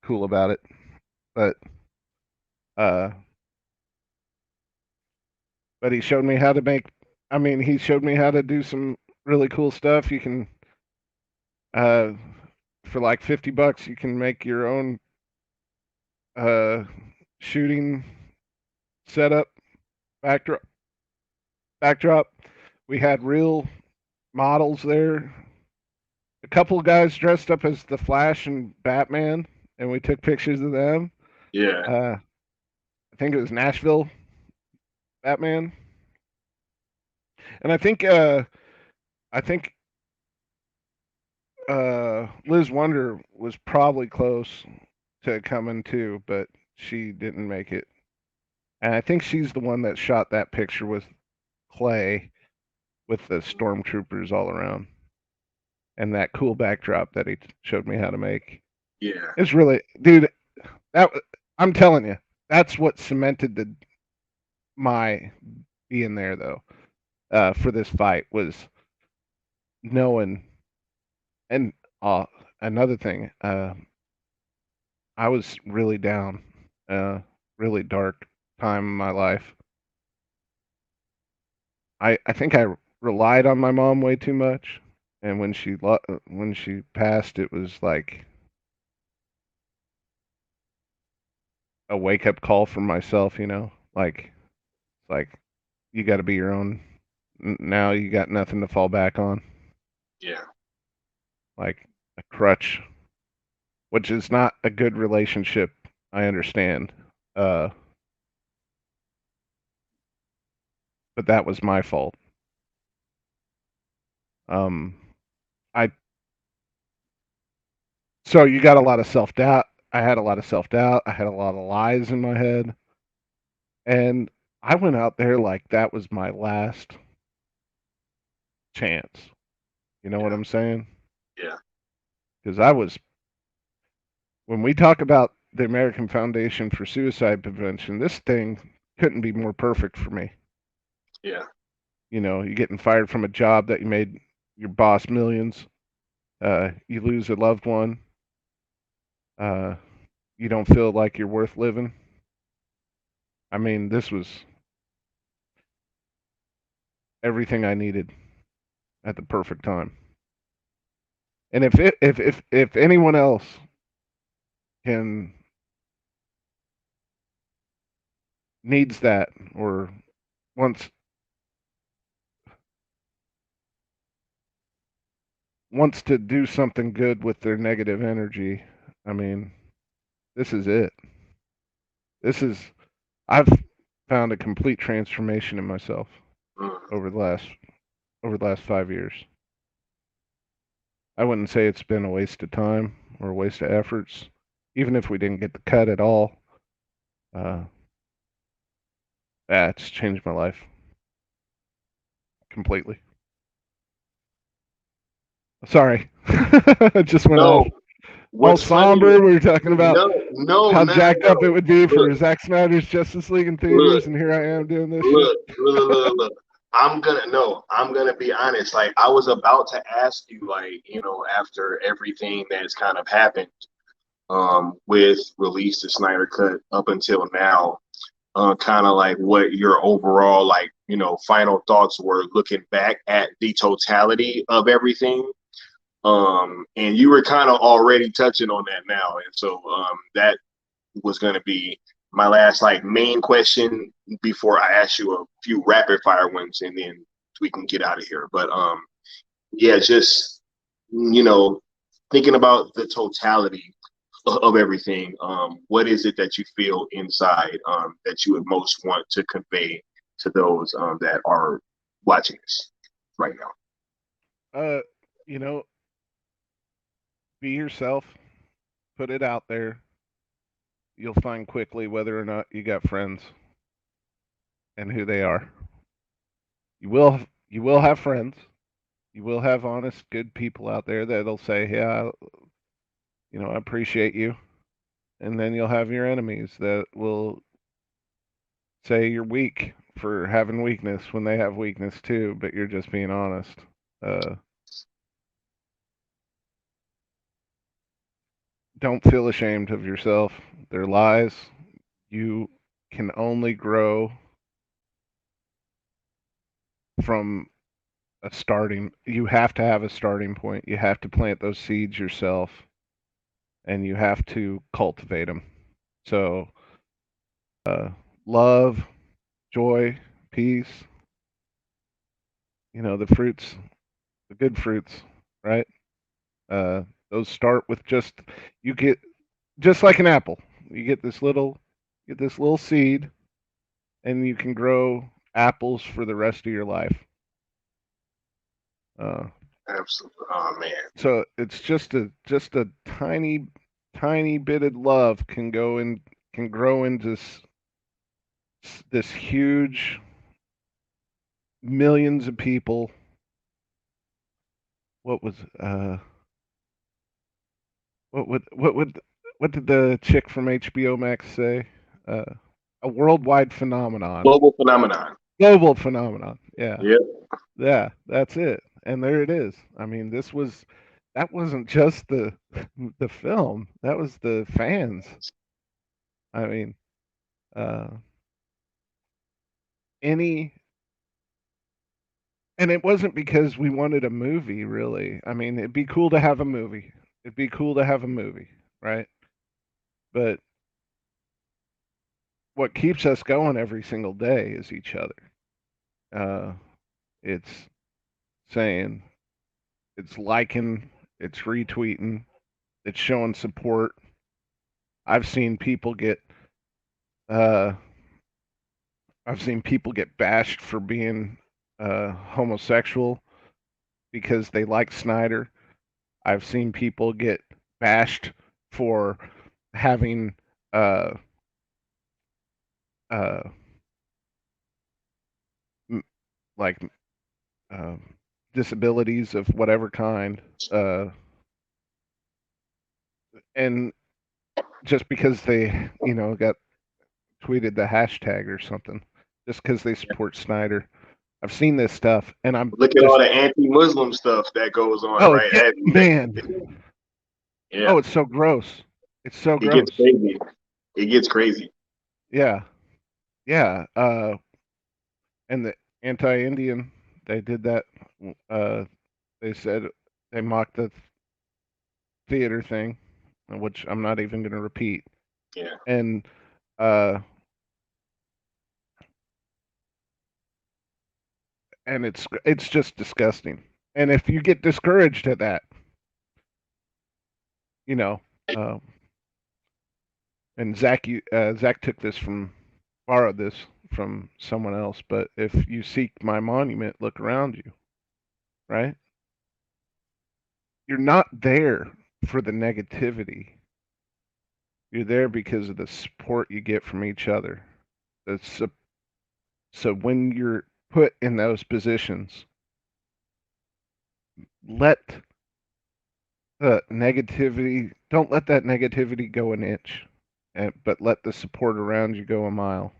cool about it, but uh, he showed me how to make. I mean, he showed me how to do some really cool stuff. You can, uh, for like $50, you can make your own uh, shooting setup backdrop. Backdrop. We had real models there. A couple of guys dressed up as the Flash and Batman, and we took pictures of them. Yeah. I think it was Nashville Batman, and I think Liz Wonder was probably close to coming too, but she didn't make it. And I think she's the one that shot that picture with Clay with the stormtroopers all around and that cool backdrop that he showed me how to make. Yeah. It's really, dude, that I'm telling you, that's what cemented my being there though. For this fight was knowing, and another thing, I was really down, really dark time in my life. I think I relied on my mom way too much, and when she passed, it was like a wake up call for myself. Like you got to be your own. Now you got nothing to fall back on, Yeah. like a crutch, which is not a good relationship. I understand, uh, but that was my fault. Um, I So you got a lot of self doubt. I had a lot of self doubt. I had a lot of lies in my head. And I went out there like that was my last chance. You know what Yeah. I'm saying? Yeah. Because when we talk about the American Foundation for Suicide Prevention, this thing couldn't be more perfect for me. Yeah. You're getting fired from a job that you made your boss millions. You lose a loved one. Uh, you don't feel like you're worth living. I mean, this was everything I needed at the perfect time. And if anyone else can needs that or wants to do something good with their negative energy, I mean, this is it. This is I've found a complete transformation in myself over the last 5 years. I wouldn't say it's been a waste of time or a waste of efforts, even if we didn't get the cut at all. It's changed my life completely. Sorry, I just went off. No, All what's funny? somber. We were talking about No, how no, jacked up it no. would be for Look, Zack Snyder's Justice League in look, theaters, and here I am doing this shit. look. I'm gonna be honest. Like, I was about to ask you, like, after everything that's kind of happened, with release the Snyder Cut up until now, kind of like what your overall, like, final thoughts were looking back at the totality of everything. And you were kind of already touching on that now, and so that was going to be my last, like, main question before I ask you a few rapid fire ones, and then we can get out of here. But yeah, just thinking about the totality of everything. What is it that you feel inside, that you would most want to convey to those that are watching this right now? You know, be yourself, put it out there. You'll find quickly whether or not you got friends and who they are. You will have friends. You will have honest, good people out there that'll say, "Yeah, I appreciate you." And then you'll have your enemies that will say you're weak for having weakness when they have weakness too, but you're just being honest. Don't feel ashamed of yourself. They're lies. You can only grow from you have to have a starting point. You have to plant those seeds yourself, and you have to cultivate them. So, love, joy, peace, the fruits, the good fruits, right? Those start with you get just like an apple. You get this little seed, and you can grow apples for the rest of your life. Absolutely. Oh man. So it's just a tiny bit of love can grow into this huge millions of people. What was what did the chick from HBO Max say? A worldwide phenomenon. Global phenomenon. Global phenomenon. Yeah. Yeah. Yeah, that's it. And there it is. I mean, that wasn't just the film. That was the fans. I mean, uh any and it wasn't because we wanted a movie, really. I mean, it'd be cool to have a movie. It'd be cool to have a movie, right? But what keeps us going every single day is each other. It's saying, it's liking, it's retweeting, it's showing support. I've seen people get uh, bashed for being homosexual because they like Snyder. I've seen people get bashed for having uh, uh, like uh, disabilities of whatever kind, and just because they got tweeted the hashtag or something, just because they support Snyder. I've seen this stuff, and I'm Look at all the anti-Muslim stuff that goes on, oh right? yeah, man, Yeah. oh, it's so gross. It's so It gross. gets crazy. It gets crazy. Yeah, yeah, and the anti-Indian, they did that. Uh, they said they mocked the theater thing, which I'm not even going to repeat. Yeah. And uh, it's just disgusting. And if you get discouraged at that, you know, um, and Zach took this from borrowed this from someone else. But if you seek my monument, look around you, right? You're not there for the negativity. You're there because of the support you get from each other. So when you're put in those positions, let don't let that negativity go an inch, but let the support around you go a mile.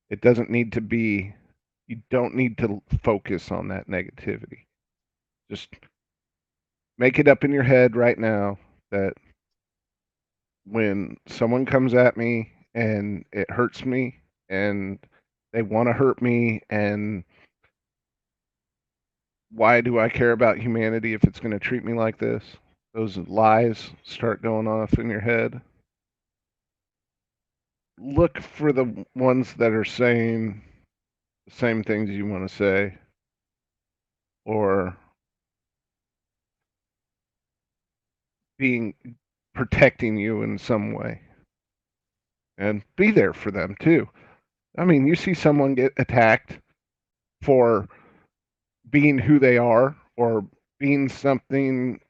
It doesn't need to be, you don't need to focus on that negativity. Just make it up in your head right now that when someone comes at me and it hurts me and they want to hurt me, and why do I care about humanity if it's going to treat me like this? Those lies start going off in your head. Look for the ones that are saying the same things you want to say, or being protecting you in some way, and be there for them too. I mean, you see someone get attacked for being who they are, or being something,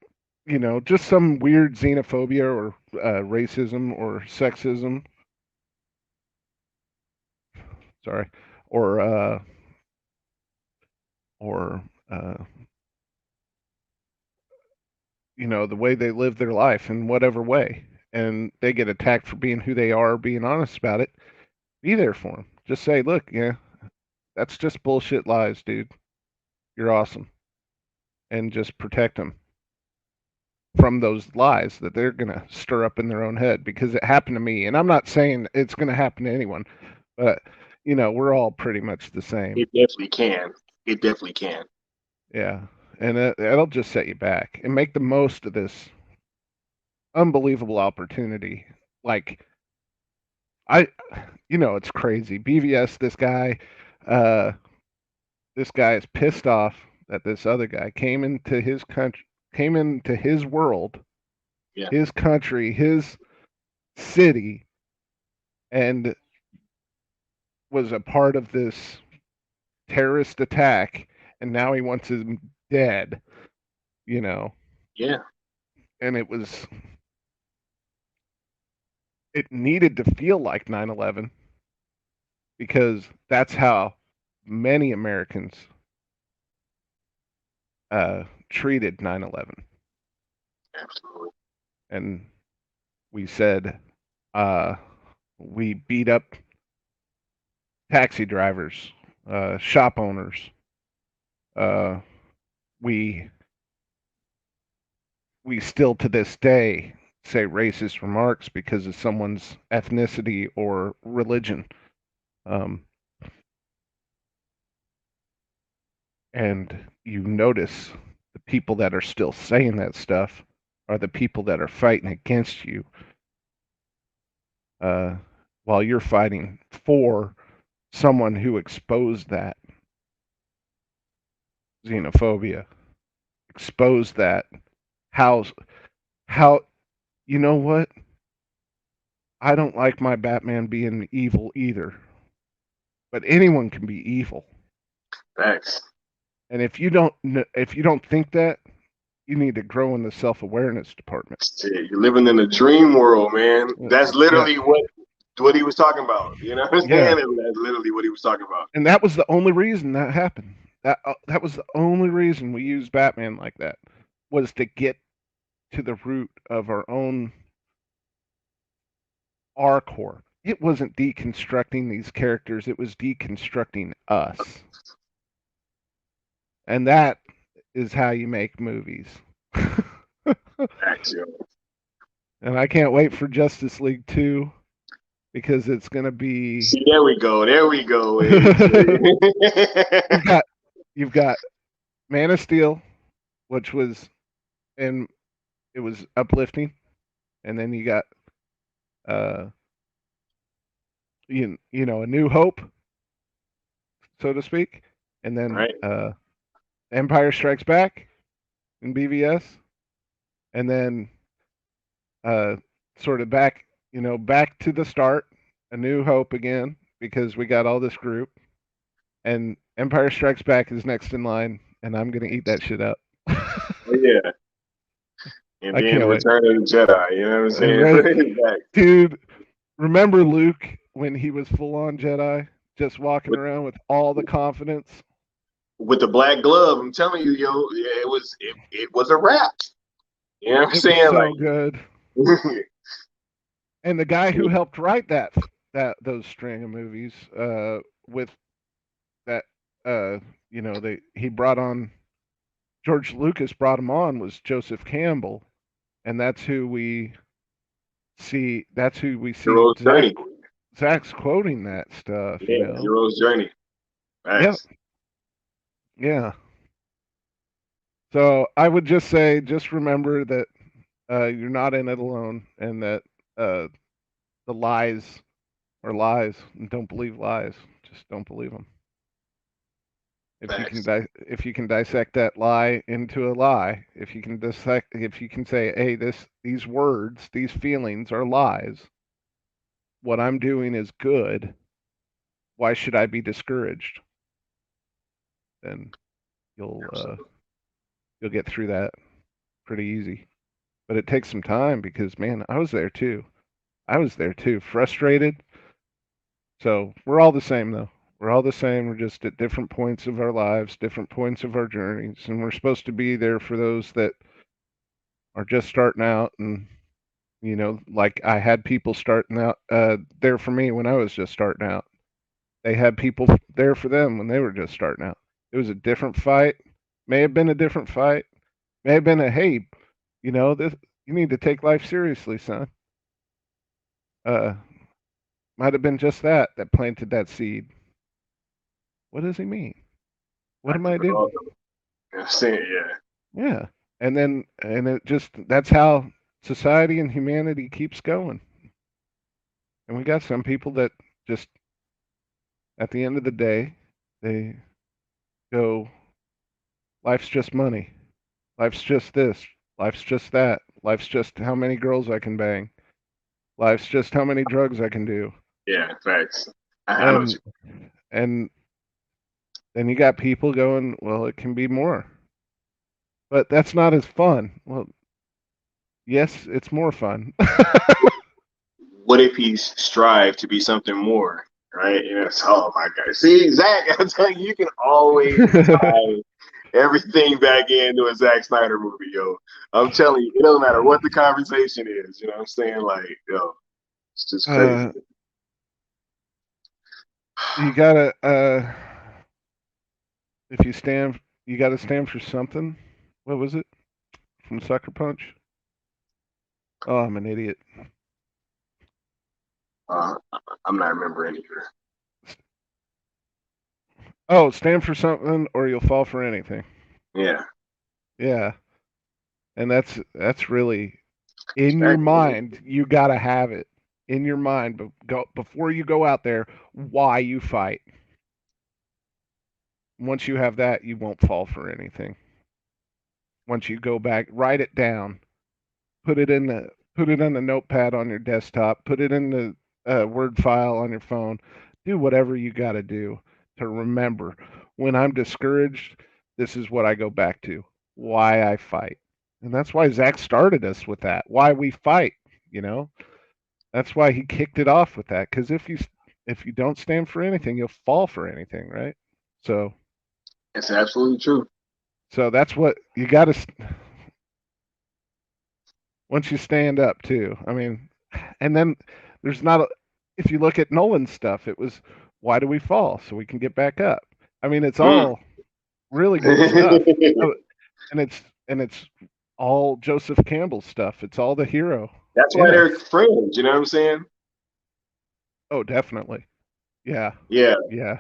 just some weird xenophobia or racism or sexism. Sorry, or or uh, the way they live their life in whatever way, and they get attacked for being who they are, being honest about it. Be there for them. Just say, look, yeah, that's just bullshit lies, dude. You're awesome, and just protect them from those lies that they're gonna stir up in their own head, because it happened to me, and I'm not saying it's gonna happen to anyone, but we're all pretty much the same. It definitely can. It definitely can. Yeah, and it'll just set you back, and make the most of this unbelievable opportunity. Like, I, it's crazy. BVS, uh, this guy is pissed off that this other guy came into his world, Yeah. his country, his city, and was a part of this terrorist attack, and now he wants him dead, you know. Yeah. And it needed to feel like 9/11, because that's how many Americans treated 9/11. Absolutely. And we said, uh, we beat up taxi drivers, shop owners. Uh, we we still to this day say racist remarks because of someone's ethnicity or religion. Um, and you notice the people that are still saying that stuff are the people that are fighting against you, uh, while you're fighting for someone who exposed that xenophobia, exposed that. how how you know what? I don't like my Batman being evil either, but anyone can be evil. Facts. And if you don't think that, you need to grow in the self-awareness department. Shit, you're living in a dream world, man. That's Yeah, literally what he was talking about. You know what I'm yeah. saying? And that's literally what he was talking about. And that was the only reason that happened. That was the only reason we used Batman like that, was to get to the root of our core. It wasn't deconstructing these characters, it was deconstructing us. And that is how you make movies. Facts, yo. And I can't wait for Justice League 2. because it's going to be. See, there we go. There we go. You've got Man of Steel, which was, and it was uplifting, and then you got A New Hope, so to speak, and then right. Empire Strikes Back in BVS, and then sort of back to the start, A New Hope again, because we got all this group, and Empire Strikes Back is next in line, and I'm gonna eat that shit up. Oh yeah. And I then can't wait. Return of the Jedi. You know what I'm saying? Right. Dude, remember Luke when he was full on Jedi, just walking around with all the confidence? With the black glove, I'm telling you, yo, it was a wrap. You know what I'm It was saying? so Like, good. And the guy who helped write those string of movies, with that, he brought on George Lucas brought him on, was Joseph Campbell, and that's who we see. That's who we see. Hero's Journey. Zach's quoting that stuff. Yeah, Hero's Journey. Nice. Yeah. So I would just say, just remember that you're not in it alone, and that the lies are lies, and don't believe lies. Just don't believe them. If you can dissect that lie into a lie, if you can say, hey, these words, these feelings are lies. What I'm doing is good. Why should I be discouraged? Then you'll get through that pretty easy. But it takes some time because, man, I was there too. Frustrated. So we're all the same, though. We're all the same. We're just at different points of our lives, different points of our journeys, and we're supposed to be there for those that are just starting out. And like I had people starting out there for me when I was just starting out. They had people there for them when they were just starting out. It was a different fight. May have been a different fight. May have been a, hey, this, you need to take life seriously, son. Might have been just that planted that seed. What does he mean? What am I doing? I'm saying, yeah. Yeah. And it just, that's how society and humanity keeps going. And we got some people that just, at the end of the day, they go, life's just money. Life's just this. Life's just that. Life's just how many girls I can bang. Life's just how many drugs I can do. Yeah, facts. And then you got people going, well, it can be more. But that's not as fun. Well, yes, it's more fun. What if he strived to be something more? Right? Oh my God. See, Zach, I'm telling you, you can always tie everything back into a Zack Snyder movie, yo. I'm telling you, it doesn't matter what the conversation is. You know what I'm saying? Like, yo, it's just crazy. You gotta, if you gotta stand for something. What was it from Sucker Punch? Oh, I'm an idiot. I'm not remembering either. Oh, stand for something or you'll fall for anything. Yeah. Yeah. And that's really in your mind. You gotta have it in your mind, but before you go out there, why you fight. Once you have that, you won't fall for anything. Once you go back, write it down, put it on the notepad on your desktop, put it in the Word file on your phone. Do whatever you got to do to remember. When I'm discouraged, this is what I go back to. Why I fight, and that's why Zach started us with that. Why we fight, That's why he kicked it off with that. Because if you don't stand for anything, you'll fall for anything, right? So it's absolutely true. So that's what you got to. Once you stand up too, I mean, and then there's not a, if you look at Nolan's stuff, it was why do we fall so we can get back up. I mean, it's all really good stuff. and it's all Joseph Campbell stuff. It's all the hero. That's why they're friends, you know what I'm saying? Oh, definitely. Yeah. Yeah. Yeah.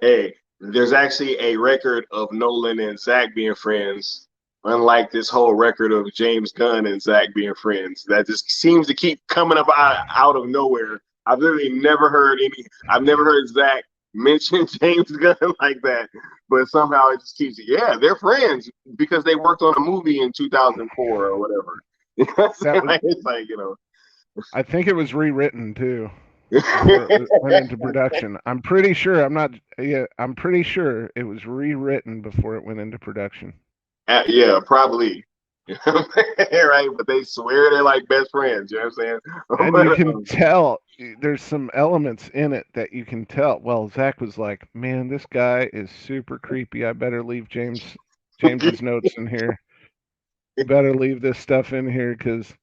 Hey, there's actually a record of Nolan and Zach being friends, unlike this whole record of James Gunn and Zach being friends. That just seems to keep coming up out of nowhere. I've literally never heard any. I've never heard Zach mention James Gunn like that, but somehow it just keeps. Yeah, they're friends because they worked on a movie in 2004 or whatever. That was It's like, you know. I think it was rewritten too before it went into production. I'm pretty sure. I'm not. Yeah, I'm pretty sure it was rewritten before it went into production. Yeah, probably. Right, but they swear they're like best friends. You know what I'm And you saying? can tell there's some elements in it that you can tell. Well, Zach was like, "Man, this guy is super creepy. I better leave James's notes in here. Better leave this stuff in here because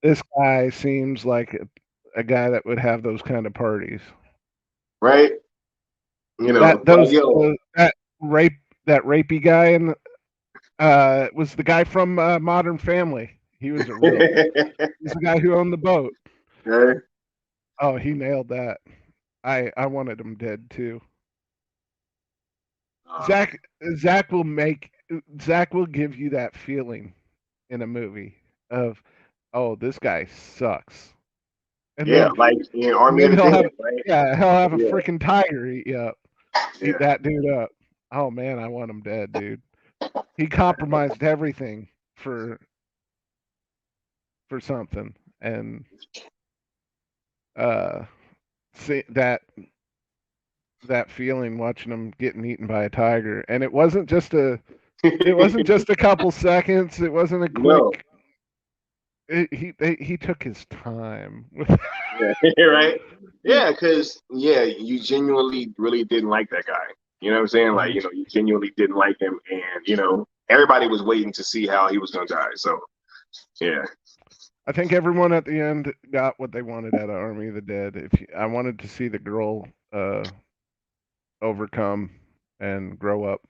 this guy seems like a guy that would have those kind of parties. Right? You That know, like those yo. that rape that rapey guy and was the guy from Modern Family. He was a real. He's the guy who owned the boat. Right? Oh, he nailed that. I wanted him dead too. Uh, Zach Zach will make Zach will give you that feeling in a movie of, oh, this guy sucks, and yeah, then like in Army of the he'll Dead, have, right? yeah, he'll have a Yeah, freaking tiger eat you up, eat yeah, that dude up. Oh man, I want him dead, dude. He compromised everything for something, and uh, see that feeling watching him getting eaten by a tiger, and it wasn't just a couple seconds. It wasn't a no, quick. He took his time with. yeah, right? Yeah, because yeah, you genuinely really didn't like that guy. You know what I'm saying? Like, Mhm. you know, you genuinely didn't like him, and you know, everybody was waiting to see how he was gonna die. So yeah, I think everyone at the end got what they wanted out of Army of the Dead. I wanted to see the girl overcome and grow up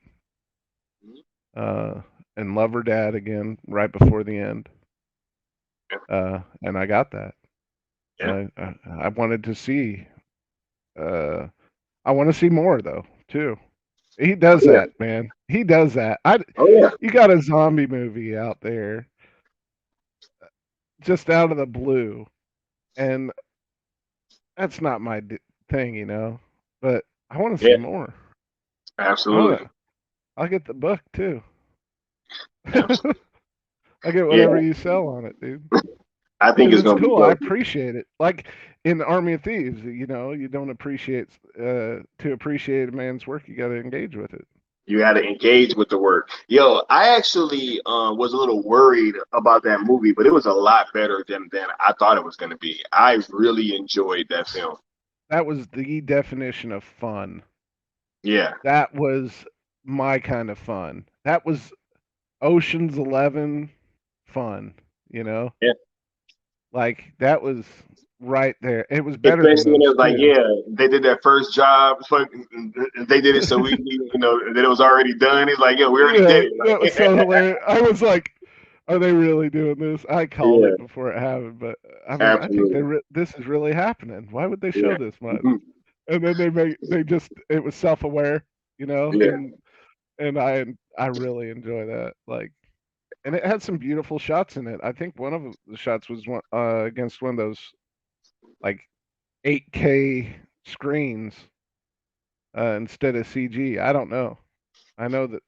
uh, and love her dad again right before the end, and I got that. yeah, I wanted to see. Uh, I want to see more though too. He does yeah, that, man. He does that. I oh yeah, You got a zombie movie out there just out of the blue, and that's not my thing, But I want to see yeah, more. I absolutely, want to. I'll get the book too. absolutely, I get yeah. whatever you sell on it, dude. I think Because it's it's gonna be cool. I dope. appreciate it. Like in Army of Thieves, you don't appreciate to appreciate a man's work, you got to engage with it. You got to engage with the work. Yo, I actually was a little worried about that movie, but it was a lot better than I thought it was going to be. I really enjoyed that film. That was the definition of fun. Yeah, That was my kind of fun. That was Ocean's 11 fun, you know? yeah. Like that was right there. It was better than Especially when it those was like, two. yeah, they did that first job. They did it so easy, you know, that it was already done. It's like, yo, we already Yeah, did it. that was so Like, hilarious. I was like, are they really doing this? I called yeah, it before it happened, but I think absolutely. this is really happening. Why would they show Yeah, this much? mhm, And then they just it was self-aware, yeah, and I really enjoy that. Like, and it had some beautiful shots in it. I think one of the shots was against one of those like 8K screens instead of CG. I don't know. I know that,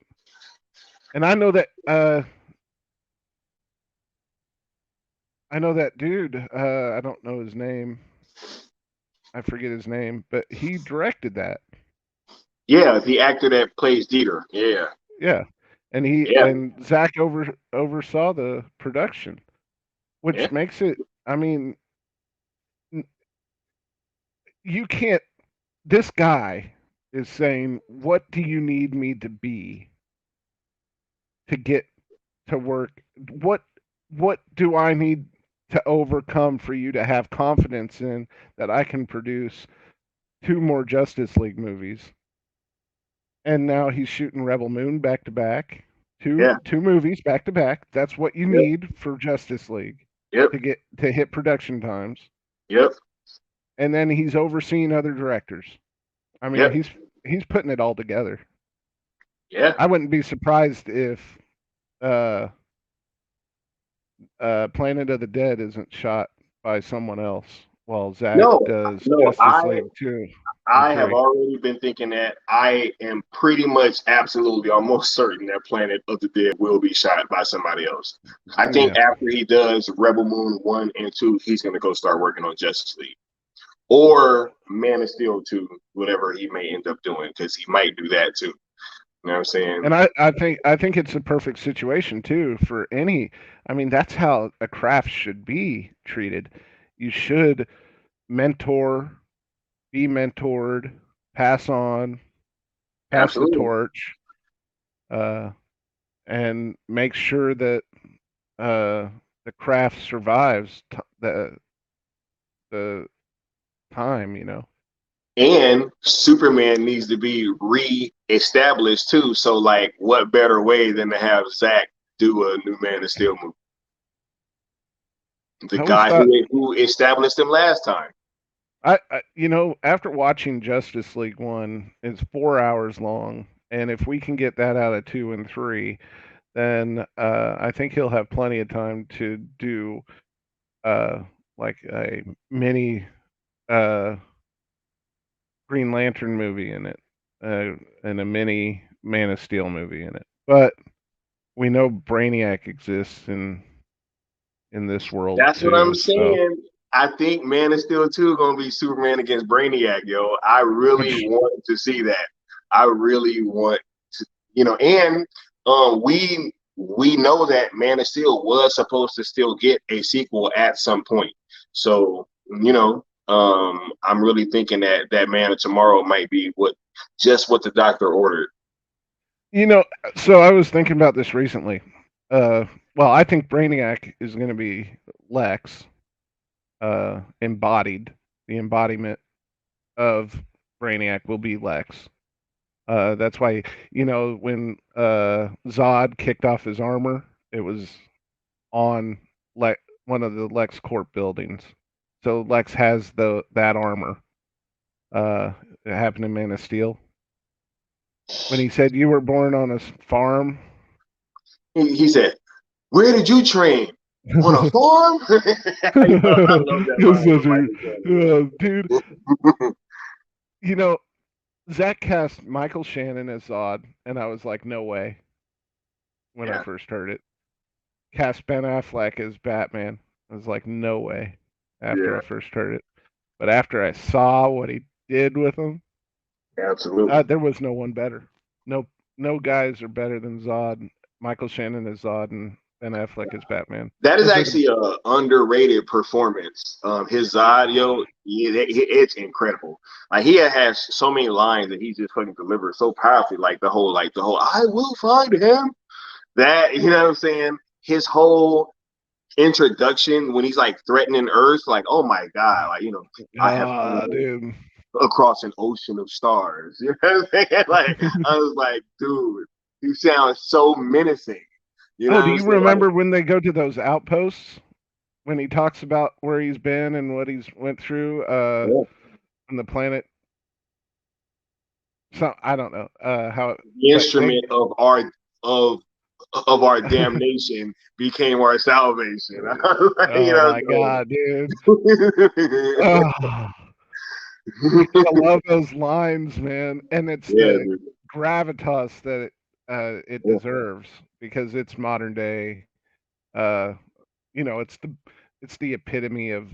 and I know that dude. I don't know his name. I forget his name, but he directed that. yeah. The actor that plays Dieter. Yeah, Yeah, and yeah, Zach oversaw the production, yeah, which makes it. I mean, you can't. This guy is saying, "What do you need me to be to get to work? What what do I need to overcome for you to have confidence in that I can produce two more Justice League movies?" And now he's shooting Rebel Moon back to back, yeah, two movies back to back. That's what you yep, need for Justice League yep, to hit production times. yep. and then he's overseeing other directors. I mean, Yep. he's putting it all together. Yeah. I wouldn't be surprised if uh, Planet of the Dead isn't shot by someone else while Zach No, does no, Justice League 2 and I have 3. already been thinking that. I am pretty much absolutely almost certain that Planet of the Dead will be shot by somebody else. I think Yeah. after he does Rebel Moon 1 and 2, he's going to go start working on Justice League or Man of Steel 2, whatever he may end up doing, because he might do that too. You know what I'm saying? And I think it's a perfect situation too for any. I mean, that's how a craft should be treated. You should mentor, be mentored, pass on, pass the Absolutely. torch, uh, and make sure that uh, the craft survives the time. And Superman needs to be re-established too. So, like, what better way than to have Zach do a new Man of Steel movie? The I always guy thought who established him last time. after watching Justice League 1, it's 4 hours long, and if we can get that out of 2 and 3, then I think he'll have plenty of time to do uh, like a mini uh, Green Lantern movie in it, and a mini Man of Steel movie in it. But we know Brainiac exists in this world That's what I'm too, so saying. I think Man of Steel 2 gonna be Superman against Brainiac, yo. I really which want to see that. I really want to, and we know that Man of Steel was supposed to still get a sequel at some point. So, I'm really thinking that Man of Tomorrow might be what the doctor ordered. you know, so I was thinking about this recently. Uh, well, I think Brainiac is going to be Lex, embodied. The embodiment of Brainiac will be Lex. That's why, when Zod kicked off his armor, it was on one of the Lex Corp buildings. So Lex has that armor. It happened in Man of Steel when he said, "You were born on a farm." He said, "Where did you train? On a farm?" I love that It's line such from dude. Michael You know, Zach cast Michael Shannon as Zod, and I was like, no way when I Yeah, first heard it. Cast Ben Affleck as Batman. I was like, no way after yeah, I first heard it. But after I saw what he did with him, absolutely. there was no one better. No, no guys are better than Zod. Michael Shannon as Zod and Ben Affleck as Batman. That is Those are the actually a underrated performance. His Zod, yo, it's incredible. Like he has so many lines that he just fucking delivers so powerfully. Like the whole "I will find him." That what I'm saying. His whole introduction when he's like threatening Earth, like, oh my god, like I have come dude. across an ocean of stars. You know what I'm saying? Like I was like, dude, he sounds so menacing. You know Oh, what do I'm you saying? Like, remember when they go to those outposts when he talks about where he's been and what he's went through yeah. on the planet? So I don't know how, The but they. instrument of our damnation became our salvation. Oh my god, dude! Oh, you gotta love those lines, man, and it's Yeah, the dude. gravitas that it Yeah. deserves because it's modern day. Uh, it's the epitome of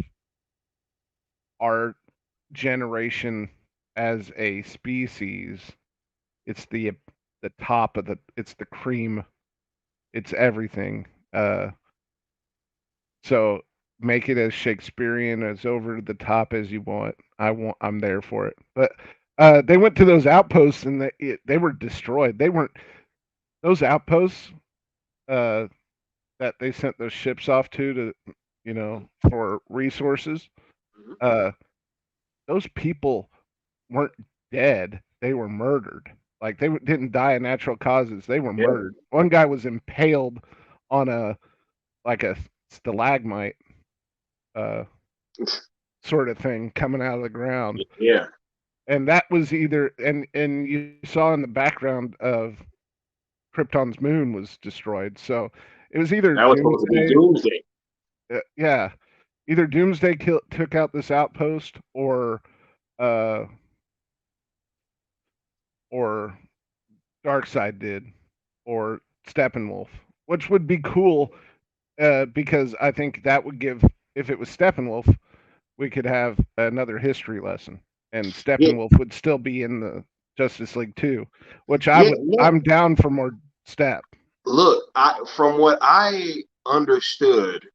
our generation as a species. It's the top of it's the cream. It's everything. So make it as Shakespearean, as over the top as you want. I'm there for it. But they went to those outposts and they were destroyed. They weren't those outposts uh, that they sent those ships off to for resources. Mhm. Uh, those people weren't dead. They were murdered. Like didn't die of natural causes. They were Yeah. murdered. One guy was impaled on a stalagmite. Uh, sort of thing coming out of the ground. Yeah, And that was either and you saw in the background of Krypton's moon was destroyed. So it was either that was supposed to be Doomsday, Doomsday. yeah, either Doomsday took out this outpost, uh, or Darkseid did, or Steppenwolf, which would be cool because I think that would give, if it was Steppenwolf, we could have another history lesson, and Yeah, Steppenwolf would still be in the Justice League too, which yeah, no. I'm down for more Step. Look, from what I understood,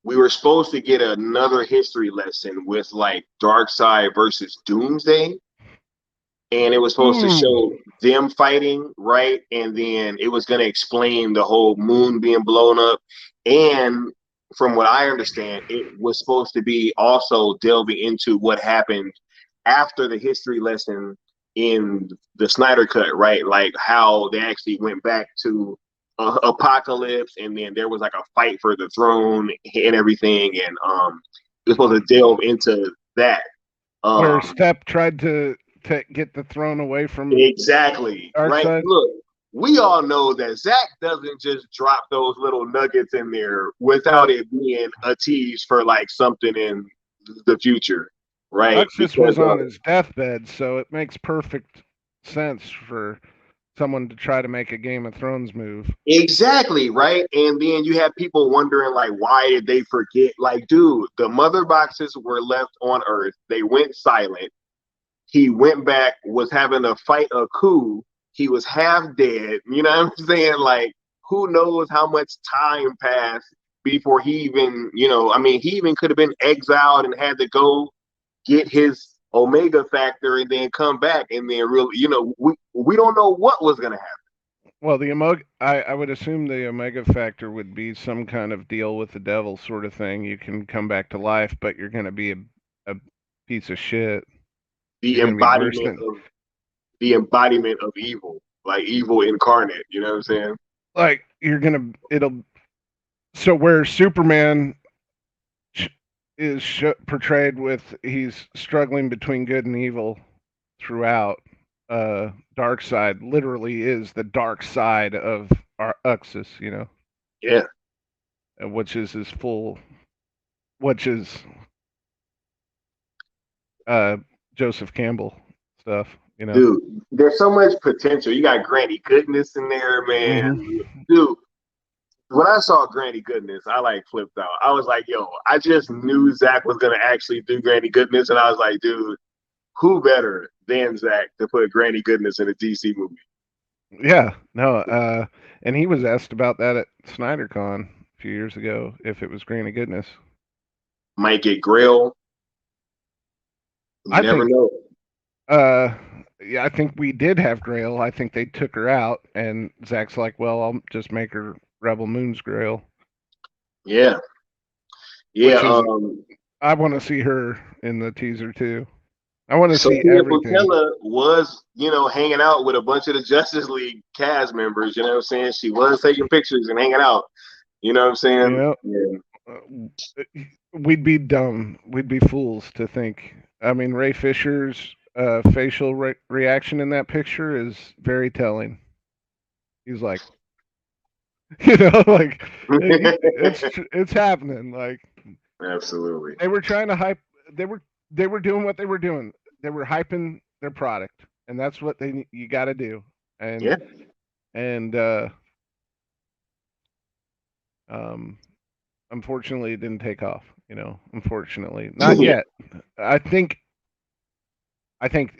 we were supposed to get another history lesson with like Darkseid versus Doomsday, and it was supposed to Mm. show them fighting, right? And then it was going to explain the whole moon being blown up. And from what I understand, it was supposed to be also delving into what happened after the history lesson in the Snyder Cut, right? Like how they actually went back to Apocalypse, and then there was like a fight for the throne and everything, and it was supposed to delve into that. Where Um, Step tried to get the throne away from Exactly. Right. Darkseid. Look, we all know that Zach doesn't just drop those little nuggets in there without Well, it being a tease for like something in the future, right? Uxas Because was on his deathbed, so it makes perfect sense for someone to try to make a Game of Thrones move. exactly, right? And then you have people wondering like, why did they forget? Like, dude, the mother boxes were left on Earth. They went silent. He went back, was having to fight a coup. He was half dead. You know what I'm saying? Like, who knows how much time passed before he even, I mean, he even could have been exiled and had to go get his Omega factor and then come back and then really, we don't know what was gonna happen. Well, the Omega, I would assume the Omega factor would be some kind of deal with the devil sort of thing. You can come back to life, but you're going to be a piece of shit. The You're going to be worse embodiment than, of the embodiment of evil, like evil incarnate. You know what I'm saying? like, you're going to, it'll, so where Superman is portrayed with he's struggling between good and evil throughout. Darkseid literally is the dark side of our Uxus, Yeah, which is his full, which is uh, Joseph Campbell stuff. dude. There's so much potential. You got Granny Goodness in there, man. Mm-hmm. Dude, when I saw Granny Goodness, I like flipped out. I was like, yo, I just knew Zach was gonna actually do Granny Goodness, and I was like, dude, who better than Zach to put Granny Goodness in a DC movie? Yeah, no, and he was asked about that at SnyderCon a few years ago if it was Granny Goodness. Might get Grail. You I never think, know. uh, yeah, I think we did have Grail. I think they took her out, and Zach's like, well, I'll just make her Rebel Moon's Grail, Yeah, yeah. which is, I want to see her in the teaser too. I want to see Sophia everything. Boutella was, hanging out with a bunch of the Justice League cast members. You know what I'm saying? She was taking pictures and hanging out. You know what I'm saying? Yeah, Yeah. we'd be dumb. We'd be fools to think. I mean, Ray Fisher's facial reaction in that picture is very telling. He's like, like it's happening. Like Absolutely. they were trying to hype. They were doing what they were doing. They were hyping their product, and that's what you got to do. And Yeah. and um, unfortunately, it didn't take off. Unfortunately, not Yeah. yet. I think I think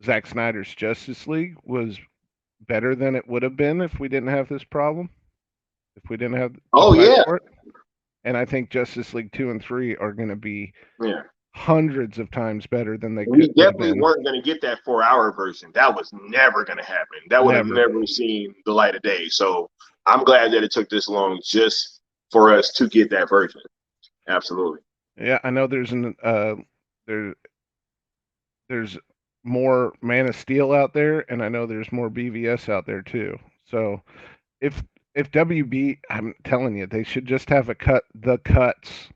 Zack Snyder's Justice League was better than it would have been if we didn't have this problem. If we didn't have to Oh fight yeah. for it. And I think Justice League 2 and 3 are going to be Yeah. hundreds of times better than they We would have definitely been. weren't going to get that 4 hour version. That was never going to happen. That would have Never. never seen the light of day. So I'm glad that it took this long just for us to get that version. Absolutely. Yeah, I know there's there's more Man of Steel out there, and I know there's more BVS out there too. So if WB, I'm telling you, they should just have the cuts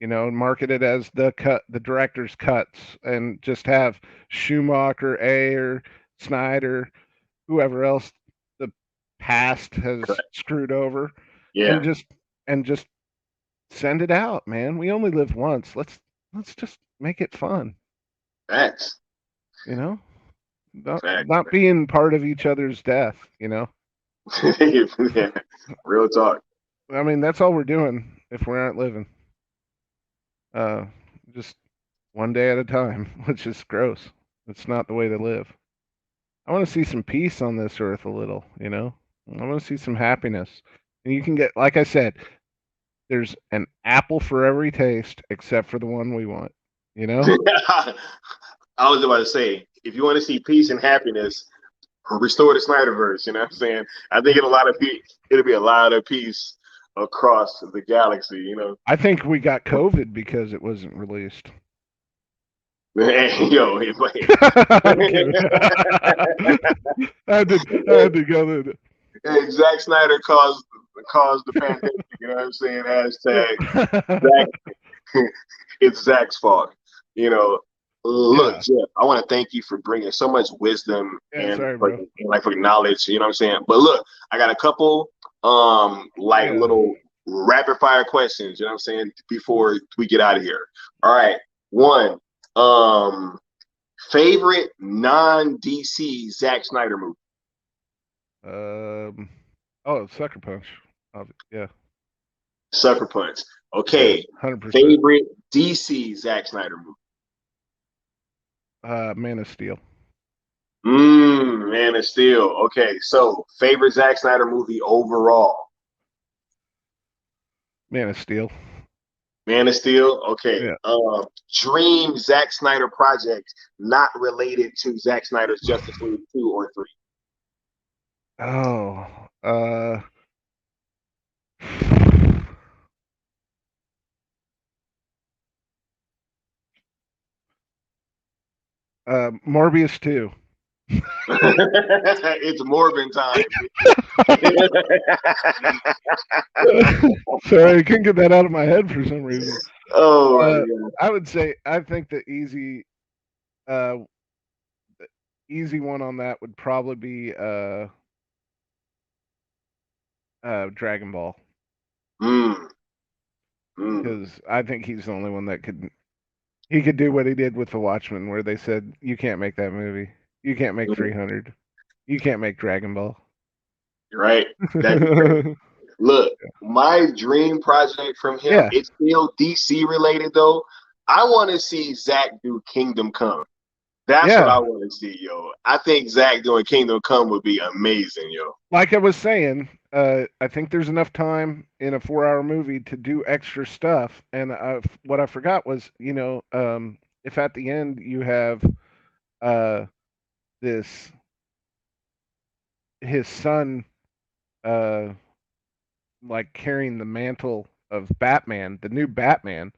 market it as the director's cuts, and just have Schumacher, Ayer, Snyder, whoever else the past has screwed over, Yeah. and just send it out, man. We only live once. Let's just make it fun, Facts. you know? Not Facts. not being part of each other's death, Yeah. Real talk. I mean, that's all we're doing if we aren't living. Just one day at a time, which is gross. It's not the way to live. I want to see some peace on this earth a little, I want to see some happiness. And you can get, like I said, there's an apple for every taste except for the one we want, I was about to say, if you want to see peace and happiness, restore the Snyderverse. You know what I'm saying? I think it'll be a lot of peace across the galaxy. I think we got COVID because it wasn't released. Yo, I'm kidding. I had to go there. Hey, Zack Snyder caused the pandemic. You know what I'm saying? Hashtag Zack. It's Zack's fault. Look, Yeah. Jeff, I want to thank you for bringing so much wisdom Yeah, sorry, bro. for knowledge. You know what I'm saying? But look, I got a couple little rapid fire questions. You know what I'm saying? Before we get out of here. All right. One. Favorite non-DC Zack Snyder movie? Sucker Punch. Yeah. Sucker Punch. Okay. 100%. Favorite DC Zack Snyder movie? Man of Steel. Man of Steel. Okay. So, favorite Zack Snyder movie overall? Man of Steel. Man of Steel. Okay. Yeah. Dream Zack Snyder project not related to Zack Snyder's Justice League 2 or 3. Oh. Morbius 2. It's Morbin time. Sorry, I couldn't get that out of my head for some reason. Oh, I would say I think the easy one on that would probably be Dragon Ball. Because I think he's the only one that could do what he did with The Watchmen, where they said you can't make that movie, you can't make 300, you can't make Dragon Ball. Right. Look, my dream project from him, it's still DC related though. I want to see Zack do Kingdom Come. That's what I want to see, yo. I think Zack doing Kingdom Come would be amazing, yo. Like I was saying, I think there's enough time in a 4-hour movie to do extra stuff. And what I forgot was, if at the end you have his son like carrying the mantle of Batman, the new Batman,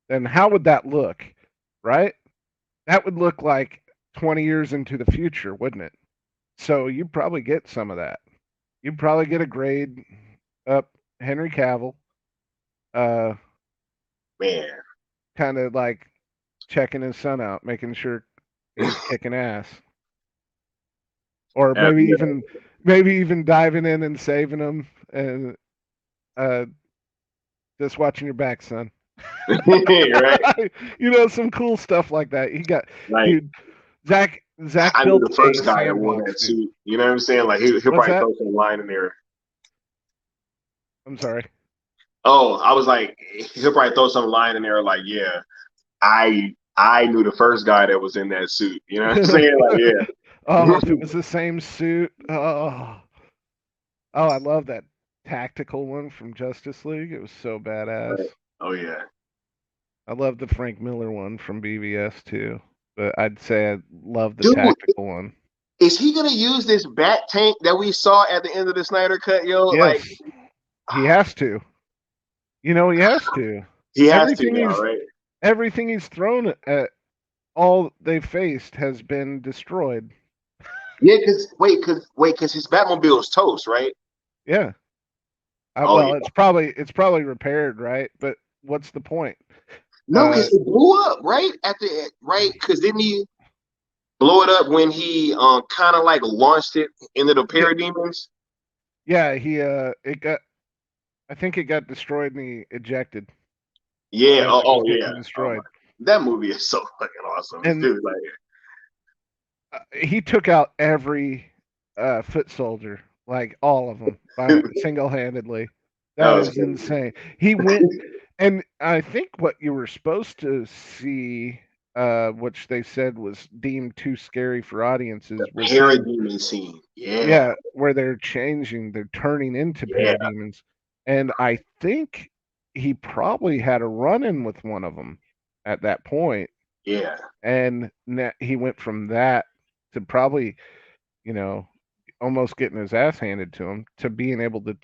then how would that look, right? That would look like 20 years into the future, wouldn't it? So you'd probably get some of that. You'd probably get a grade up Henry Cavill. Man. Kind of like checking his son out, making sure he's kicking ass. Or maybe even diving in and saving him and just watching your back, son. Right. Some cool stuff like that. He got like Zack I built knew the first guy that wore wore that suit. You know what I'm saying? Like he'll probably throw some line in there. I'm sorry. Oh, I was like, he'll probably throw some line in there like, yeah, I knew the first guy that was in that suit. You know what I'm saying? Like, yeah. Oh, if it was the same suit. Oh, I love that tactical one from Justice League. It was so badass. Right. Oh yeah. I love the Frank Miller one from BVS too, but I'd say I love the tactical one. Is he gonna use this bat tank that we saw at the end of the Snyder Cut, yo? Yes, he has to. He has to. He has to now, right? Everything he's thrown at, all they've faced has been destroyed. Yeah, because his Batmobile is toast, right? Yeah. Well, it's probably repaired, right? But what's the point? No, because it blew up right, because didn't he blow it up when he kind of like launched it into the Yeah, parademons? yeah, he it got. I think it got destroyed and he ejected Yeah. as Oh, it was oh getting yeah. Oh my, destroyed. that movie is so fucking awesome, And dude. Like, he took out every foot soldier, like all of them, by single-handedly. that That was is crazy. insane. He went, and I think what you were supposed to see, which they said was deemed too scary for audiences, was him. Parademon scene. Yeah. Yeah, where they're turning into Yeah. parademons, and I think he probably had a run-in with one of them at that point, Yeah. and he went from that to probably, you know, almost getting his ass handed to him to being able to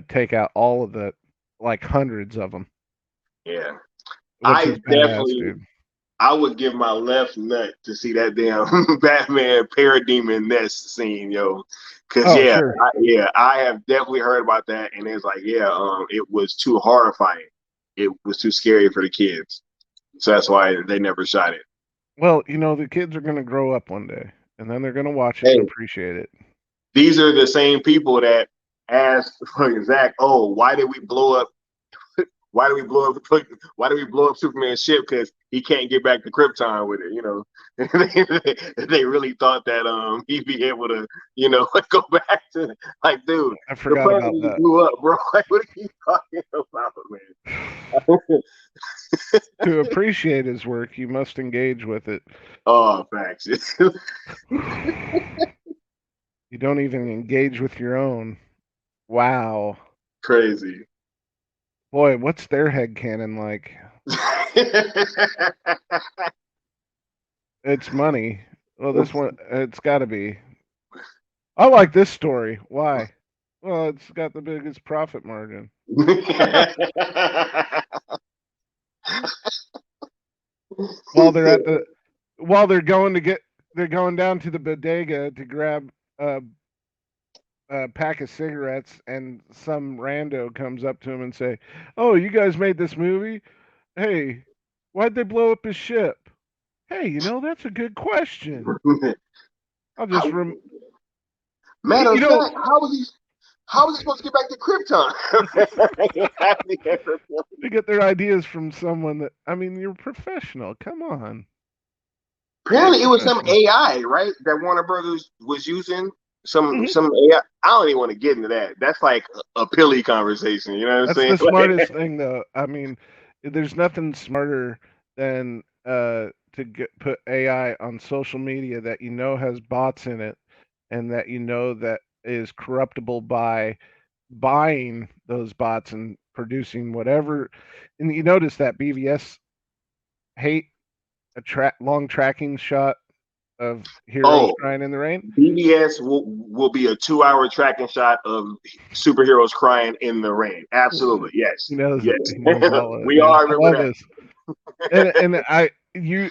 take out all of the, like, hundreds of them, Yeah. which I is badass, definitely dude. I would give my left nut to see that damn Batman parademon nest scene, yo. Cause Oh, sure. I have definitely heard about that, and it's like, yeah, it was too horrifying. It was too scary for the kids, so that's why they never shot it. Well, the kids are gonna grow up one day, and then they're gonna watch it and Hey, appreciate it. these are the same people that asked for Zach, oh, why did we blow up why do we blow up? Why do we blow up Superman's ship? Because he can't get back to Krypton with it. They really thought that he'd be able to, go back to like, dude, I the forgot planet about just that. blew up, bro. Like, what are you talking about, man? To appreciate his work, you must engage with it. Oh, facts. You don't even engage with your own. Wow. Crazy. Boy, what's their head canon like? It's money. Well, this one, it's got to be. I like this story. Why? Well, it's got the biggest profit margin. While they're at the, while they're going to get, they're going down to the bodega to grab a pack of cigarettes, and some rando comes up to him and say, "Oh, you guys made this movie? Hey, why'd they blow up his ship? Hey, that's a good question. I'll just How, matter you of know, fact, how is he supposed to get back to Krypton? they get their ideas from someone that, I mean, you're professional. Come on, be Apparently, it was some professional." AI, right? That Warner Brothers was using some Mhm. some AI. I don't even want to get into that. That's like a pilly conversation. You know what I'm That's saying? the smartest thing, though. I mean, there's nothing smarter than put AI on social media that has bots in it, and that that is corruptible by buying those bots and producing whatever. And you notice that BVS hate a long tracking shot of heroes Oh, crying in the rain. BBS will be a 2 hour tracking shot of superheroes crying in the rain. Absolutely, He yes, knows it. yes. He knows all of it, We man. all I remember love that. this. And you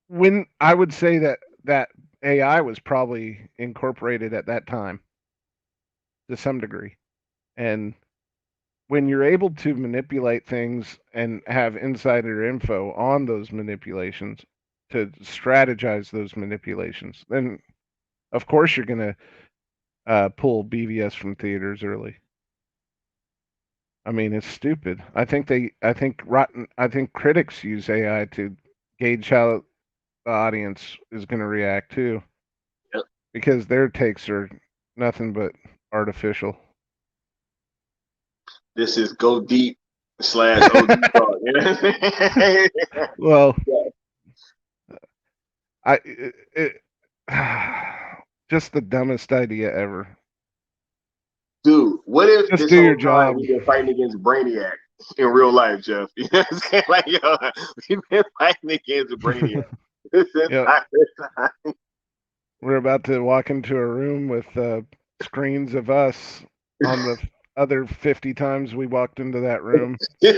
when I would say that AI was probably incorporated at that time to some degree. And when you're able to manipulate things and have insider info on those manipulations, to strategize those manipulations, then of course you're going to pull BVS from theaters early. I mean, it's stupid. I think critics use AI to gauge how the audience is going to react too, Yep. because their takes are nothing but artificial. This is go deep slash OD talk. You know what I'm saying? Well, Yeah. I just the dumbest idea ever. Dude, what if Just this do your whole time job. we've been fighting against Brainiac in real life, Jeff? You know what I'm saying? Like, yo, we've been fighting against Brainiac this Yeah, entire time. we're about to walk into a room with screens of us on the Like 50 times we walked into that room in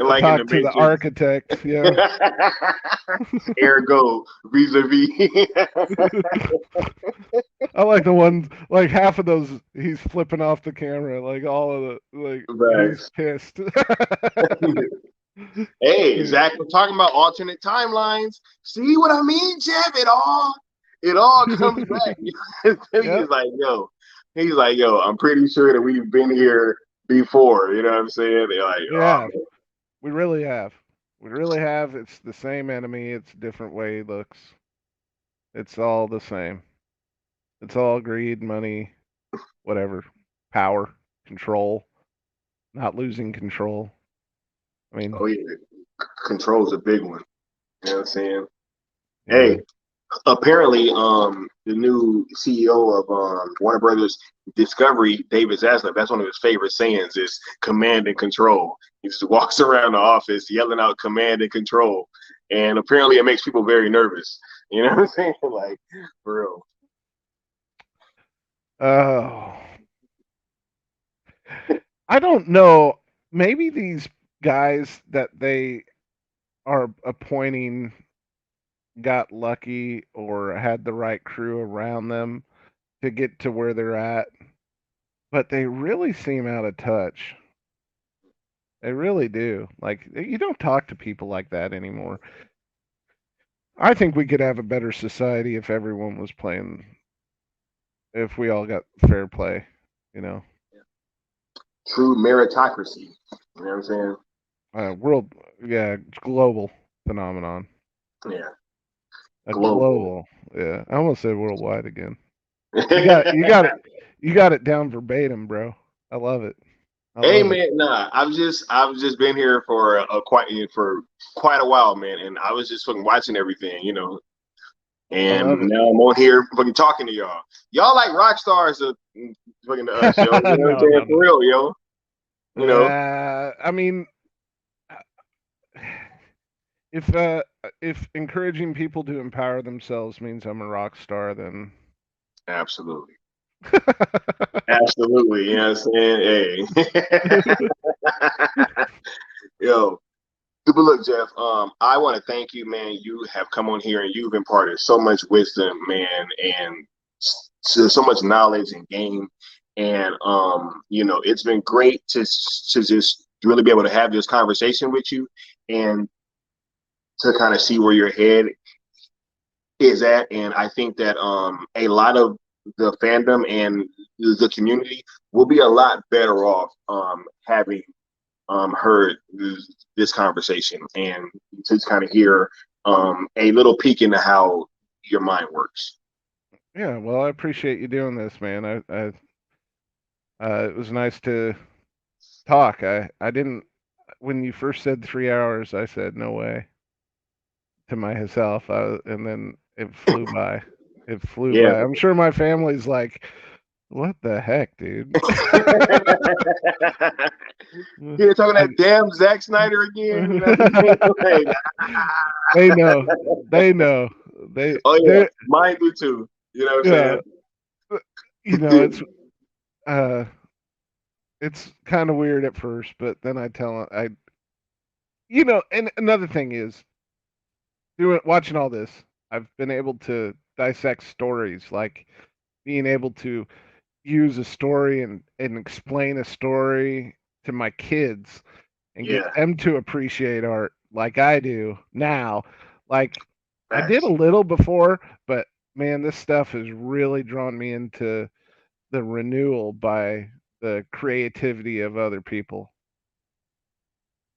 to talk the to the Matrix. architect. Yeah. Ergo, vis-a-vis. I like the ones, like half of those, he's flipping off the camera, like all of the, like he's Right. pissed. Hey, Zach, we're talking about alternate timelines. See what I mean, Jeff? It all comes back. Yep. He's like, yo, I'm pretty sure that we've been here before. You know what I'm saying? They're like, oh Yeah. man. We really have. We really have. It's the same enemy. It's a different way it looks. It's all the same. It's all greed, money, whatever, power, control, not losing control. I mean, Oh yeah, control's a big one. You know what I'm saying? yeah. Hey, apparently, the new CEO of Warner Brothers Discovery, David Zaslav, that's one of his favorite sayings is command and control. He just walks around the office yelling out command and control. And apparently it makes people very nervous. You know what I'm saying? Like, for real. Oh, I don't know. Maybe these guys that they are appointing got lucky or had the right crew around them to get to where they're at, but they really seem out of touch. They really do. Like, you don't talk to people like that anymore. I think we could have a better society if everyone was playing, if we all got fair play, you know. True meritocracy. You know what I'm saying? World, yeah, global phenomenon. Yeah. A Global. global, yeah. I almost said worldwide again. You got it down verbatim, bro. I love it. I Hey love it. man, nah. I've just been here for quite a while, man, and I was just fucking watching everything, I love and it. now I'm on here fucking talking to y'all. Y'all like rock stars fucking to us, yo. You know what I'm No, saying? no, For no. real, yo. You know, I mean, if encouraging people to empower themselves means I'm a rock star, then absolutely, absolutely. You know what I'm saying? Hey, yo. But look, Jeff, I want to thank you, man. You have come on here and you've imparted so much wisdom, man, and so much knowledge and game. And it's been great to just really be able to have this conversation with you and to kind of see where your head is at. And I think that a lot of the fandom and the community will be a lot better off having heard this conversation and to kind of hear a little peek into how your mind works. yeah. Well, I appreciate you doing this, man. It was nice to talk. I didn't when you first said 3 hours, I said no way to myself, and then it flew by. It flew Yeah. by. I'm sure my family's like, "What the heck, dude?" You're talking I, that damn Zack Snyder again. You know what I mean? Like, they know. They know. oh yeah, They mine do too. You know what yeah. I'm You know, saying? uh it's kind of weird at first, but then I tell and another thing is doing watching all this, I've been able to dissect stories, like being able to use a story and explain a story to my kids and get Yeah, them to appreciate art like I do now. Like I did a facts. little before, but man, this stuff has really drawn me into the renewal by the creativity of other people.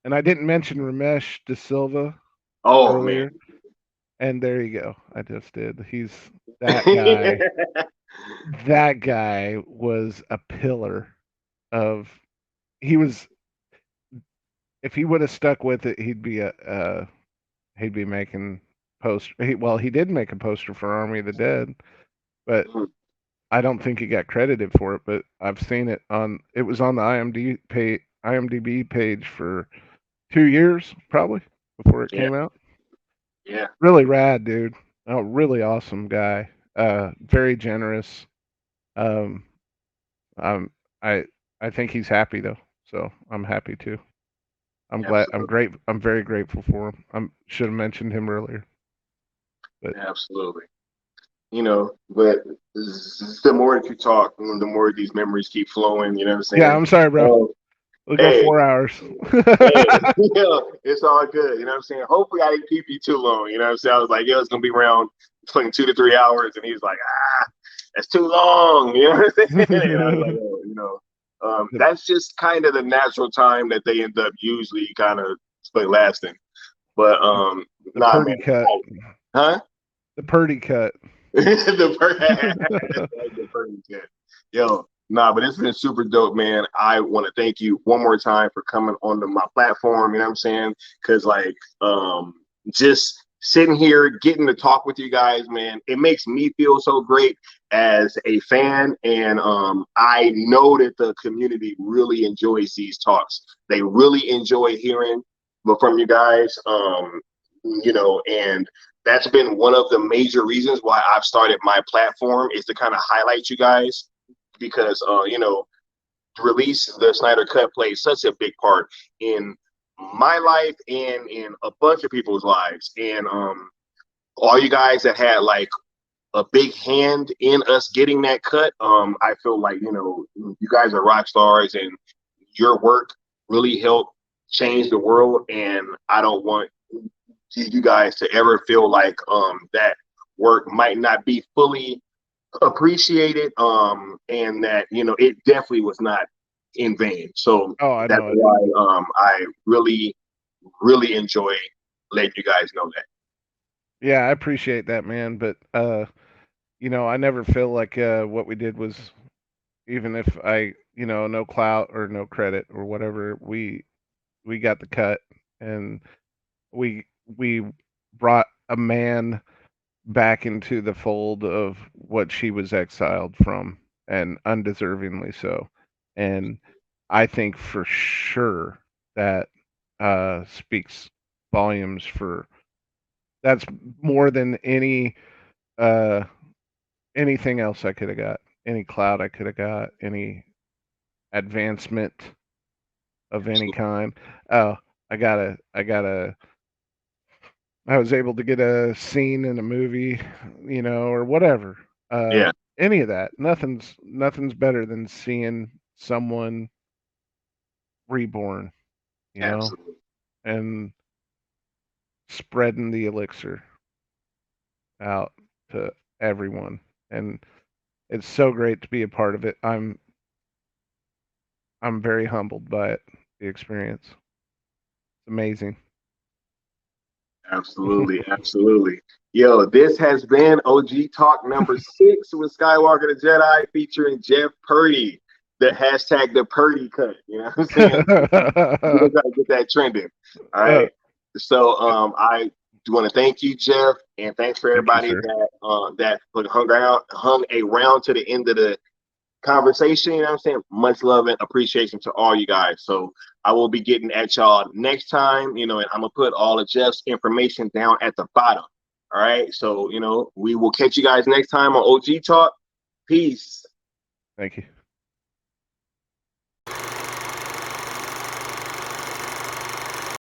And I didn't mention Ramesh De Silva Oh man. earlier, and there you go. I just did. He's that guy. That guy was a pillar of. He was. If he would have stuck with it, he'd be he'd be making poster. Well, he did make a poster for Army of the Dead, but I don't think he got credited for it. But I've seen it on. It was on the IMDb page for 2 years, probably before it Yeah, came out. yeah. Really rad, dude. Oh, really awesome guy. Very generous. Um, um, I I think he's happy though, so I'm happy too. I'm glad. I'm Absolutely. great. I'm very grateful for him. I should have mentioned him earlier, but Absolutely. But the more that you talk, the more these memories keep flowing. You know what I'm yeah, saying? I'm sorry, bro. Um, We'll go hey, 4 hours. hey, it's all good. You know what I'm saying? Hopefully, I didn't keep you too long. You know what I'm saying? I was like, it's gonna be around between 2 to 3 hours, and he was like, that's too long. You know what I'm saying? And I was like, the, that's just kind of the natural time that they end up usually kind of lasting. But the nah, Purdy man, cut. huh? The Purdy cut. The perfect kid. Yo, nah, but it's been super dope, man. I want to thank you one more time for coming onto my platform. You know what I'm saying? Because just sitting here, getting to talk with you guys, man, it makes me feel so great as a fan, and I know that the community really enjoys these talks. They really enjoy hearing from you guys. And that's been one of the major reasons why I've started my platform, is to kind of highlight you guys, because release the Snyder Cut plays such a big part in my life and in a bunch of people's lives. And all you guys that had like a big hand in us getting that cut, I feel like you guys are rock stars, and your work really helped change the world. And I don't want you guys to ever feel like that work might not be fully appreciated, and that it definitely was not in vain. So Oh, I that's know it. why I really enjoy letting you guys know that. Yeah, I appreciate that, man. But I never feel like what we did was, even if I, no clout or no credit or whatever, we got the cut, and we we brought a man back into the fold of what she was exiled from, and undeservingly so. And I think for sure that speaks volumes for, that's more than uh anything else I could have got, any cloud I could have got, any advancement of any Absolutely. kind. Oh, I was able to get a scene in a movie, or whatever. Yeah, Any of that. Nothing's better than seeing someone reborn, absolutely. and spreading the elixir out to everyone. And it's so great to be a part of it. I'm very humbled by it, the experience. It's amazing. Absolutely, absolutely. Yo, this has been OG Talk number 6 with Skywalker the Jedi, featuring Jeff Purdy. The hashtag the Purdy cut. You know what I'm saying? We're gonna get that trending. All Uh, right. So I do want to thank you, Jeff, and thanks for Thank you, everybody sir. that hung around to the end of the conversation. You know what I'm saying? Much love and appreciation to all you guys. So I will be getting at y'all next time, and I'm gonna put all of Jeff's information down at the bottom. All right. So, we will catch you guys next time on OG Talk. Peace. Thank you.